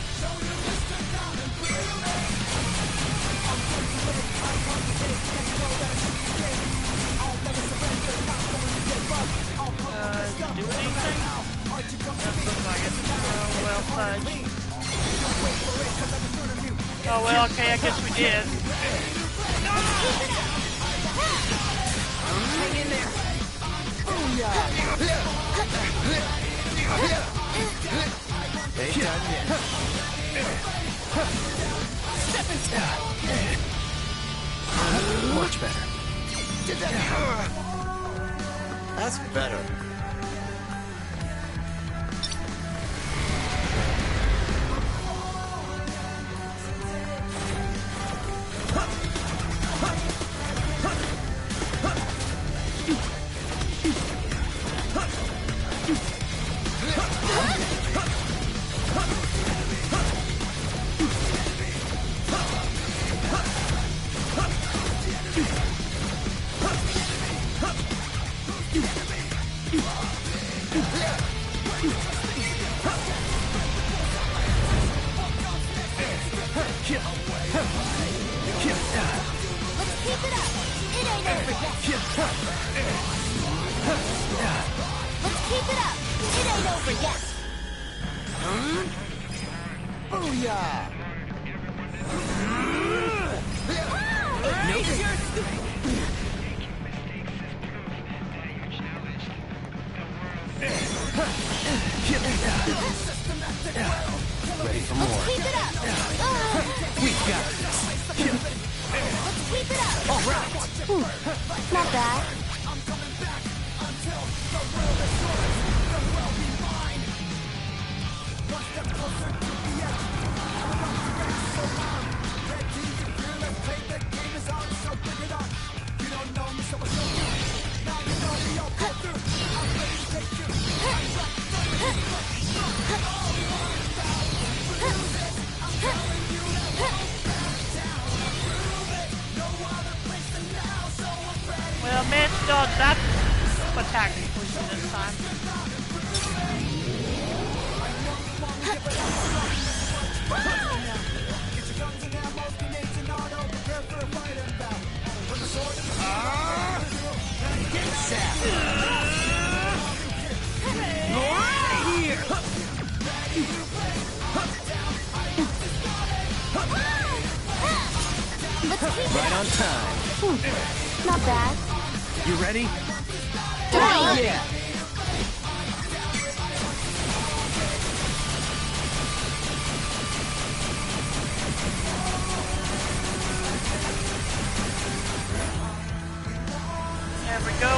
S1: Do anything? That looks like it. Oh, well, fudge. Oh, well, okay, I guess we did.
S10: Hang in there! Ain't done yet.
S4: Much better.
S8: That's better.
S18: keep it up. It ain't over yet. Let's keep it up. It ain't over yet.
S8: Booyah!
S7: Ready for more.
S18: Let's keep it up.
S7: We got this.
S18: Let's keep it up.
S7: All right.
S6: Not bad.
S1: Well, man, dodged that attack completion this time.
S13: Get set! Right here!
S7: Right on time.
S6: Not bad.
S7: You ready?
S6: Oh,
S7: yeah!
S1: There we go.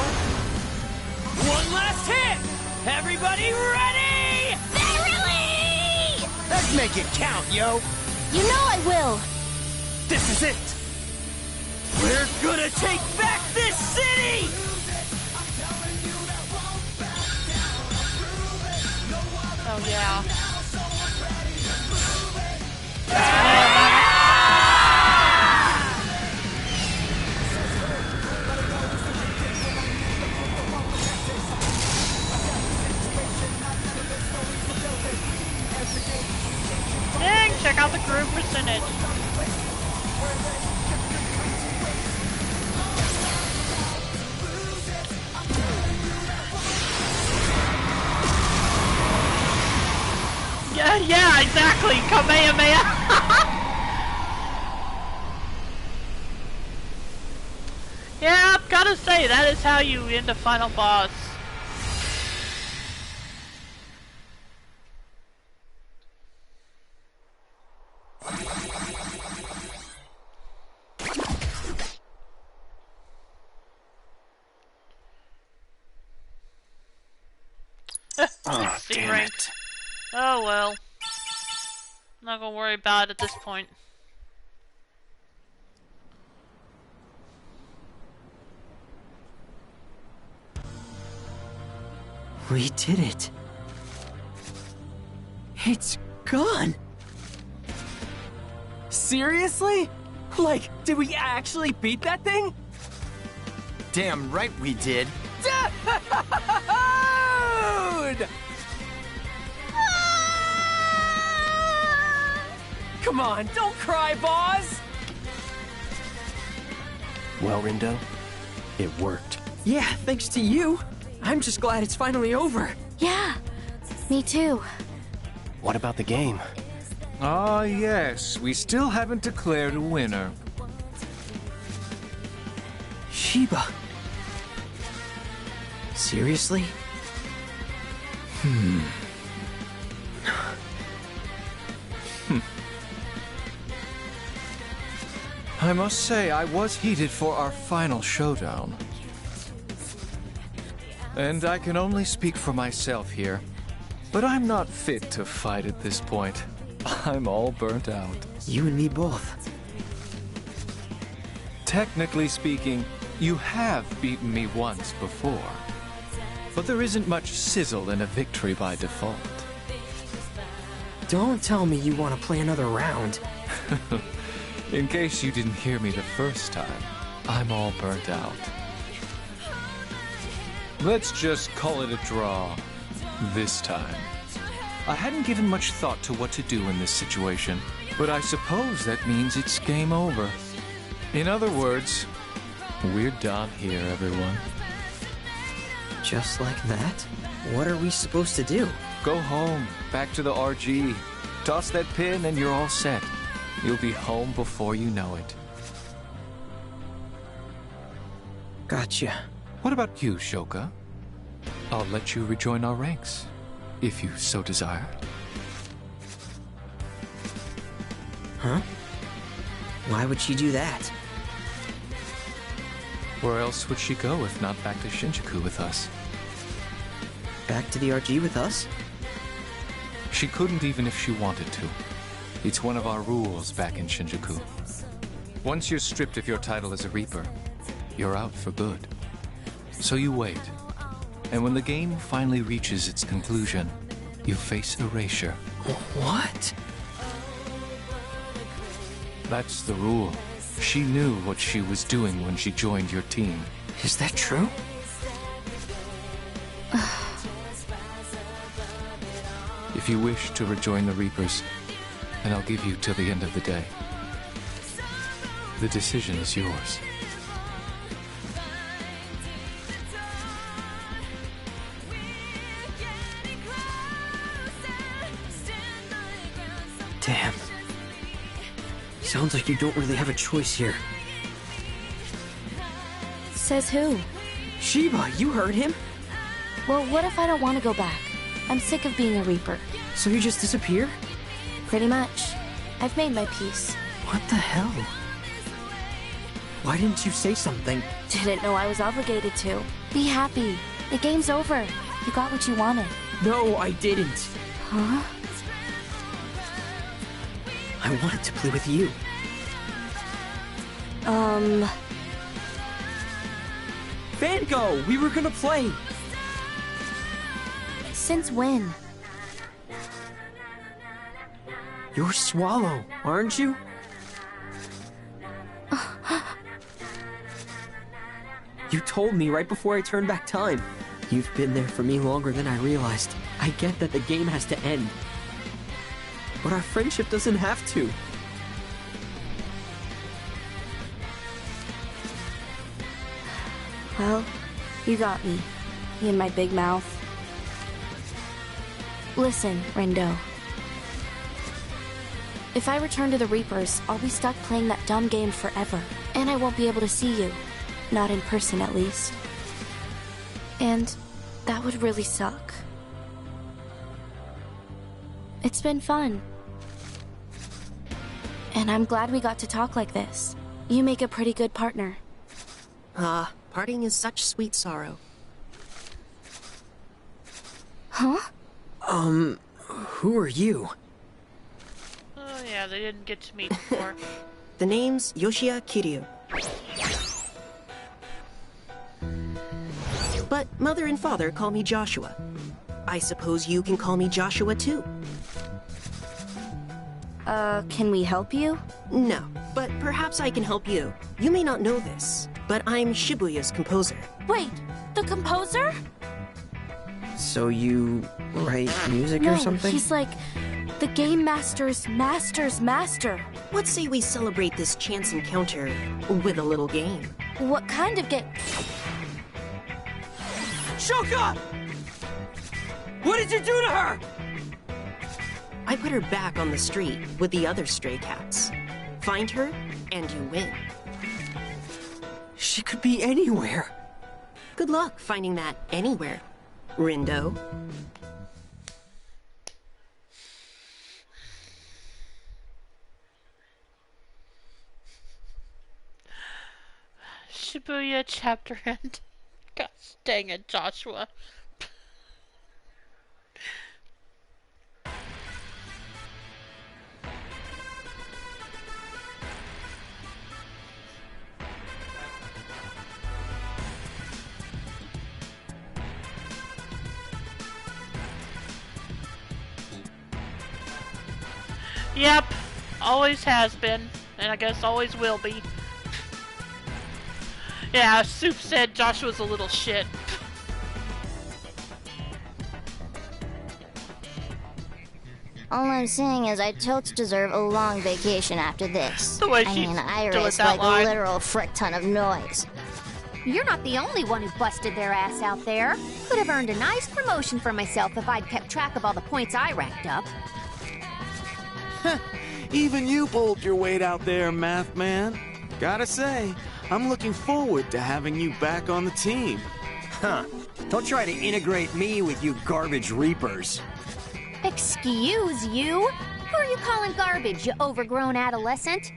S13: One last hit! Everybody ready?
S18: Verily!
S10: Let's make it count, yo!
S6: You know I will.
S13: This is it! We're gonna take back this city!
S1: Oh, yeah. Dang, check out the groove percentage. Yeah, exactly. Kamehameha. Yeah, I've gotta say, that is how you end a final boss.
S11: Oh,
S1: C
S11: damn
S1: rank.
S11: it.
S1: Oh well. Not gonna worry about it at this point.
S3: We did it. It's gone.
S7: Seriously? Like, did we actually beat that thing?
S8: Damn right we did.
S7: Dude! Come on, don't cry, boss! Well, Rindo, it worked.
S3: Yeah, thanks to you. I'm just glad it's finally over.
S6: Yeah, me too.
S7: What about the game?
S5: Ah, yes. We still haven't declared a winner.
S3: Sheba. Seriously?
S5: I must say, I was heated for our final showdown. And I can only speak for myself here, but I'm not fit to fight at this point. I'm all burnt out.
S3: You and me both.
S5: Technically speaking, you have beaten me once before. But there isn't much sizzle in a victory by default.
S3: Don't tell me you want to play another round.
S5: In case you didn't hear me the first time, I'm all burnt out. Let's just call it a draw. This time. I hadn't given much thought to what to do in this situation, but I suppose that means it's game over. In other words, We're done here, everyone.
S3: Just like that? What are we supposed to do?
S5: Go home, back to the RG. Toss that pin and you're all set. You'll be home before you know it.
S3: Gotcha.
S5: What about you, Shoka? I'll let you rejoin our ranks, if you so desire.
S3: Huh? Why would she do that?
S5: Where else would she go if not back to Shinjuku with us?
S3: Back to the RG with us?
S5: She couldn't even if she wanted to. It's one of our rules back in Shinjuku. Once you're stripped of your title as a Reaper, you're out for good. So you wait. And when the game finally reaches its conclusion, you face erasure.
S3: What?
S5: That's the rule. She knew what she was doing when she joined your team.
S3: Is that true?
S5: If you wish to rejoin the Reapers, then I'll give you till the end of the day. The decision is yours.
S3: Damn. Sounds like you don't really have a choice here.
S6: Says who?
S3: Shiba, you heard him?
S6: Well, what if I don't want to go back? I'm sick of being a Reaper.
S3: So you just disappear?
S6: Pretty much. I've made my peace.
S3: What the hell? Why didn't you say something?
S6: Didn't know I was obligated to. Be happy. The game's over. You got what you wanted.
S3: No, I didn't.
S6: Huh?
S3: I wanted to play with you. Vango! We were gonna play!
S6: Since when?
S3: You're Swallow, aren't you? You told me right before I turned back time. You've been there for me longer than I realized. I get that the game has to end. But our friendship doesn't have to.
S6: Well, you got me. Me and my big mouth. Listen, Rindo. If I return to the Reapers, I'll be stuck playing that dumb game forever. And I won't be able to see you. Not in person, at least. And that would really suck. It's been fun. And I'm glad we got to talk like this. You make a pretty good partner.
S19: Parting is such sweet sorrow.
S6: Huh?
S3: Who are you?
S1: Oh yeah, they didn't get to meet before.
S19: The name's Yoshiya Kiryu. But Mother and Father call me Joshua. I suppose you can call me Joshua too.
S6: Can we help you?
S19: No, but perhaps I can help you. You may not know this, but I'm Shibuya's composer.
S6: Wait, the composer?
S3: So you write music or something?
S6: He's like the Game Master's master's master.
S19: Let's say we celebrate this chance encounter with a little game.
S6: What kind of game?
S3: Shoka! What did you do to her?
S19: I put her back on the street with the other stray cats. Find her, and you win.
S3: She could be anywhere.
S19: Good luck finding that anywhere, Rindo.
S1: Shibuya chapter end. Gosh dang it, Joshua. Yep, always has been, and I guess always will be. Yeah, Soup said Joshua's a little shit.
S18: All I'm saying is I totes deserve a long vacation after this.
S1: The way
S18: I
S1: she
S18: mean, I
S1: delivered
S18: raised
S1: that
S18: like
S1: line.
S18: a literal frick ton of noise.
S20: You're not the only one who busted their ass out there. Could have earned a nice promotion for myself if I'd kept track of all the points I racked up.
S11: Even you pulled your weight out there, Math Man. Gotta say, I'm looking forward to having you back on the team.
S10: Huh. Don't try to integrate me with you garbage reapers.
S20: Excuse you? Who are you calling garbage, you overgrown adolescent?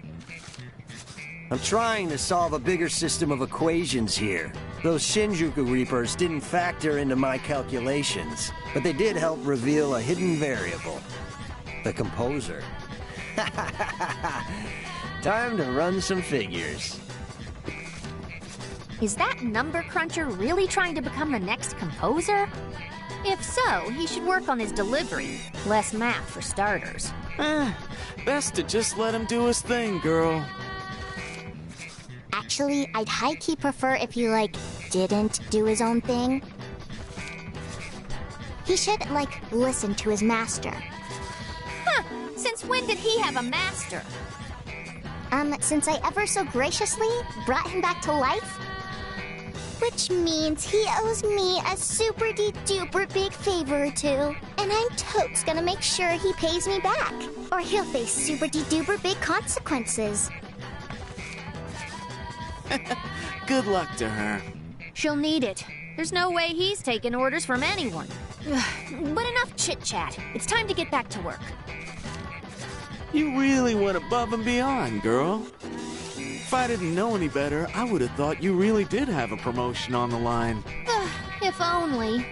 S10: I'm trying to solve a bigger system of equations here. Those Shinjuku Reapers didn't factor into my calculations, but they did help reveal a hidden variable. The composer. Time to run some figures.
S20: Is that number cruncher really trying to become the next composer? If so, he should work on his delivery. Less math for starters.
S11: Best to just let him do his thing, girl.
S18: Actually, I'd high-key prefer if he, didn't do his own thing. He should, listen to his master.
S20: Huh! Since when did he have a master?
S18: Since I ever so graciously brought him back to life. Which means he owes me a super-de-duper big favor or two. And I'm totes gonna make sure he pays me back. Or he'll face super-de-duper big consequences.
S11: Good luck to her.
S20: She'll need it. There's no way he's taking orders from anyone. But enough chit-chat. It's time to get back to work.
S11: You really went above and beyond, girl. If I didn't know any better, I would have thought you really did have a promotion on the line.
S20: If only.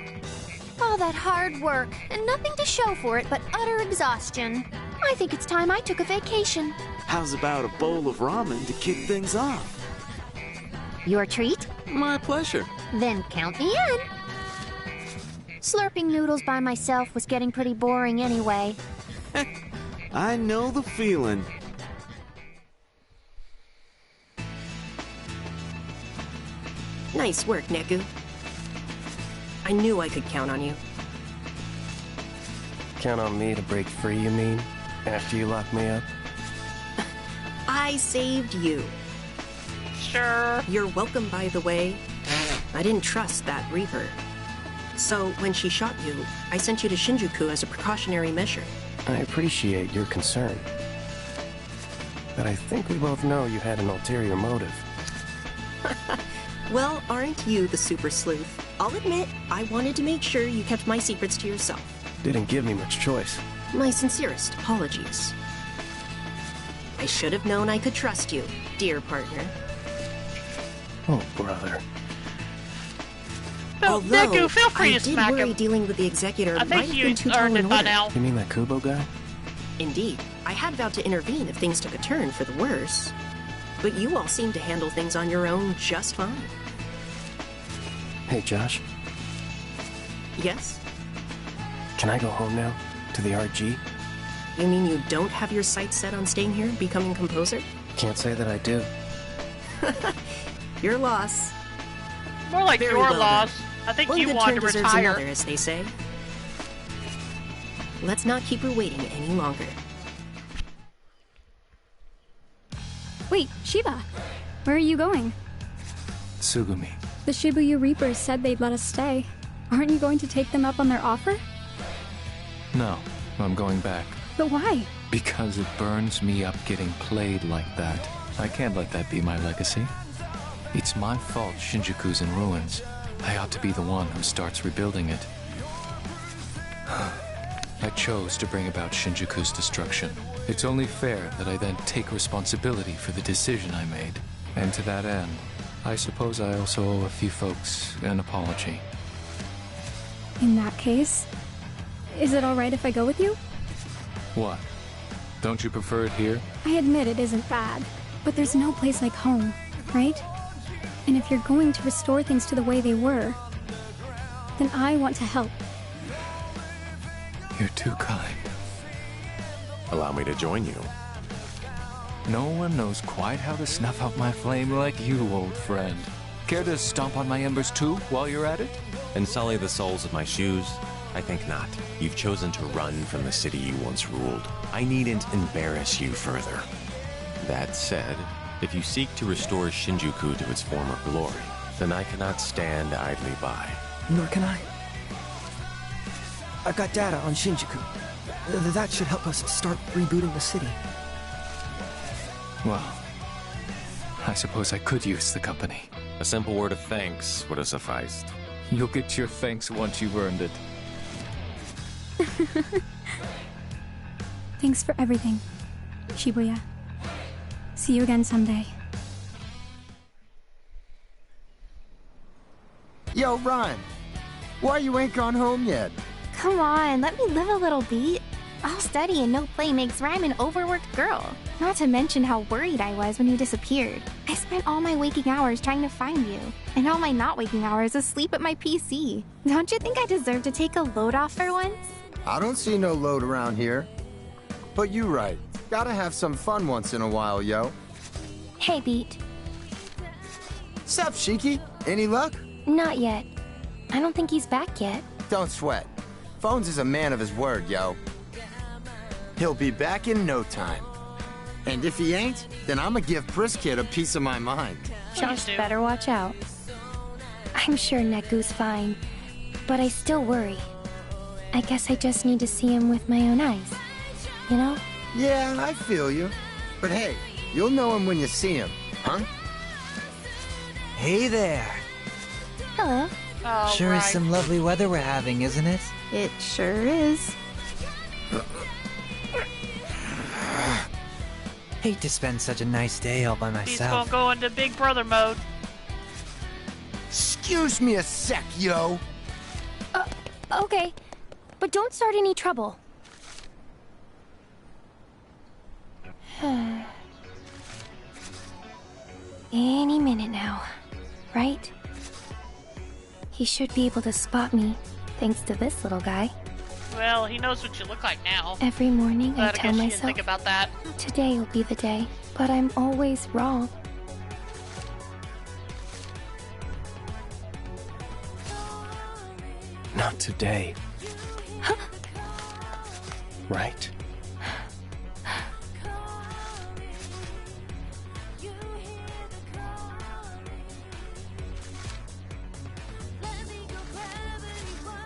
S20: All that hard work, and nothing to show for it but utter exhaustion. I think it's time I took a vacation.
S11: How's about a bowl of ramen to kick things off?
S20: Your treat?
S11: My pleasure.
S20: Then count me in. Slurping noodles by myself was getting pretty boring anyway.
S11: I know the feeling.
S19: Nice work, Neku. I knew I could count on you.
S7: Count on me to break free, you mean? After you lock me up?
S19: I saved you.
S1: Sure.
S19: You're welcome, by the way. I didn't trust that Reaper. So, when she shot you, I sent you to Shinjuku as a precautionary measure.
S7: I appreciate your concern. But I think we both know you had an ulterior motive.
S19: Well, aren't you the super sleuth? I'll admit, I wanted to make sure you kept my secrets to yourself.
S7: Didn't give me much choice.
S19: My sincerest apologies. I should have known I could trust you, dear partner.
S7: Oh, brother.
S19: Although,
S1: Neku, feel free
S19: I
S1: to
S19: did
S1: smack
S19: worry
S1: him.
S19: dealing with the executor
S1: I
S19: might
S1: think
S19: have
S1: you
S19: been too tall
S1: earned
S19: an
S1: it by
S19: order.
S1: now.
S7: You mean that Kubo guy?
S19: Indeed, I had vowed to intervene if things took a turn for the worse. But you all seem to handle things on your own just fine.
S7: Hey, Josh.
S19: Yes?
S7: Can I go home now? To the RG?
S19: You mean you don't have your sights set on staying here, becoming composer?
S7: Can't say that I do.
S19: Your loss.
S1: More like
S19: Very
S1: your
S19: well,
S1: loss.
S19: then.
S1: I think
S19: One
S1: you
S19: good
S1: wanted
S19: turn
S1: to
S19: deserves
S1: retire.
S19: another, as they say. Let's not keep her waiting any longer.
S17: Wait, Shiba, where are you going?
S5: Tsugumi.
S17: The Shibuya Reapers said they'd let us stay. Aren't you going to take them up on their offer?
S5: No, I'm going back.
S17: But why?
S5: Because it burns me up getting played like that. I can't let that be my legacy. It's my fault Shinjuku's in ruins. I ought to be the one who starts rebuilding it. I chose to bring about Shinjuku's destruction. It's only fair that I then take responsibility for the decision I made. And to that end, I suppose I also owe a few folks an apology.
S17: In that case, is it alright if I go with you?
S5: What? Don't you prefer it here?
S17: I admit it isn't bad, but there's no place like home, right? And if you're going to restore things to the way they were, then I want to help.
S5: You're too kind.
S14: Allow me to join you.
S5: No one knows quite how to snuff out my flame like you, old friend. Care to stomp on my embers too, while you're at it?
S14: And sully the soles of my shoes? I think not. You've chosen to run from the city you once ruled. I needn't embarrass you further. That said, if you seek to restore Shinjuku to its former glory, then I cannot stand idly by.
S16: Nor can I. I've got data on Shinjuku. That should help us start rebooting the city.
S5: Well, I suppose I could use the company.
S14: A simple word of thanks would have sufficed.
S5: You'll get your thanks once you've earned it.
S17: Thanks for everything, Shibuya. See you again someday.
S8: Yo, Ryan. Why you ain't gone home yet?
S20: Come on, let me live a little beat. All study and no play makes Rhyme an overworked girl. Not to mention how worried I was when you disappeared. I spent all my waking hours trying to find you, and all my not waking hours asleep at my PC. Don't you think I deserve to take a load off for once?
S8: I don't see no load around here. But you right. Gotta have some fun once in a while, yo.
S15: Hey, Beat.
S8: Sup, Shiki? Any luck?
S15: Not yet. I don't think he's back yet.
S8: Don't sweat. Phones is a man of his word, yo. He'll be back in no time. And if he ain't, then I'ma give Briskit a piece of my mind.
S15: Just better watch out. I'm sure Neku's fine, but I still worry. I guess I just need to see him with my own eyes. You know?
S8: Yeah, I feel you. But hey, you'll know him when you see him, huh?
S21: Hey there.
S20: Hello.
S1: Oh,
S21: Sure
S1: right.
S21: is some lovely weather we're having, isn't it?
S20: It sure is.
S21: Hate to spend such a nice day all by
S1: He's
S21: myself.
S1: gonna go into Big Brother mode.
S8: Excuse me a sec, yo.
S15: Okay, but don't start any trouble. Any minute now, right? He should be able to spot me, thanks to this little guy.
S1: Well, he knows what you look like now.
S15: Every morning I
S1: But I
S15: tell
S1: guess you didn't
S15: myself,
S1: think about that.
S15: today will be the day, but I'm always wrong.
S7: Not today. Right.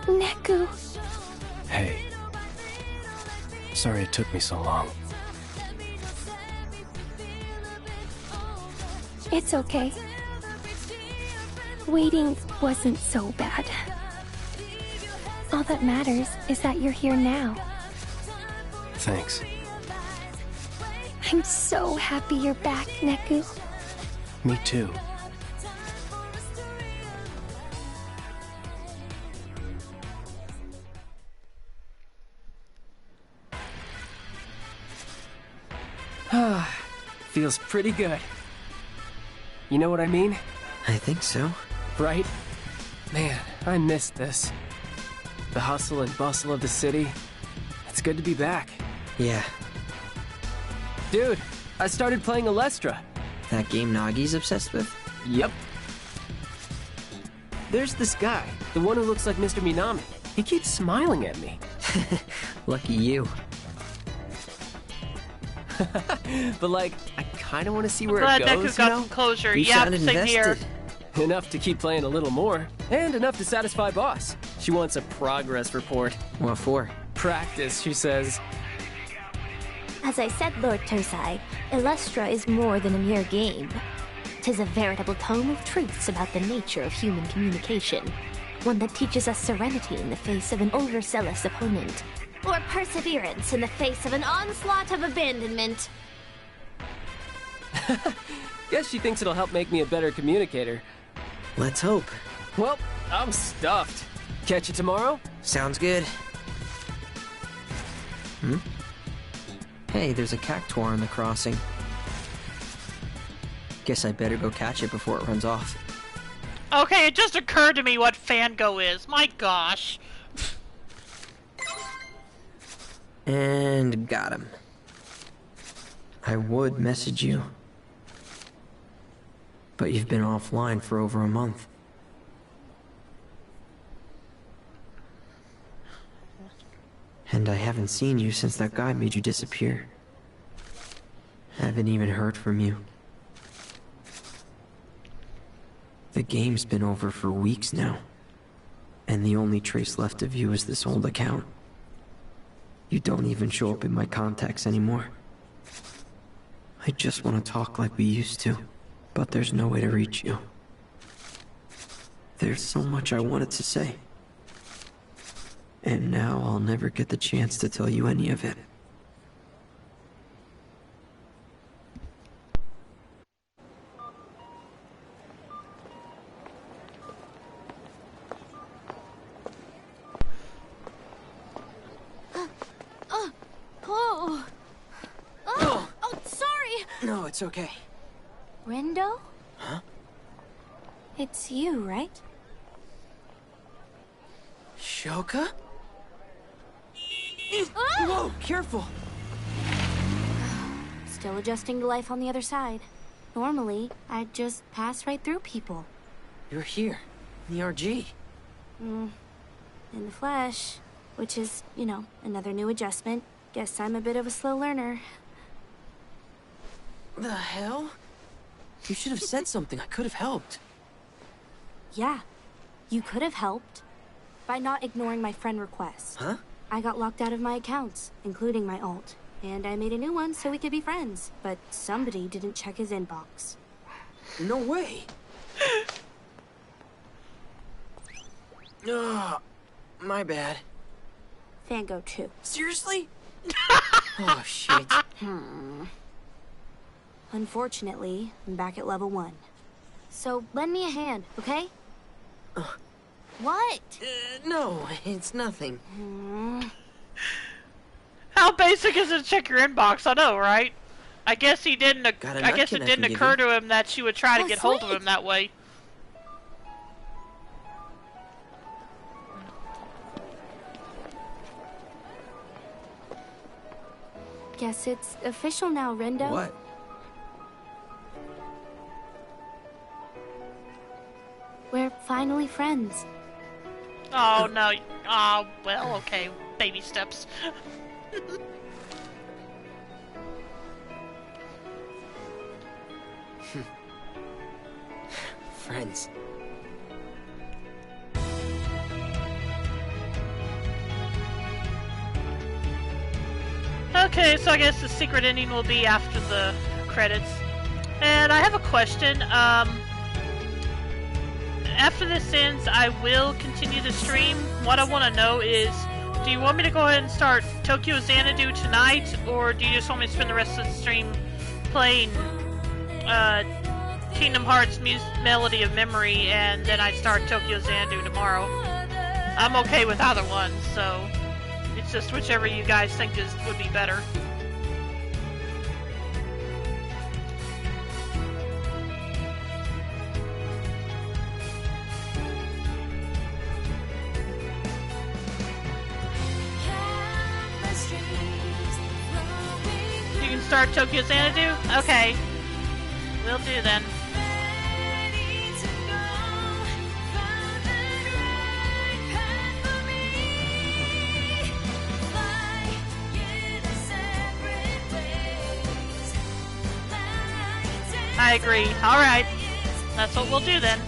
S15: Neku.
S7: Hey. Sorry it took me so long.
S15: It's okay. Waiting wasn't so bad. All that matters is that you're here now.
S7: Thanks.
S15: I'm so happy you're back, Neku.
S7: Me too. Feels pretty good. You know what I mean?
S3: I think so.
S7: Right? Man, I missed this. The hustle and bustle of the city. It's good to be back.
S3: Yeah,
S7: Dude, I started playing Alestra.
S3: that game Nagi's obsessed with?
S7: Yep. There's this guy, the one who looks like Mr. Minami. He keeps smiling at me.
S3: Lucky you.
S7: But like, I kind of want to see where
S1: Glad
S7: it goes,
S1: Neku
S7: you
S1: got
S7: know?
S1: some closure.
S3: You
S1: Yep,
S3: sound
S1: same here.
S3: invested.
S7: Enough to keep playing a little more, and enough to satisfy boss. She wants a progress report.
S3: What for?
S7: Practice, she says.
S15: As I said, Lord Tosai, Illustra is more than a mere game. 'Tis a veritable tome of truths about the nature of human communication. One that teaches us serenity in the face of an overzealous opponent, or perseverance in the face of an onslaught of abandonment.
S7: Guess she thinks it'll help make me a better communicator.
S3: Let's hope.
S7: Well, I'm stuffed. Catch you tomorrow?
S3: Sounds good. Hey, there's a cactuar on the crossing. Guess I better go catch it before it runs off.
S1: Okay, it just occurred to me what Fango is. My gosh.
S3: And got him. I would message you, but you've been offline for over a month. And I haven't seen you since that guy made you disappear. Haven't even heard from you. The game's been over for weeks now. And the only trace left of you is this old account. You don't even show up in my contacts anymore. I just want to talk like we used to, but there's no way to reach you. There's so much I wanted to say. And now I'll never get the chance to tell you any of it.
S20: Oh, sorry!
S4: No, it's okay.
S20: Rendo?
S4: Huh?
S20: It's you, right?
S4: Shoka? Whoa, careful!
S6: Still adjusting to life on the other side. Normally, I'd just pass right through people.
S4: You're here, in the RG.
S6: In the flesh, which is, you know, another new adjustment. Guess I'm a bit of a slow learner.
S4: The hell? You should have said something. I could have helped.
S6: Yeah, you could have helped by not ignoring my friend requests.
S4: Huh?
S6: I got locked out of my accounts, including my alt, and I made a new one so we could be friends, but somebody didn't check his inbox.
S4: No way. My bad.
S6: Fango too.
S4: Seriously? Oh, shit.
S6: Unfortunately, I'm back at level 1. So lend me a hand, okay? What?
S4: No, it's nothing.
S1: How basic is it to check your inbox? I know, right? I guess he didn't. I guess it didn't occur to him that she would try to get hold of him that way.
S6: Guess it's official now, Rendo.
S4: What?
S6: We're finally friends.
S1: Oh no. Oh well, okay. Baby steps.
S4: Friends.
S1: Okay, so I guess the secret ending will be after the credits. And I have a question. After this ends, I will continue the stream. What I want to know is, do you want me to go ahead and start Tokyo Xanadu tonight, or do you just want me to spend the rest of the stream playing Kingdom Hearts Melody of Memory, and then I start Tokyo Xanadu tomorrow? I'm okay with either one, so it's just whichever you guys think would be better. You can start Tokyo Xanadu? Okay. Will do then. I agree. Alright. That's what we'll do then.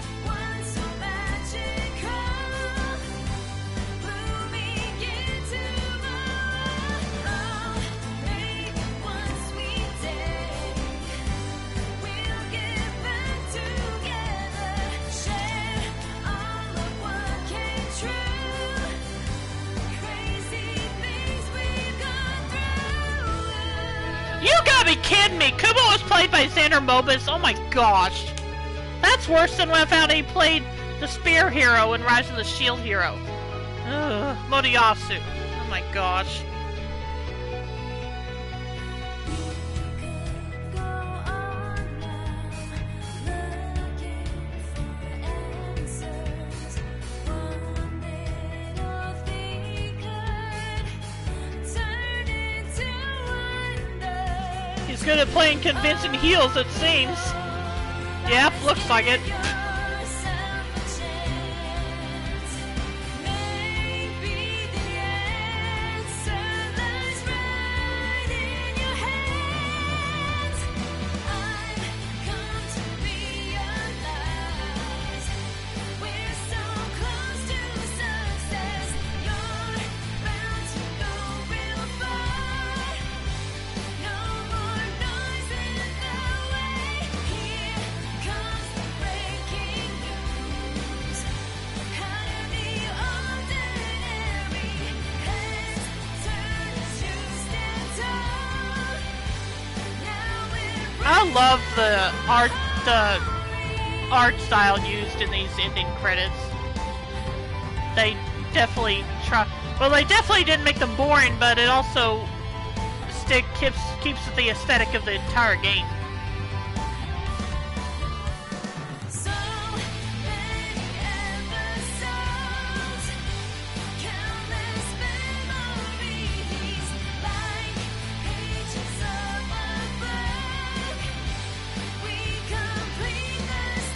S1: You gotta be kidding me! Kubo was played by Xander Mobus. Oh my gosh. That's worse than when I found he played the Spear Hero in Rise of the Shield Hero. Ugh, Moriyasu. Oh my gosh. He's good at playing convincing heels, it seems. Yep, looks like it. love the art style used in these ending credits. They definitely try. Well, they definitely didn't make them boring, but it also keeps with the aesthetic of the entire game.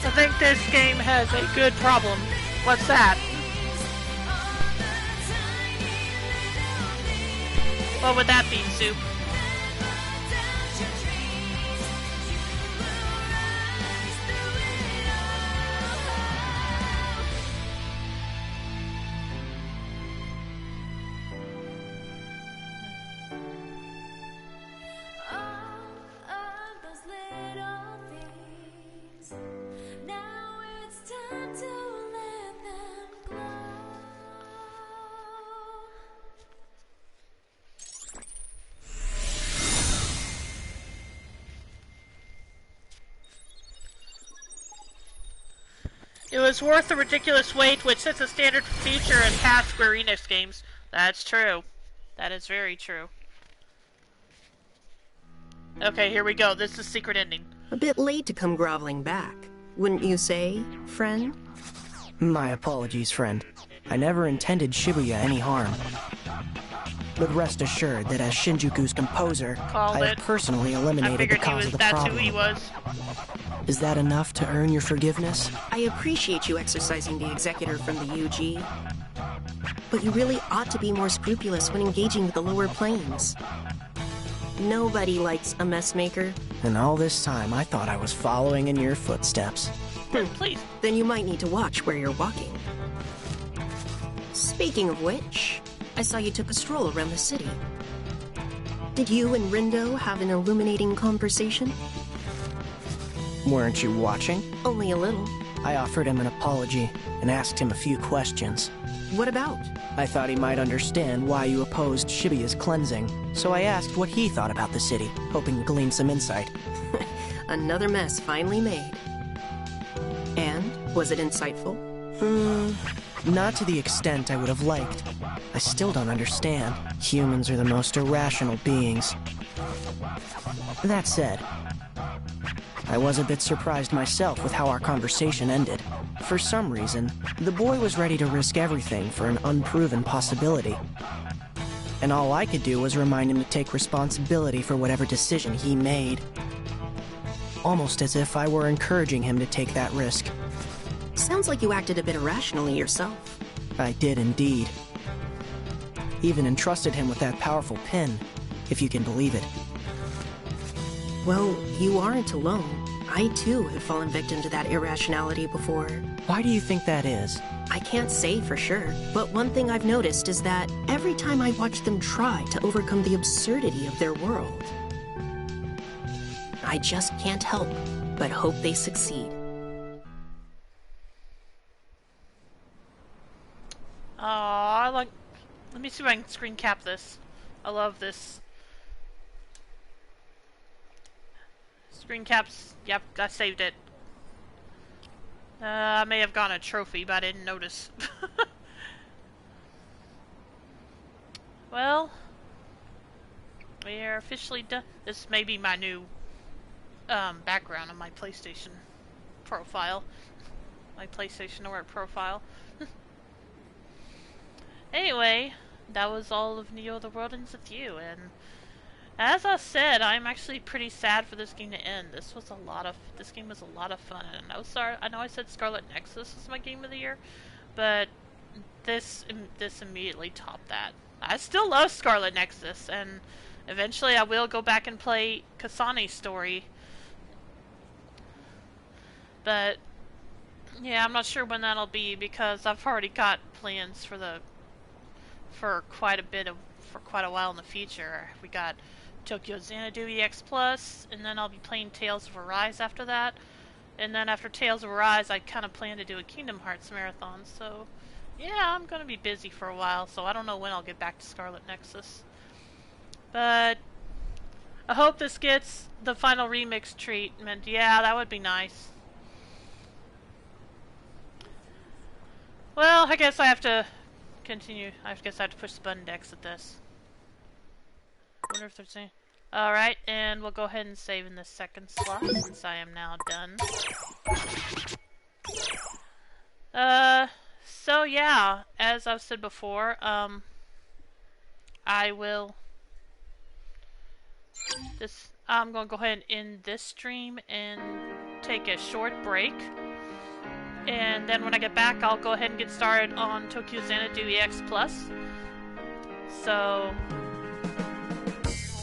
S1: I think this game has a good problem. What's that? What would that be, Soup? It was worth the ridiculous wait, which sets a standard for future and past Square Enix games. That's true. That is very true. Okay, here we go. This is secret ending.
S19: A bit late to come groveling back, wouldn't you say, friend?
S4: My apologies, friend. I never intended Shibuya any harm. But rest assured that as Shinjuku's composer, I have personally eliminated the cause of the problem.
S1: That's who he was.
S4: Is that enough to earn your forgiveness?
S19: I appreciate you exercising the executor from the UG. But you really ought to be more scrupulous when engaging with the lower planes. Nobody likes a messmaker.
S4: And all this time, I thought I was following in your footsteps.
S1: Please.
S19: Then you might need to watch where you're walking. Speaking of which, I saw you took a stroll around the city. Did you and Rindo have an illuminating conversation?
S4: Weren't you watching?
S19: Only a little.
S4: I offered him an apology and asked him a few questions.
S19: What about?
S4: I thought he might understand why you opposed Shibuya's cleansing, so I asked what he thought about the city, hoping to glean some insight.
S19: Another mess finally made. And, was it insightful?
S4: Not to the extent I would have liked. I still don't understand. Humans are the most irrational beings. That said, I was a bit surprised myself with how our conversation ended. For some reason, the boy was ready to risk everything for an unproven possibility. And all I could do was remind him to take responsibility for whatever decision he made. Almost as if I were encouraging him to take that risk.
S19: Sounds like you acted a bit irrationally yourself.
S4: I did indeed. Even entrusted him with that powerful pin, if you can believe it.
S19: Well, you aren't alone. I too have fallen victim to that irrationality before.
S4: Why do you think that is?
S19: I can't say for sure, but one thing I've noticed is that every time I watch them try to overcome the absurdity of their world, I just can't help but hope they succeed.
S1: Let me see if I can screen cap this. I love this. Screen caps, yep, I saved it. I may have gotten a trophy, but I didn't notice. Well, we are officially done. This may be my new background on my PlayStation profile. My PlayStation Network profile. Anyway, that was all of Neo the World Ends With You, and as I said, I'm actually pretty sad for this game to end. This game was a lot of fun. And I know I said Scarlet Nexus was my game of the year, but this immediately topped that. I still love Scarlet Nexus, and eventually I will go back and play Kasani's story. But yeah, I'm not sure when that'll be because I've already got plans for quite a while in the future. We got Tokyo Xanadu EX Plus, and then I'll be playing Tales of Arise after that. And then after Tales of Arise, I kind of plan to do a Kingdom Hearts marathon. So, yeah, I'm going to be busy for a while, so I don't know when I'll get back to Scarlet Nexus. But I hope this gets the final remix treatment. Yeah, that would be nice. Well, I guess I have to continue. I guess I have to push the button to exit this. Wonder if there's any... Alright, and we'll go ahead and save in the second slot since I am now done. So yeah, as I've said before, I will... I'm going to go ahead and end this stream and take a short break. And then when I get back, I'll go ahead and get started on Tokyo Xanadu EX Plus. So...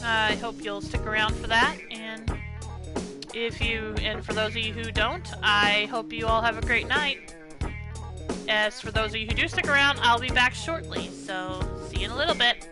S1: I hope you'll stick around for that, and for those of you who don't, I hope you all have a great night. As for those of you who do stick around, I'll be back shortly, so see you in a little bit.